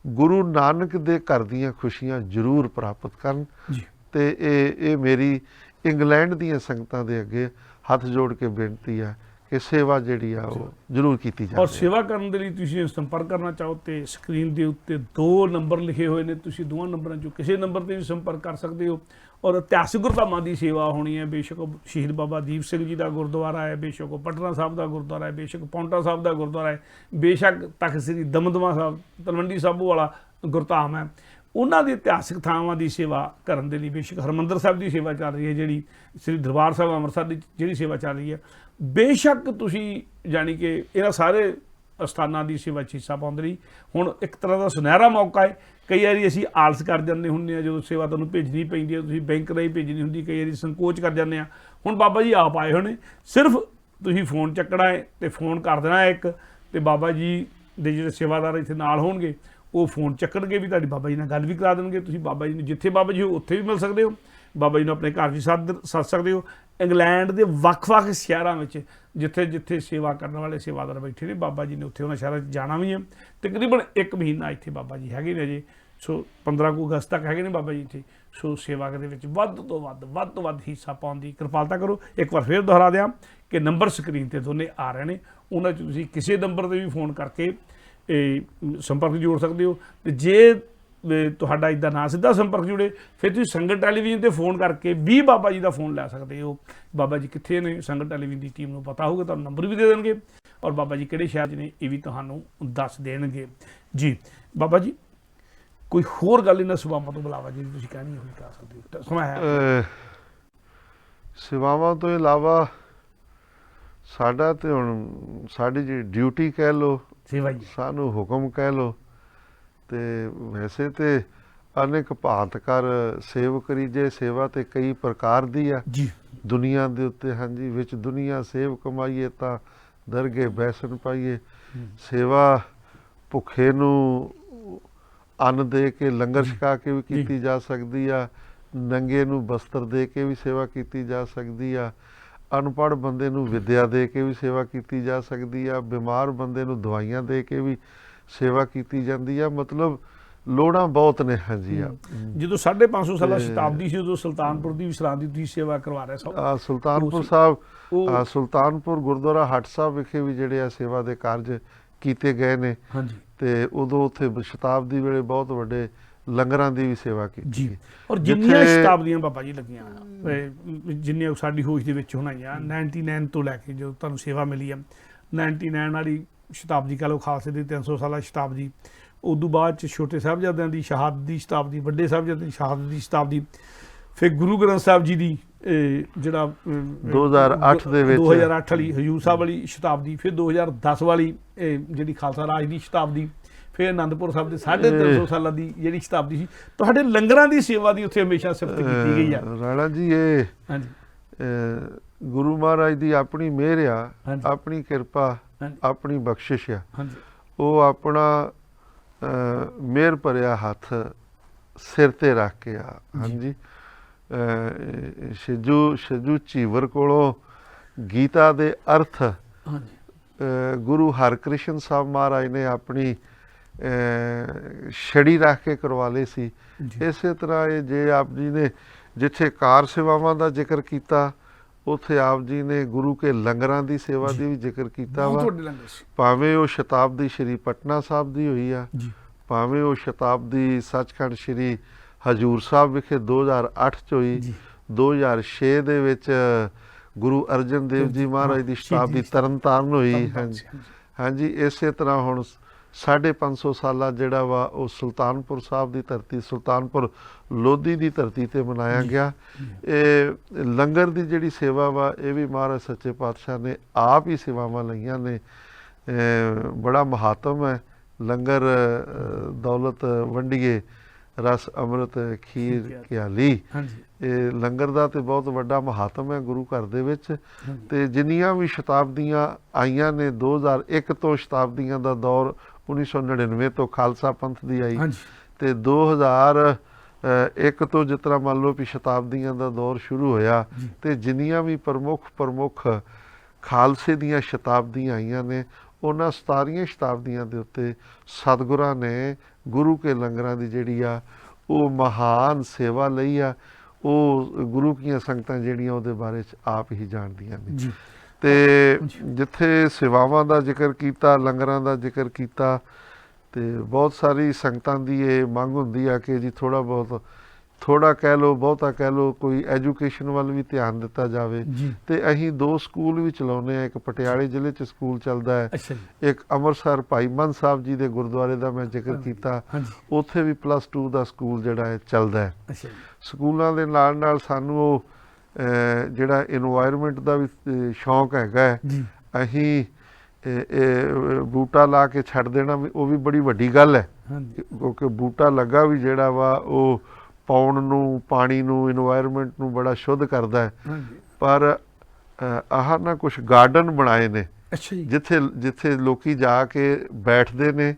B: ਗੁਰੂ ਨਾਨਕ ਦੇ ਘਰ ਦੀਆਂ ਖੁਸ਼ੀਆਂ ਜ਼ਰੂਰ ਪ੍ਰਾਪਤ ਕਰਨ।
A: ਜੀ
B: ਤੇ ਇਹ ਮੇਰੀ ਇੰਗਲੈਂਡ ਦੀਆਂ ਸੰਗਤਾਂ ਦੇ ਅੱਗੇ ਹੱਥ ਜੋੜ ਕੇ ਬੇਨਤੀ ਹੈ ਕਿ ਸੇਵਾ ਜਿਹੜੀ ਆ ਉਹ ਜ਼ਰੂਰ ਕੀਤੀ
A: ਔਰ
B: ਜਾਵੇ।
A: ਸੇਵਾ ਕਰਨ ਦੇ ਲਈ ਤੁਸੀਂ ਸੰਪਰਕ ਕਰਨਾ ਚਾਹੋ ਤੇ ਸਕਰੀਨ ਦੇ ਉੱਤੇ 2 ਨੰਬਰ ਲਿਖੇ ਹੋਏ ਨੇ, ਤੁਸੀਂ ਦੋਵਾਂ ਨੰਬਰਾਂ ਚੋਂ ਕਿਸੇ ਨੰਬਰ ਤੇ ਵੀ ਸੰਪਰਕ ਕਰ ਸਕਦੇ ਹੋ। ਔਰ ਇਤਿਹਾਸਿਕ ਗੁਰਧਾਮਾਂ ਦੀ ਸੇਵਾ ਹੋਣੀ ਹੈ, ਬੇਸ਼ੱਕ ਉਹ ਸ਼ਹੀਦ ਬਾਬਾ ਦੀਪ ਸਿੰਘ ਜੀ ਦਾ ਗੁਰਦੁਆਰਾ ਹੈ, ਬੇਸ਼ੱਕ ਉਹ ਪਟਨਾ ਸਾਹਿਬ ਦਾ ਗੁਰਦੁਆਰਾ ਹੈ, ਬੇਸ਼ੱਕ ਪੌਂਟਾ ਸਾਹਿਬ ਦਾ ਗੁਰਦੁਆਰਾ ਹੈ, ਬੇਸ਼ੱਕ ਤਖ਼ਤ ਸ੍ਰੀ ਦਮਦਮਾ ਸਾਹਿਬ ਤਲਵੰਡੀ ਸਾਬੋ ਵਾਲਾ ਗੁਰਧਾਮ ਹੈ, ਉਹਨਾਂ ਦੀ ਇਤਿਹਾਸਿਕ ਥਾਵਾਂ ਦੀ ਸੇਵਾ ਕਰਨ ਦੇ ਲਈ ਬੇਸ਼ੱਕ ਹਰਿਮੰਦਰ ਸਾਹਿਬ ਦੀ ਸੇਵਾ ਚੱਲ ਰਹੀ ਹੈ, ਜਿਹੜੀ ਸ੍ਰੀ ਦਰਬਾਰ ਸਾਹਿਬ ਅੰਮ੍ਰਿਤਸਰ ਦੀ ਜਿਹੜੀ ਸੇਵਾ ਚੱਲ ਰਹੀ ਹੈ, ਬੇਸ਼ੱਕ ਤੁਸੀਂ ਜਾਣੀ ਕਿ ਇਹਨਾਂ ਸਾਰੇ ਅਸਥਾਨਾਂ ਦੀ ਸੇਵਾ 'ਚ ਹਿੱਸਾ ਪਾਉਣ ਦੇ ਲਈ ਹੁਣ ਇੱਕ ਤਰ੍ਹਾਂ ਦਾ ਸੁਨਹਿਰਾ ਮੌਕਾ ਹੈ। ਕਈ ਵਾਰੀ ਅਸੀਂ ਆਲਸ ਕਰ ਜਾਂਦੇ ਹੁੰਦੇ ਹਾਂ, ਜਦੋਂ ਸੇਵਾ ਤੁਹਾਨੂੰ ਭੇਜਣੀ ਪੈਂਦੀ ਹੈ, ਤੁਸੀਂ ਬੈਂਕ ਰਾਹੀਂ ਭੇਜਣੀ ਹੁੰਦੀ, ਕਈ ਵਾਰੀ ਸੰਕੋਚ ਕਰ ਜਾਂਦੇ ਹਾਂ। ਹੁਣ ਬਾਬਾ ਜੀ ਆਪ ਆਏ ਹੋਏ ਨੇ, ਸਿਰਫ ਤੁਸੀਂ ਫੋਨ ਚੱਕਣਾ ਹੈ ਤੇ ਫੋਨ ਕਰ ਦੇਣਾ ਹੈ ਇੱਕ, ਤੇ ਬਾਬਾ ਜੀ ਦੇ ਜਿਹੜੇ ਸੇਵਾਦਾਰ ਇੱਥੇ ਨਾਲ ਹੋਣਗੇ ਉਹ ਫੋਨ ਚੱਕਣਗੇ ਵੀ, ਤੁਹਾਡੀ ਬਾਬਾ ਜੀ ਨਾਲ ਗੱਲ ਵੀ ਕਰਾ ਦੇਣਗੇ। ਤੁਸੀਂ ਬਾਬਾ ਜੀ ਨੂੰ ਜਿੱਥੇ ਬਾਬਾ ਜੀ ਹੋ ਉੱਥੇ ਵੀ ਮਿਲ ਸਕਦੇ ਹੋ, ਬਾਬਾ ਜੀ ਨੂੰ ਆਪਣੇ ਘਰ ਵੀ ਸੱਦ ਸਕਦੇ ਹੋ। ਇੰਗਲੈਂਡ ਦੇ ਵੱਖ-ਵੱਖ ਸ਼ਹਿਰਾਂ ਵਿੱਚ ਜਿੱਥੇ ਜਿੱਥੇ ਸੇਵਾ ਕਰਨ ਵਾਲੇ ਸੇਵਾਦਾਰ ਬੈਠੇ ਨੇ, ਬਾਬਾ ਜੀ ਨੇ ਉੱਥੇ ਉਹਨਾਂ ਸ਼ਹਿਰਾਂ 'ਚ ਜਾਣਾ ਵੀ ਹੈ। ਤਕਰੀਬਨ 1 ਮਹੀਨਾ ਇੱਥੇ ਬਾਬਾ ਜੀ ਹੈਗੇ ਨੇ ਅਜੇ, ਸੋ 15 ਅਗਸਤ ਤੱਕ ਹੈਗੇ ਨੇ ਬਾਬਾ ਜੀ ਇੱਥੇ। ਸੋ ਸੇਵਾ ਦੇ ਵਿੱਚ ਵੱਧ ਤੋਂ ਵੱਧ ਹਿੱਸਾ ਪਾਉਣ ਦੀ ਕਿਰਪਾਲਤਾ ਕਰੋ। ਇੱਕ ਵਾਰ ਫਿਰ ਦੁਹਰਾ ਦਿਆਂ ਕਿ ਨੰਬਰ ਸਕਰੀਨ ਤੇ ਦੋਨੇ ਆ ਰਹੇ ਨੇ, ਉਹਨਾਂ 'ਚ ਤੁਸੀਂ ਕਿਸੇ ਨੰਬਰ ਤੇ ਵੀ ਫੋਨ ਕਰਕੇ ਸੰਪਰਕ ਜੋੜ ਸਕਦੇ ਹੋ। ਤੇ ਜੇ ਤੁਹਾਡਾ ਇੱਦਾਂ ਨਾ ਸਿੱਧਾ ਸੰਪਰਕ ਜੁੜੇ, ਫਿਰ ਤੁਸੀਂ ਸੰਗਤ ਟੈਲੀਵਿਜ਼ਨ ਤੇ ਫੋਨ ਕਰਕੇ ਵੀ ਬਾਬਾ ਜੀ ਦਾ ਫੋਨ ਲੈ ਸਕਦੇ ਹੋ। ਬਾਬਾ ਜੀ ਕਿੱਥੇ ਨੇ, ਸੰਗਤ ਟੈਲੀਵਿਜ਼ਨ ਦੀ ਟੀਮ ਨੂੰ ਪਤਾ ਹੋਊਗਾ, ਤੁਹਾਨੂੰ ਨੰਬਰ ਵੀ ਦੇ ਦੇਣਗੇ, ਔਰ ਬਾਬਾ ਜੀ ਕਿਹੜੇ ਸ਼ਹਿਰ 'ਚ ਨੇ ਇਹ ਵੀ ਤੁਹਾਨੂੰ ਦੱਸ ਦੇਣਗੇ ਜੀ। ਬਾਬਾ ਜੀ ਕੋਈ ਹੋਰ ਗੱਲ ਇਹਨਾਂ ਸੇਵਾਵਾਂ ਤੋਂ ਇਲਾਵਾ ਜਿਹੜੀ ਤੁਸੀਂ ਕਹਿਣੀ ਹੋਈ ਕਰ ਸਕਦੇ ਹੋ, ਸਮਾਂ ਹੈ।
B: ਸੇਵਾਵਾਂ ਤੋਂ ਇਲਾਵਾ ਸਾਡਾ ਤੇ ਹੁਣ ਸਾਡੀ ਜਿਹੜੀ ਡਿਊਟੀ ਕਹਿ ਲਓ,
A: ਸੇਵਾ ਜੀ,
B: ਸਾਨੂੰ ਹੁਕਮ ਕਹਿ ਲਓ, ਤੇ ਵੈਸੇ ਤੇ ਅਨੇਕ ਭਾਂਤ ਕਰ ਸੇਵ ਕਰੀਜੇ। ਸੇਵਾ ਤੇ ਕਈ ਪ੍ਰਕਾਰ ਦੀ ਆ
A: ਜੀ
B: ਦੁਨੀਆ ਦੇ ਉੱਤੇ। ਹਾਂਜੀ, ਵਿੱਚ ਦੁਨੀਆ ਸੇਵ ਕਮਾਈਏ ਤਾਂ ਦਰਗੇ ਬੈਸਣ ਪਾਈਏ। ਸੇਵਾ ਭੁੱਖੇ ਨੂੰ ਅੰਨ ਦੇ ਕੇ ਲੰਗਰ ਛਕਾ ਕੇ ਵੀ ਕੀਤੀ ਜਾ ਸਕਦੀ ਆ, ਨੰਗੇ ਨੂੰ ਬਸਤਰ ਦੇ ਕੇ ਵੀ ਸੇਵਾ ਕੀਤੀ ਜਾ ਸਕਦੀ ਆ, ਅਨਪੜ੍ਹ ਬੰਦੇ ਨੂੰ ਵਿੱਦਿਆ ਦੇ ਕੇ ਵੀ ਸੇਵਾ ਕੀਤੀ ਜਾ ਸਕਦੀ ਆ, ਬਿਮਾਰ ਬੰਦੇ ਨੂੰ ਦਵਾਈਆਂ ਦੇ ਕੇ ਵੀ ਸੇਵਾ ਕੀਤੀ ਜਾਂਦੀ ਆ। ਮਤਲਬ ਲੋੜਾਂ ਬਹੁਤ ਨੇ। ਹਾਂਜੀ ਆ
A: ਜਦੋਂ 550 ਸਾਲਾ ਸ਼ਤਾਬਦੀ ਸੀ, ਉਦੋਂ ਸੁਲਤਾਨਪੁਰ ਦੀ ਵਿਸ਼ਰਾਮ ਦੀ ਤੁਸੀਂ ਸੇਵਾ ਕਰਵਾ ਰਹੇ ਸਭ।
B: ਸੁਲਤਾਨਪੁਰ ਸਾਹਿਬ, ਸੁਲਤਾਨਪੁਰ ਗੁਰਦੁਆਰਾ ਹੱਟ ਸਾਹਿਬ ਵਿਖੇ ਵੀ ਜਿਹੜੇ ਆ ਸੇਵਾ ਦੇ ਕਾਰਜ ਕੀਤੇ ਗਏ ਨੇ।
A: ਹਾਂਜੀ,
B: ਤੇ ਉਦੋਂ ਉੱਥੇ ਸ਼ਤਾਬਦੀ ਵੇਲੇ ਬਹੁਤ ਵੱਡੇ ਲੰਗਰਾਂ ਦੀ ਵੀ ਸੇਵਾ ਕੀਤੀ
A: ਜੀ। ਔਰ ਜਿੰਨੀਆਂ ਸ਼ਤਾਬਦੀਆਂ ਬਾਬਾ ਜੀ ਲੱਗੀਆਂ, ਜਿੰਨੀਆਂ ਸਾਡੀ ਹੋਸ਼ ਦੇ ਵਿੱਚ ਹੋਣਾਈਆਂ 99 ਤੋਂ ਲੈ ਕੇ ਜਦੋਂ ਤੁਹਾਨੂੰ ਸੇਵਾ ਮਿਲੀ ਆ, 99 ਵਾਲੀ ਸ਼ਤਾਬਦੀ ਕਹ ਲਓ, ਖਾਲਸੇ ਦੀ 300 ਸਾਲਾ ਸ਼ਤਾਬਦੀ, ਉਦੋਂ ਬਾਅਦ 'ਚ ਛੋਟੇ ਸਾਹਿਬਜ਼ਾਦਿਆਂ ਦੀ ਸ਼ਹਾਦਤ ਦੀ ਸ਼ਤਾਬਦੀ, ਵੱਡੇ ਸਾਹਿਬਜ਼ਾਦਿਆਂ ਦੀ ਸ਼ਹਾਦਤ ਦੀ ਸ਼ਤਾਬਦੀ, ਫਿਰ ਗੁਰੂ ਗ੍ਰੰਥ ਸਾਹਿਬ ਜੀ ਦੀ ਜਿਹੜਾ
B: 2008 ਦੇ ਵਿੱਚ
A: 2008 ਵਾਲੀ ਹਜ਼ੂਰ ਸਾਹਿਬ ਵਾਲੀ ਸ਼ਤਾਬਦੀ, ਫਿਰ 2010 ਵਾਲੀ ਜਿਹੜੀ ਖਾਲਸਾ ਰਾਜ ਦੀ ਸ਼ਤਾਬਦੀ, ਫਿਰ ਅਨੰਦਪੁਰ ਸਾਹਿਬ ਦੇ 350 ਸਾਲਾਂ ਦੀ ਜਿਹੜੀ ਸ਼ਤਾਬਦੀ ਸੀ। ਤੁਹਾਡੇ ਲੰਗਰਾਂ ਦੀ ਸੇਵਾ ਦੀ ਉੱਥੇ ਹਮੇਸ਼ਾ ਸਿਫਤ ਕੀਤੀ ਗਈ ਆ
B: ਰਾਣਾ ਜੀ। ਇਹ
A: ਹਾਂਜੀ,
B: ਗੁਰੂ ਮਹਾਰਾਜ ਦੀ ਆਪਣੀ ਮਿਹਰ ਆ, ਆਪਣੀ ਕਿਰਪਾ, ਆਪਣੀ ਬਖਸ਼ਿਸ਼ ਆ।
A: ਹਾਂਜੀ,
B: ਉਹ ਆਪਣਾ ਮਿਹਰ ਭਰਿਆ ਹੱਥ ਸਿਰ ਤੇ ਰੱਖ ਕੇ ਆ। ਹਾਂਜੀ, ਸ਼ਿਜੂ ਝੀਵਰ ਕੋਲੋਂ ਗੀਤਾ ਦੇ ਅਰਥ ਗੁਰੂ ਹਰਕ੍ਰਿਸ਼ਨ ਸਾਹਿਬ ਮਹਾਰਾਜ ਨੇ ਆਪਣੀ ਛੜੀ ਰੱਖ ਕੇ ਕਰਵਾ ਲਏ ਸੀ। ਇਸੇ ਤਰ੍ਹਾਂ ਇਹ ਜੇ ਆਪ ਜੀ ਨੇ ਜਿੱਥੇ ਕਾਰ ਸੇਵਾਵਾਂ ਦਾ ਜ਼ਿਕਰ ਕੀਤਾ, ਉੱਥੇ ਆਪ ਜੀ ਨੇ ਗੁਰੂ ਕੇ ਲੰਗਰਾਂ ਦੀ ਸੇਵਾ ਦੀ ਵੀ ਜ਼ਿਕਰ ਕੀਤਾ ਵਾ। ਭਾਵੇਂ ਉਹ ਸ਼ਤਾਬਦੀ ਸ਼੍ਰੀ ਪਟਨਾ ਸਾਹਿਬ ਦੀ ਹੋਈ ਆ, ਭਾਵੇਂ ਉਹ ਸ਼ਤਾਬਦੀ ਸੱਚਖੰਡ ਸ਼੍ਰੀ ਹਜੂਰ ਸਾਹਿਬ ਵਿਖੇ 2008 'ਚ ਹੋਈ, 2006 ਦੇ ਵਿੱਚ ਗੁਰੂ ਅਰਜਨ ਦੇਵ ਜੀ ਮਹਾਰਾਜ ਦੀ ਸ਼ਤਾਬਦੀ ਤਰਨਤਾਰਨ ਹੋਈ। ਹਾਂਜੀ ਹਾਂਜੀ, ਇਸੇ ਤਰ੍ਹਾਂ ਹੁਣ 550 ਸਾਲਾ ਜਿਹੜਾ ਵਾ ਉਹ ਸੁਲਤਾਨਪੁਰ ਸਾਹਿਬ ਦੀ ਧਰਤੀ, ਸੁਲਤਾਨਪੁਰ ਲੋਧੀ ਦੀ ਧਰਤੀ ਤੇ ਮਨਾਇਆ ਗਿਆ। ਇਹ ਲੰਗਰ ਦੀ ਜਿਹੜੀ ਸੇਵਾ ਵਾ, ਇਹ ਵੀ ਮਹਾਰਾਜ ਸੱਚੇ ਪਾਤਸ਼ਾਹ ਨੇ ਆਪ ਹੀ ਸੇਵਾਵਾਂ ਲਈਆਂ ਨੇ। ਬੜਾ ਮਹਾਤਮ ਹੈ ਲੰਗਰ ਦੌਲਤ ਵੰਡੀਏ, ਰਸ ਅੰਮ੍ਰਿਤ ਖੀਰ ਘਿਆਲੀ। ਇਹ ਲੰਗਰ ਦਾ ਤੇ ਬਹੁਤ ਵੱਡਾ ਮਹਾਤਮ ਹੈ ਗੁਰੂ ਘਰ ਦੇ ਵਿੱਚ। ਤੇ ਜਿੰਨੀਆਂ ਵੀ ਸ਼ਤਾਬਦੀਆਂ ਆਈਆਂ ਨੇ, 2001 ਤੋਂ ਸ਼ਤਾਬਦੀਆਂ ਦਾ ਦੌਰ, 1999 ਤੋਂ ਖਾਲਸਾ ਪੰਥ ਦੀ ਆਈ, ਤੇ 2001 ਤੋਂ ਜਿਸ ਤਰ੍ਹਾਂ ਮੰਨ ਲਓ ਵੀ ਸ਼ਤਾਬਦੀਆਂ ਦਾ ਦੌਰ ਸ਼ੁਰੂ ਹੋਇਆ, ਤੇ ਜਿੰਨੀਆਂ ਵੀ ਪ੍ਰਮੁੱਖ ਖਾਲਸੇ ਦੀਆਂ ਸ਼ਤਾਬਦੀਆਂ ਆਈਆਂ ਨੇ, ਉਹਨਾਂ ਸਾਰੀਆਂ ਸ਼ਤਾਬਦੀਆਂ ਦੇ ਉੱਤੇ ਸਤਿਗੁਰਾਂ ਨੇ ਗੁਰੂ ਕੇ ਲੰਗਰਾਂ ਦੀ ਜਿਹੜੀ ਆ ਉਹ ਮਹਾਨ ਸੇਵਾ ਲਈ ਆ। ਉਹ ਗੁਰੂ ਕੀਆਂ ਸੰਗਤਾਂ ਜਿਹੜੀਆਂ ਉਹਦੇ ਬਾਰੇ 'ਚ ਆਪ ਹੀ ਜਾਣਦੀਆਂ ਨੇ। ਤੇ ਜਿੱਥੇ ਸੇਵਾਵਾਂ ਦਾ ਜ਼ਿਕਰ ਕੀਤਾ, ਲੰਗਰਾਂ ਦਾ ਜ਼ਿਕਰ ਕੀਤਾ, ਤੇ ਬਹੁਤ ਸਾਰੀ ਸੰਗਤਾਂ ਦੀ ਇਹ ਮੰਗ ਹੁੰਦੀ ਆ ਕਿ ਜੀ ਥੋੜਾ ਕਹਿ ਲਓ, ਬਹੁਤਾ ਕਹਿ ਲਓ, ਕੋਈ ਐਜੂਕੇਸ਼ਨ ਵੱਲ ਵੀ ਧਿਆਨ ਦਿੱਤਾ ਜਾਵੇ। ਤੇ ਅਸੀਂ 2 ਸਕੂਲ ਵੀ ਚਲਾਉਂਦੇ ਆ। ਇੱਕ ਪਟਿਆਲੇ ਜ਼ਿਲ੍ਹੇ 'ਚ ਸਕੂਲ ਚੱਲਦਾ ਹੈ, ਇੱਕ ਅੰਮ੍ਰਿਤਸਰ ਭਾਈ ਮਨ ਸਾਹਿਬ ਜੀ ਦੇ ਗੁਰਦੁਆਰੇ ਦਾ ਮੈਂ ਜ਼ਿਕਰ ਕੀਤਾ, ਉੱਥੇ ਵੀ +2 ਦਾ ਸਕੂਲ ਜਿਹੜਾ ਹੈ ਚੱਲਦਾ ਹੈ। ਸਕੂਲਾਂ ਦੇ ਨਾਲ ਨਾਲ ਸਾਨੂੰ ਉਹ ਜਿਹੜਾ ਇਨਵਾਇਰਮੈਂਟ ਦਾ ਵੀ ਸ਼ੌਂਕ ਹੈਗਾ ਹੈ। ਅਸੀਂ ਬੂਟਾ ਲਾ ਕੇ ਛੱਡ ਦੇਣਾ ਵੀ ਉਹ ਵੀ ਬੜੀ ਵੱਡੀ ਗੱਲ ਹੈ, ਕਿਉਂਕਿ ਬੂਟਾ ਲੱਗਾ ਵੀ ਜਿਹੜਾ ਵਾ ਉਹ ਪਾਉਣ ਨੂੰ, ਪਾਣੀ ਨੂੰ, ਇਨਵਾਇਰਮੈਂਟ ਨੂੰ ਬੜਾ ਸ਼ੁੱਧ ਕਰਦਾ ਹੈ। ਪਰ ਆਹ ਨਾ ਕੁਛ ਗਾਰਡਨ ਬਣਾਏ ਨੇ ਜਿੱਥੇ ਲੋਕੀ ਜਾ ਕੇ ਬੈਠਦੇ ਨੇ,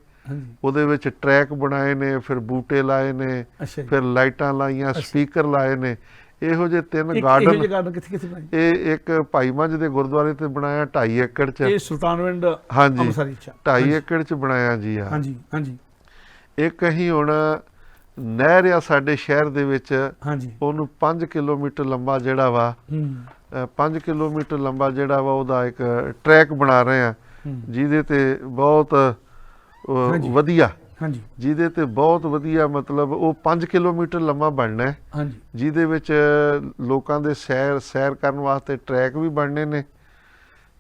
B: ਉਹਦੇ ਵਿੱਚ ਟਰੈਕ ਬਣਾਏ ਨੇ, ਫਿਰ ਬੂਟੇ ਲਾਏ ਨੇ, ਫਿਰ ਲਾਈਟਾਂ ਲਾਈਆਂ, ਸਪੀਕਰ ਲਾਏ ਨੇ। ਇਹੋ ਜਿਹੇ 3 ਗਾਰਡਨ ਇਹ ਇੱਕ ਭਾਈ ਮੰਝ ਦੇ ਗੁਰਦੁਆਰੇ ਤੇ ਬਣਾਇਆ 2.5 ਏਕੜ 'ਚ,
A: ਸੁਲਤਾਨਵਿੰਡ
B: ਹਾਂਜੀ 2.5 ਏਕੜ 'ਚ ਬਣਾਇਆ ਜੀ ਆ। ਇੱਕ ਅਸੀਂ ਹੁਣ ਨਹਿਰ ਆ ਸਾਡੇ ਸ਼ਹਿਰ ਦੇ ਵਿੱਚ, ਉਹਨੂੰ 5 ਕਿਲੋਮੀਟਰ ਲੰਬਾ ਜਿਹੜਾ ਵਾ 5 ਕਿਲੋਮੀਟਰ ਲੰਬਾ ਜਿਹੜਾ ਵਾ ਉਹਦਾ ਇੱਕ ਟਰੈਕ ਬਣਾ ਰਹੇ ਆ, ਜਿਹਦੇ ਤੇ ਬਹੁਤ ਵਧੀਆ ਮਤਲਬ ਉਹ 5 ਕਿਲੋਮੀਟਰ ਲੰਮਾ ਬਣਨਾ ਹੈ, ਜਿਹਦੇ ਵਿੱਚ ਲੋਕਾਂ ਦੇ ਸੈਰ ਕਰਨ ਵਾਸਤੇ ਟਰੈਕ ਵੀ ਬਣਨੇ ਨੇ,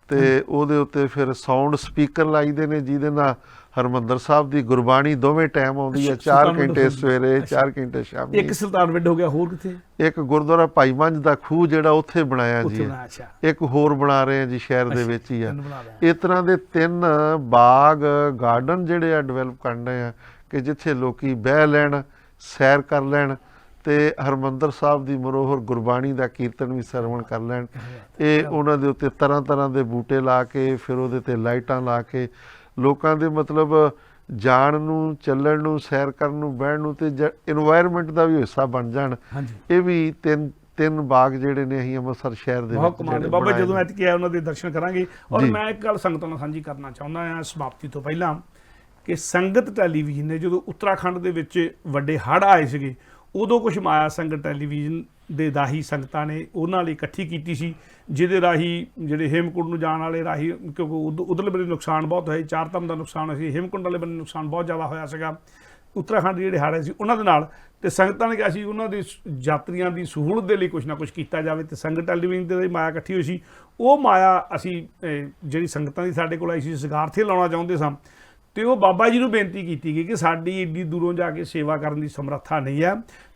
B: ਤੇ ਉਹਦੇ ਉੱਤੇ ਫਿਰ ਸਾਊਂਡ ਸਪੀਕਰ ਲਾਈਦੇ ਨੇ, ਜਿਹਦੇ ਨਾਲ ਹਰਮੰਦਰ ਸਾਹਿਬ ਦੀ ਗੁਰਬਾਣੀ ਦੋਵੇਂ ਟਾਈਮ ਆਉਂਦੀ ਹੈ, 4 ਘੰਟੇ ਸਵੇਰੇ, 4 ਘੰਟੇ ਸ਼ਾਮੀ। ਇੱਕ
A: ਸੁਲਤਾਨਵਿੰਡ ਹੋ ਗਿਆ, ਹੋਰ ਕਿੱਥੇ? ਇੱਕ
B: ਗੁਰਦੁਆਰਾ ਭਾਈ ਮੰਝ ਦਾ ਖੂਹ ਜਿਹੜਾ ਉੱਥੇ ਬਣਾਇਆ ਜੀ, ਇੱਕ ਹੋਰ ਬਣਾ ਰਹੇ ਆ ਜੀ ਸ਼ਹਿਰ ਦੇ ਵਿੱਚ ਹੀ ਆ। ਇਸ ਤਰ੍ਹਾਂ ਦੇ 3 ਬਾਗ ਗਾਰਡਨ ਜਿਹੜੇ ਆ ਡਿਵੈਲਪ ਕਰਨੇ ਆ ਕਿ ਜਿੱਥੇ ਲੋਕੀ ਬਹਿ ਲੈਣ, ਸੈਰ ਕਰ ਲੈਣ, ਤੇ ਹਰਮੰਦਰ ਸਾਹਿਬ ਦੀ ਮਨੋਹਰ ਗੁਰਬਾਣੀ ਦਾ ਕੀਰਤਨ ਵੀ ਸਰਵਣ ਕਰ ਲੈਣ। ਇਹ ਉਹਨਾਂ ਦੇ ਉੱਤੇ ਤਰ੍ਹਾਂ ਦੇ ਬੂਟੇ ਲਾ ਕੇ, ਫਿਰ ਉਹਦੇ ਤੇ ਲਾਈਟਾਂ ਲਾ ਕੇ ਲੋਕਾਂ ਦੇ ਮਤਲਬ ਜਾਣ ਨੂੰ, ਚੱਲਣ ਨੂੰ, ਸੈਰ ਕਰਨ ਨੂੰ, ਬਹਿਣ ਨੂੰ, ਤੇ ਇਨਵਾਇਰਮੈਂਟ ਦਾ ਵੀ ਹਿੱਸਾ ਬਣ ਜਾਣ। ਇਹ ਵੀ 3 ਬਾਗ ਜਿਹੜੇ ਨੇ ਅਸੀਂ ਅੰਮ੍ਰਿਤਸਰ ਸ਼ਹਿਰ ਦੇ ਵਿੱਚ
A: ਬਾਬਾ ਜਦੋਂ ਐਤਕੀ ਆਇਆ ਉਹਨਾਂ ਦੇ ਦਰਸ਼ਨ ਕਰਾਂਗੇ। ਔਰ ਮੈਂ ਇੱਕ ਗੱਲ ਸੰਗਤਾਂ ਨਾਲ ਸਾਂਝੀ ਕਰਨਾ ਚਾਹੁੰਦਾ ਹਾਂ ਸਮਾਪਤੀ ਤੋਂ ਪਹਿਲਾਂ, ਕਿ ਸੰਗਤ ਟੈਲੀਵਿਜ਼ਨ ਨੇ ਜਦੋਂ ਉੱਤਰਾਖੰਡ ਦੇ ਵਿੱਚ ਵੱਡੇ ਹੜ੍ਹ ਆਏ ਸੀਗੇ, ਉਦੋਂ ਕੁਛ ਮਾਇਆ ਸੰਗਤ ਟੈਲੀਵਿਜ਼ਨ ਦੇ ਰਾਹੀਂ ਸੰਗਤਾਂ ਨੇ ਉਹਨਾਂ ਲਈ ਇਕੱਠੀ ਕੀਤੀ ਸੀ, ਜਿਹਦੇ ਰਾਹੀਂ ਜਿਹੜੇ ਹੇਮਕੁੰਡ ਨੂੰ ਜਾਣ ਵਾਲੇ ਰਾਹੀਂ, ਕਿਉਂਕਿ ਉਧਰਲੇ ਬੰਨੇ ਨੁਕਸਾਨ ਬਹੁਤ ਹੋਏ, 4 ਧਾਮ ਦਾ ਨੁਕਸਾਨ ਹੋਇਆ ਸੀ, ਹੇਮਕੁੰਡ ਵਾਲੇ ਬੰਨੇ ਨੁਕਸਾਨ ਬਹੁਤ ਜ਼ਿਆਦਾ ਹੋਇਆ ਸੀਗਾ। ਉੱਤਰਾਖੰਡ ਦੇ ਜਿਹੜੇ ਹੜ੍ਹ ਸੀ ਉਹਨਾਂ ਦੇ ਨਾਲ, ਤੇ ਸੰਗਤਾਂ ਨੇ ਕਿਹਾ ਸੀ ਉਹਨਾਂ ਦੇ ਯਾਤਰੀਆਂ ਦੀ ਸਹੂਲਤ ਦੇ ਲਈ ਕੁਛ ਨਾ ਕੁਛ ਕੀਤਾ ਜਾਵੇ, ਤੇ ਸੰਗਤ ਟੈਲੀਵਿਜ਼ਨ ਦੇ ਮਾਇਆ ਇਕੱਠੀ ਹੋਈ ਸੀ। ਉਹ ਮਾਇਆ ਅਸੀਂ ਜਿਹੜੀ ਸੰਗਤਾਂ ਦੀ ਸਾਡੇ ਕੋਲ ਆਈ ਸੀ, ਸਿਗਾਰਥੇ ਲਾਉਣਾ ਚਾਹੁੰਦੇ ਸਾਂ, ਤੇ ਉਹ ਬਾਬਾ ਜੀ ਨੂੰ ਬੇਨਤੀ ਕੀਤੀ ਗਈ ਕਿ ਸਾਡੀ ਏਡੀ ਦੂਰੋਂ ਜਾ ਕੇ ਸੇਵਾ ਕਰਨ ਦੀ ਸਮਰੱਥਾ ਨਹੀਂ ਹੈ,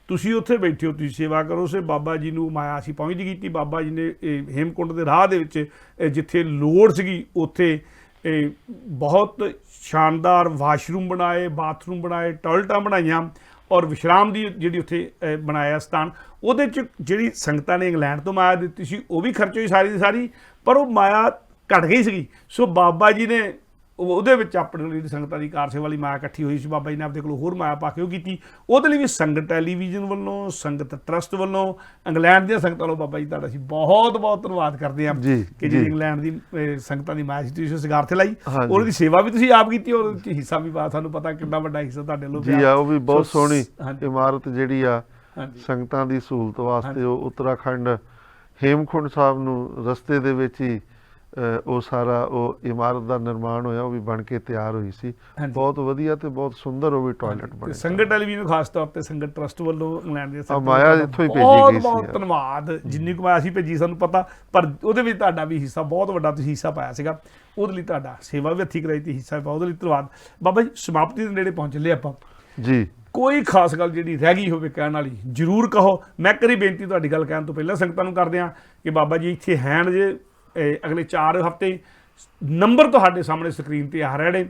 A: ਤੁਸੀਂ ਉੱਥੇ ਬੈਠੇ ਹੋ, ਤੁਸੀਂ ਸੇਵਾ ਕਰੋ। ਸੇ ਬਾਬਾ ਜੀ ਨੂੰ ਮਾਇਆ ਅਸੀਂ ਪਹੁੰਚਦੀ ਕੀਤੀ। ਬਾਬਾ ਜੀ ਨੇ ਹੇਮਕੁੰਡ ਦੇ ਰਾਹ ਦੇ ਵਿੱਚ ਜਿੱਥੇ ਲੋੜ ਸੀਗੀ ਉੱਥੇ ਬਹੁਤ ਸ਼ਾਨਦਾਰ ਵਾਸ਼ਰੂਮ ਬਣਾਏ, ਬਾਥਰੂਮ ਬਣਾਏ, ਟਾਇਲਟਾਂ ਬਣਾਈਆਂ, ਔਰ ਵਿਸ਼ਰਾਮ ਦੀ ਜਿਹੜੀ ਉੱਥੇ ਬਣਾਇਆ ਸਥਾਨ। ਉਹਦੇ 'ਚ ਜਿਹੜੀ ਸੰਗਤਾਂ ਨੇ ਇੰਗਲੈਂਡ ਤੋਂ ਮਾਇਆ ਦਿੱਤੀ ਸੀ ਉਹ ਵੀ ਖਰਚ ਹੋਈ ਸਾਰੀ ਦੀ ਸਾਰੀ, ਪਰ ਉਹ ਮਾਇਆ ਘਟ ਗਈ ਸੀਗੀ। ਸੋ ਬਾਬਾ ਜੀ ਨੇ ਉਹਦੇ ਵਿੱਚ ਆਪਣੇ ਲਈ ਸੰਗਤਾਂ ਦੀ ਕਾਰ ਸੇਵਾ ਵਾਲੀ ਮਾਇਆ ਇਕੱਠੀ ਹੋਈ ਸੀ, ਬਾਬਾ ਜੀ ਨੇ ਆਪਣੇ ਕੋਲ ਹੋਰ ਮਾਇਆ ਪਾ ਕੇ ਉਹ ਕੀਤੀ। ਉਹਦੇ ਲਈ ਵੀ ਸੰਗਤ ਟੈਲੀਵਿਜ਼ਨ ਵੱਲੋਂ, ਸੰਗਤ ਟਰਸਟ ਵੱਲੋਂ, ਇੰਗਲੈਂਡ ਦੀਆਂ ਸੰਗਤਾਂ ਵੱਲੋਂ ਬਾਬਾ ਜੀ ਤੁਹਾਡਾ ਅਸੀਂ ਬਹੁਤ ਬਹੁਤ ਧੰਨਵਾਦ ਕਰਦੇ ਹਾਂ ਕਿ ਜਿਹੜੀ ਇੰਗਲੈਂਡ ਦੀ ਸੰਗਤਾਂ ਦੀ ਮਾਇਆ ਸੀ ਤੁਸੀਂ ਸਿਗਾਰਥੇ ਲਾਈ, ਉਹਦੀ ਸੇਵਾ ਵੀ ਤੁਸੀਂ ਆਪ ਕੀਤੀ, ਔਰ ਉਹਦੇ 'ਚ ਹਿੱਸਾ ਵੀ ਪਾ। ਸਾਨੂੰ ਪਤਾ ਕਿੰਨਾ ਵੱਡਾ ਹਿੱਸਾ ਤੁਹਾਡੇ ਵੱਲੋਂ
B: ਜੀ ਆ। ਉਹ ਵੀ ਬਹੁਤ ਸੋਹਣੀ ਇਮਾਰਤ ਜਿਹੜੀ ਆ ਸੰਗਤਾਂ ਦੀ ਸਹੂਲਤ ਵਾਸਤੇ, ਉਹ ਉੱਤਰਾਖੰਡ ਹੇਮਕੁੰਡ ਸਾਹਿਬ ਨੂੰ ਰਸਤੇ ਦੇ ਵਿੱਚ ਹੀ ਉਹ ਸਾਰਾ ਉਹ ਇਮਾਰਤ ਦਾ ਨਿਰਮਾਣ ਹੋਇਆ, ਉਹ ਵੀ ਬਣ ਕੇ ਤਿਆਰ ਹੋਈ ਸੀ। ਬਹੁਤ ਵਧੀਆ ਤੇ ਬਹੁਤ ਸੁੰਦਰ ਉਹ ਵੀ ਟਾਇਲਟ ਬਣੇ।
A: ਸੰਗਤ ਟੈਲੀਵਿਜ਼ਨ ਖਾਸ ਤੌਰ ਤੇ ਸੰਗਤ ਟਰਸਟ ਵੱਲੋਂ ਇੰਗਲੈਂਡ ਦੇ
B: ਮਾਇਆ ਇੱਥੋਂ ਹੀ ਭੇਜੀ ਗਈ ਸੀ।
A: ਬਹੁਤ ਧੰਨਵਾਦ। ਜਿੰਨੀ ਕੁ ਮਾਇਆ ਅਸੀਂ ਭੇਜੀ ਸਾਨੂੰ ਪਤਾ, ਪਰ ਉਹਦੇ ਵਿੱਚ ਤੁਹਾਡਾ ਵੀ ਹਿੱਸਾ ਬਹੁਤ ਵੱਡਾ ਤੁਸੀਂ ਹਿੱਸਾ ਪਾਇਆ ਸੀਗਾ। ਉਹਦੇ ਲਈ ਤੁਹਾਡਾ ਸੇਵਾ ਵੀ ਹੱਥੀਂ ਕਰਾਈ ਤੇ ਹਿੱਸਾ ਪਾਇਆ, ਉਹਦੇ ਲਈ ਧੰਨਵਾਦ। ਬਾਬਾ ਜੀ ਸਮਾਪਤੀ ਦੇ ਨੇੜੇ ਪਹੁੰਚ ਲਏ ਆਪਾਂ
B: ਜੀ।
A: ਕੋਈ ਖਾਸ ਗੱਲ ਜਿਹੜੀ ਰਹਿ ਗਈ ਹੋਵੇ ਕਹਿਣ ਵਾਲੀ ਜ਼ਰੂਰ ਕਹੋ। ਮੈਂ ਕਰੀ ਬੇਨਤੀ ਤੁਹਾਡੀ ਗੱਲ ਕਹਿਣ ਤੋਂ ਪਹਿਲਾਂ ਸੰਗਤਾਂ ਨੂੰ ਕਰਦੇ ਹਾਂ ਕਿ ਬਾਬਾ ਜੀ ਇੱਥੇ ਹੈਣ ਜੇ ਅਗਲੇ 4 ਹਫ਼ਤੇ ਨੰਬਰ ਤੁਹਾਡੇ ਸਾਹਮਣੇ ਸਕਰੀਨ ਤੇ ਆ ਰਹੇ ਨੇ,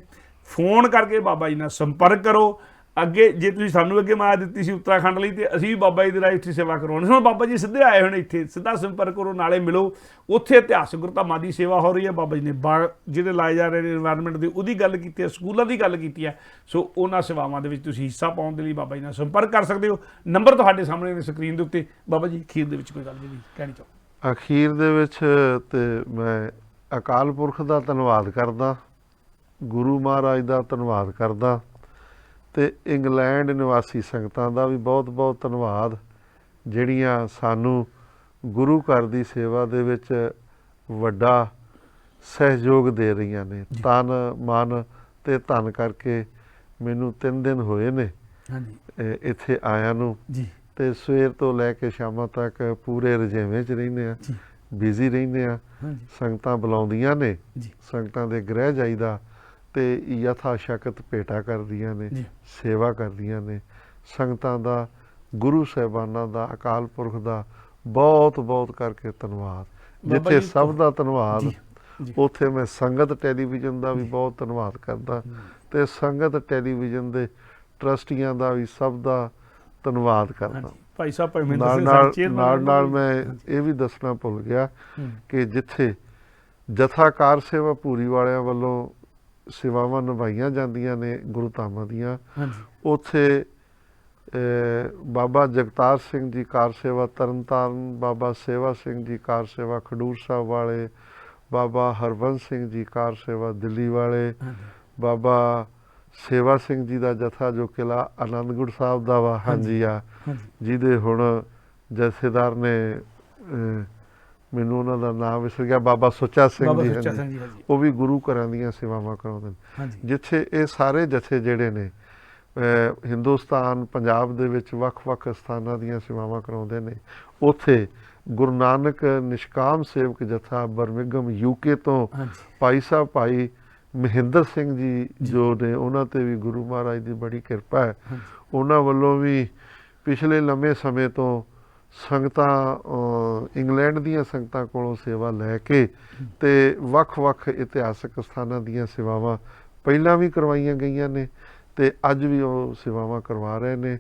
A: ਫੋਨ ਕਰਕੇ ਬਾਬਾ ਜੀ ਨਾਲ ਸੰਪਰਕ ਕਰੋ। ਅੱਗੇ ਜੇ ਤੁਸੀਂ ਸਾਨੂੰ ਅੱਗੇ ਮਾਇਆ ਦਿੱਤੀ ਸੀ ਉੱਤਰਾਖੰਡ ਲਈ, ਤੇ ਅਸੀਂ ਵੀ ਬਾਬਾ ਜੀ ਦੇ ਰਾਹੀਂ ਇੱਥੇ ਸੇਵਾ ਕਰਵਾਉਣੀ। ਹੁਣ ਬਾਬਾ ਜੀ ਸਿੱਧੇ ਆਏ ਹੋਣੇ ਇੱਥੇ, ਸਿੱਧਾ ਸੰਪਰਕ ਕਰੋ, ਨਾਲੇ ਮਿਲੋ। ਉੱਥੇ ਇਤਿਹਾਸਕ ਗੁਰਧਾਮਾਂ ਦੀ ਸੇਵਾ ਹੋ ਰਹੀ ਹੈ। ਬਾਬਾ ਜੀ ਨੇ ਬਾਗ ਜਿਹੜੇ ਲਾਏ ਜਾ ਰਹੇ ਨੇ ਇਨਵਾਇਰਨਮੈਂਟ ਦੀ, ਉਹਦੀ ਗੱਲ ਕੀਤੀ ਹੈ, ਸਕੂਲਾਂ ਦੀ ਗੱਲ ਕੀਤੀ ਹੈ। ਸੋ ਉਹਨਾਂ ਸੇਵਾਵਾਂ ਦੇ ਵਿੱਚ ਤੁਸੀਂ ਹਿੱਸਾ ਪਾਉਣ ਦੇ ਲਈ ਬਾਬਾ ਜੀ ਨਾਲ ਸੰਪਰਕ ਕਰ ਸਕਦੇ ਹੋ। ਨੰਬਰ ਤੁਹਾਡੇ ਸਾਹਮਣੇ ਨੇ ਸਕਰੀਨ ਦੇ ਉੱਤੇ। ਬਾਬਾ ਜੀ ਅਖੀਰ ਦੇ ਵਿੱਚ ਕੋਈ ਗੱਲ ਜਿਹੜੀ ਕਹਿਣੀ ਚਾਹੋ?
B: ਅਖੀਰ ਦੇ ਵਿੱਚ ਤੇ ਮੈਂ ਅਕਾਲ ਪੁਰਖ ਦਾ ਧੰਨਵਾਦ ਕਰਦਾ, ਗੁਰੂ ਮਹਾਰਾਜ ਦਾ ਧੰਨਵਾਦ ਕਰਦਾ, ਤੇ ਇੰਗਲੈਂਡ ਨਿਵਾਸੀ ਸੰਗਤਾਂ ਦਾ ਵੀ ਬਹੁਤ ਬਹੁਤ ਧੰਨਵਾਦ, ਜਿਹੜੀਆਂ ਸਾਨੂੰ ਗੁਰੂ ਘਰ ਦੀ ਸੇਵਾ ਦੇ ਵਿੱਚ ਵੱਡਾ ਸਹਿਯੋਗ ਦੇ ਰਹੀਆਂ ਨੇ। ਤਨ ਮਨ ਤੇ ਧਨ ਕਰਕੇ ਮੈਨੂੰ 3 ਦਿਨ ਹੋਏ ਨੇ
A: ਹਾਂਜੀ
B: ਇੱਥੇ ਆਇਆਂ ਨੂੰ,
A: ਜੀ
B: ਤੇ ਸਵੇਰ ਤੋਂ ਲੈ ਕੇ ਸ਼ਾਮਾਂ ਤੱਕ ਪੂਰੇ ਰਜੇਵੇਂ 'ਚ ਰਹਿੰਦੇ ਆ,
A: ਜੀ
B: ਬਿਜ਼ੀ ਰਹਿੰਦੇ ਆ।
A: ਹਾਂਜੀ
B: ਸੰਗਤਾਂ ਬੁਲਾਉਂਦੀਆਂ ਨੇ,
A: ਜੀ
B: ਸੰਗਤਾਂ ਦੇ ਗ੍ਰਹਿ ਜਾਈਦਾ ਤੇ ਯਥਾ ਸ਼ਕਤ ਭੇਟਾ ਕਰਦੀਆਂ ਨੇ,
A: ਜੀ
B: ਸੇਵਾ ਕਰਦੀਆਂ ਨੇ। ਸੰਗਤਾਂ ਦਾ, ਗੁਰੂ ਸਾਹਿਬਾਨਾਂ ਦਾ, ਅਕਾਲ ਪੁਰਖ ਦਾ ਬਹੁਤ ਬਹੁਤ ਕਰਕੇ ਧੰਨਵਾਦ।
A: ਬਾਬਾ
B: ਜਿੱਥੇ
A: ਜੀ
B: ਸਭ ਦਾ ਧੰਨਵਾਦ,
A: ਜੀ ਜੀ
B: ਉੱਥੇ ਮੈਂ ਸੰਗਤ ਟੈਲੀਵਿਜ਼ਨ ਦਾ ਵੀ ਬਹੁਤ ਧੰਨਵਾਦ ਕਰਦਾ, ਤੇ ਸੰਗਤ ਟੈਲੀਵਿਜ਼ਨ ਦੇ ਟਰਸਟੀਆਂ ਦਾ ਵੀ ਸਭ ਦਾ ਧੰਨਵਾਦ ਕਰਦਾ।
A: ਹਾਂਜੀ ਭਾਈ ਸਾਹਿਬ ਪਰਮਿੰਦਰ
B: ਨਾਲ
A: ਸਿੰਘ
B: ਨਾਲ
A: ਸਾਹਿਬ ਚੇਅਰਮੈਨ
B: ਨਾਲ ਮੈਂ ਇਹ ਵੀ ਦੱਸਣਾ ਭੁੱਲ ਗਿਆ
A: ਹੂੰ,
B: ਕਿ ਜਿੱਥੇ ਜਥਾ ਕਾਰ ਸੇਵਾ ਭੂਰੀ ਵਾਲਿਆਂ ਵੱਲੋਂ ਸੇਵਾਵਾਂ ਨਿਭਾਈਆਂ ਜਾਂਦੀਆਂ ਨੇ ਗੁਰੂ ਧਾਮਾਂ ਦੀਆਂ,
A: ਹਾਂਜੀ
B: ਉੱਥੇ ਬਾਬਾ ਜਗਤਾਰ ਸਿੰਘ ਜੀ ਕਾਰ ਸੇਵਾ ਤਰਨਤਾਰਨ, ਬਾਬਾ ਸੇਵਾ ਸਿੰਘ ਜੀ ਕਾਰ ਸੇਵਾ ਖਡੂਰ ਸਾਹਿਬ ਵਾਲੇ, ਬਾਬਾ ਹਰਬੰਸ ਸਿੰਘ ਜੀ ਕਾਰ ਸੇਵਾ ਦਿੱਲੀ ਵਾਲੇ,
A: ਹਾਂਜੀ
B: ਬਾਬਾ ਸੇਵਾ ਸਿੰਘ ਜੀ ਦਾ ਜਥਾ ਜੋ ਕਿਲ੍ਹਾ ਆਨੰਦਗੜ੍ਹ ਸਾਹਿਬ ਦਾ ਵਾ, ਹਾਂਜੀ ਆ,
A: ਹਾਂਜੀ
B: ਜਿਹਦੇ ਹੁਣ ਜਥੇਦਾਰ ਨੇ ਮੈਨੂੰ ਉਹਨਾਂ ਦਾ ਨਾਮ ਵਿਸਰ ਗਿਆ, ਬਾਬਾ ਸੁੱਚਾ ਸਿੰਘ
A: ਬਾਬਾ
B: ਜੀ,
A: ਸੁੱਚਾ
B: ਹਾਂਜੀ,
A: ਸਿੰਘ ਜੀ ਹਾਂਜੀ
B: ਉਹ ਵੀ ਗੁਰੂ ਘਰਾਂ ਦੀਆਂ ਸੇਵਾਵਾਂ ਕਰਾਉਂਦੇ ਨੇ।
A: ਹਾਂਜੀ
B: ਜਿੱਥੇ ਇਹ ਸਾਰੇ ਜਥੇ ਜਿਹੜੇ ਨੇ ਹਿੰਦੁਸਤਾਨ ਪੰਜਾਬ ਦੇ ਵਿੱਚ ਵੱਖ-ਵੱਖ ਸਥਾਨਾਂ ਦੀਆਂ ਸੇਵਾਵਾਂ ਕਰਾਉਂਦੇ ਨੇ, ਉੱਥੇ ਗੁਰੂ ਨਾਨਕ ਨਿਸ਼ਕਾਮ ਸੇਵਕ ਜਥਾ ਬਰਮਿਘਮ ਯੂਕੇ ਤੋਂ
A: ਹਾਂਜੀ
B: ਭਾਈ ਸਾਹਿਬ ਭਾਈ ਮਹਿੰਦਰ ਸਿੰਘ ਜੀ ਜੋ ਨੇ, ਉਹਨਾਂ ਤੇ ਵੀ ਗੁਰੂ ਮਹਾਰਾਜ ਦੀ ਬੜੀ ਕਿਰਪਾ ਹੈ।
A: ਹਾਂਜੀ
B: ਉਹਨਾਂ ਵੱਲੋਂ ਵੀ ਪਿਛਲੇ ਲੰਮੇ ਸਮੇਂ ਤੋਂ ਸੰਗਤਾਂ ਇੰਗਲੈਂਡ ਦੀਆਂ ਸੰਗਤਾਂ ਕੋਲੋਂ ਸੇਵਾ ਲੈ ਕੇ ਤੇ ਵੱਖ-ਵੱਖ ਇਤਿਹਾਸਕ ਸਥਾਨਾਂ ਦੀਆਂ ਸੇਵਾਵਾਂ ਪਹਿਲਾਂ ਵੀ ਕਰਵਾਈਆਂ ਗਈਆਂ ਨੇ ਤੇ ਅੱਜ ਵੀ ਉਹ ਸੇਵਾਵਾਂ ਕਰਵਾ ਰਹੇ ਨੇ।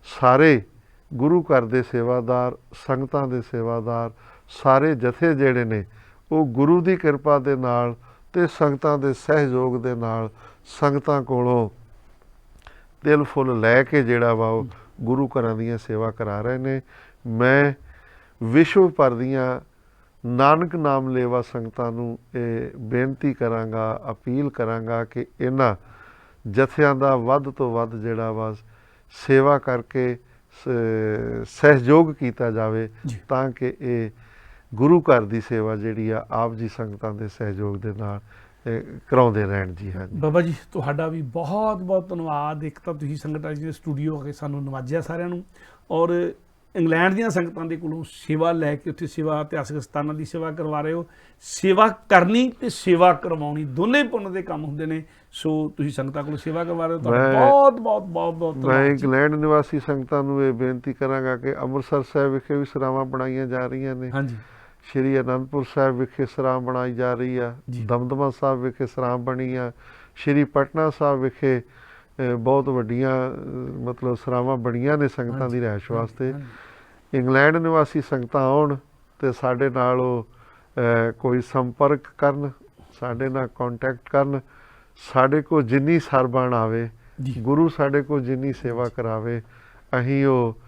B: ਸਾਰੇ ਗੁਰੂ ਘਰ ਦੇ ਸੇਵਾਦਾਰ, ਸੰਗਤਾਂ ਦੇ ਸੇਵਾਦਾਰ, ਸਾਰੇ ਜਥੇ ਜਿਹੜੇ ਨੇ ਉਹ ਗੁਰੂ ਦੀ ਕਿਰਪਾ ਦੇ ਨਾਲ ਤੇ ਸੰਗਤਾਂ ਦੇ ਸਹਿਯੋਗ ਦੇ ਨਾਲ ਸੰਗਤਾਂ ਕੋਲੋਂ ਦਿਲ ਫੁੱਲ ਲੈ ਕੇ ਜਿਹੜਾ ਵਾ ਉਹ ਗੁਰੂ ਘਰਾਂ ਦੀਆਂ ਸੇਵਾ ਕਰਾ ਰਹੇ ਨੇ। ਮੈਂ ਵਿਸ਼ਵ ਭਰ ਦੀਆਂ ਨਾਨਕ ਨਾਮ ਲੇਵਾ ਸੰਗਤਾਂ ਨੂੰ ਇਹ ਬੇਨਤੀ ਕਰਾਂਗਾ, ਅਪੀਲ ਕਰਾਂਗਾ ਕਿ ਇਹਨਾਂ ਜਥਿਆਂ ਦਾ ਵੱਧ ਤੋਂ ਵੱਧ ਜਿਹੜਾ ਵਾ ਸੇਵਾ ਕਰਕੇ ਸਹਿਯੋਗ ਕੀਤਾ ਜਾਵੇ, ਤਾਂ ਕਿ ਇਹ ਗੁਰੂ ਘਰ ਦੀ ਸੇਵਾ ਜਿਹੜੀ ਆ ਆਪ ਜੀ ਸੰਗਤਾਂ ਦੇ ਸਹਿਯੋਗ ਦੇ ਨਾਲ ਕਰਾਉਂਦੇ ਰਹਿਣ ਜੀ। ਹਾਂਜੀ
A: ਬਾਬਾ ਜੀ ਤੁਹਾਡਾ ਵੀ ਬਹੁਤ ਬਹੁਤ ਧੰਨਵਾਦ। ਇੱਕ ਤਾਂ ਤੁਸੀਂ ਸੰਗਤਾਂ ਜੀ ਦੇ ਸਟੂਡੀਓ ਆ ਕੇ ਸਾਨੂੰ ਨਵਾਜਿਆ ਸਾਰਿਆਂ ਨੂੰ, ਔਰ ਇੰਗਲੈਂਡ ਦੀਆਂ ਸੰਗਤਾਂ ਦੇ ਕੋਲੋਂ ਸੇਵਾ ਲੈ ਕੇ ਉੱਥੇ ਸੇਵਾ ਇਤਿਹਾਸਕ ਸਥਾਨਾਂ ਦੀ ਸੇਵਾ ਕਰਵਾ ਰਹੇ ਹੋ। ਸੇਵਾ ਕਰਨੀ ਤੇ ਸੇਵਾ ਕਰਵਾਉਣੀ ਦੋਨੇ ਪੁੰਨ ਦੇ ਕੰਮ ਹੁੰਦੇ ਨੇ, ਸੋ ਤੁਸੀਂ ਸੰਗਤਾਂ ਕੋਲੋਂ ਸੇਵਾ ਕਰਵਾ ਰਹੇ ਹੋ, ਤੁਹਾਡਾ ਬਹੁਤ ਬਹੁਤ ਬਹੁਤ ਬਹੁਤ
B: ਮੈਂ
A: ਧੰਨਵਾਦ ਜੀ।
B: ਇੰਗਲੈਂਡ ਨਿਵਾਸੀ ਸੰਗਤਾਂ ਨੂੰ ਇਹ ਬੇਨਤੀ ਕਰਾਂਗਾ ਕਿ ਅੰਮ੍ਰਿਤਸਰ ਸਾਹਿਬ ਵਿਖੇ ਵੀ ਸਰਾਵਾਂ ਬਣਾਈਆਂ ਜਾ ਰਹੀਆਂ ਨੇ,
A: ਹਾਂਜੀ
B: ਸ਼੍ਰੀ ਅਨੰਦਪੁਰ ਸਾਹਿਬ ਵਿਖੇ ਸਰਾਂ ਬਣਾਈ ਜਾ ਰਹੀ ਆ,
A: ਜੀ।
B: ਦਮਦਮਾ ਸਾਹਿਬ ਵਿਖੇ ਸਰਾਂ ਬਣੀ ਆ, ਸ਼੍ਰੀ ਪਟਨਾ ਸਾਹਿਬ ਵਿਖੇ ਬਹੁਤ ਵੱਡੀਆਂ ਮਤਲਬ ਸਰਾਵਾਂ ਬਣੀਆਂ ਨੇ ਸੰਗਤਾਂ ਦੀ ਰਿਹਾਇਸ਼ ਵਾਸਤੇ। ਇੰਗਲੈਂਡ ਨਿਵਾਸੀ ਸੰਗਤਾਂ ਆਉਣ ਤੇ ਸਾਡੇ ਨਾਲ ਉਹ ਕੋਈ ਸੰਪਰਕ ਕਰਨ, ਸਾਡੇ ਨਾਲ ਕੰਟੈਕਟ ਕਰਨ। ਸਾਡੇ ਕੋਲ ਜਿੰਨੀ ਸਰਬਣ ਆਵੇ, ਗੁਰੂ ਸਾਡੇ ਕੋਲ ਜਿੰਨੀ ਸੇਵਾ ਕਰਾਵੇ, ਅਸੀਂ ਉਹ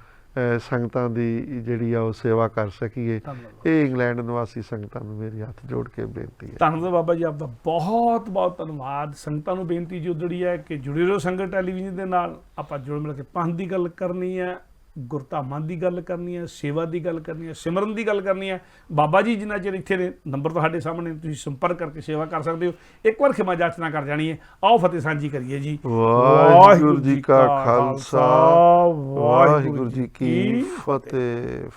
B: ਸੰਗਤਾਂ ਦੀ ਜਿਹੜੀ ਆ ਉਹ ਸੇਵਾ ਕਰ ਸਕੀਏ। ਇਹ ਇੰਗਲੈਂਡ ਨਿਵਾਸੀ ਸੰਗਤਾਂ ਨੂੰ ਮੇਰੀ ਹੱਥ ਜੋੜ ਕੇ ਬੇਨਤੀ ਹੈ।
A: ਧੰਨਵਾਦ ਬਾਬਾ ਜੀ, ਆਪਦਾ ਬਹੁਤ ਬਹੁਤ ਧੰਨਵਾਦ। ਸੰਗਤਾਂ ਨੂੰ ਬੇਨਤੀ ਜੋ ਜਿਹੜੀ ਹੈ ਕਿ ਜੁੜੇ ਰਹੋ ਸੰਗਤ ਟੈਲੀਵਿਜ਼ਨ ਦੇ ਨਾਲ। ਆਪਾਂ ਜੁੜ ਮਿਲ ਕੇ ਪੰਥ ਦੀ ਗੱਲ ਕਰਨੀ ਹੈ, ਗੁਰਧਾਮਾਂ ਦੀ ਗੱਲ ਕਰਨੀ ਹੈ, ਸੇਵਾ ਦੀ ਗੱਲ ਕਰਨੀ ਹੈ, ਸਿਮਰਨ ਦੀ ਗੱਲ ਕਰਨੀ ਹੈ। ਬਾਬਾ ਜੀ ਜਿੰਨਾ ਚਿਰ ਇੱਥੇ ਨੇ, ਨੰਬਰ ਤੁਹਾਡੇ ਸਾਹਮਣੇ, ਤੁਸੀਂ ਸੰਪਰਕ ਕਰਕੇ ਸੇਵਾ ਕਰ ਸਕਦੇ ਹੋ। ਇੱਕ ਵਾਰ ਖਿਮਾ ਜਾਚਨਾ ਕਰ ਜਾਣੀ ਹੈ। ਆਓ ਫਤਿਹ ਸਾਂਝੀ ਕਰੀਏ ਜੀ।
B: ਵਾਹਿਗੁਰੂ ਜੀ ਕਾ ਖਾਲਸਾ, ਵਾਹਿਗੁਰੂ ਜੀ ਕੀ ਫਤਿਹ।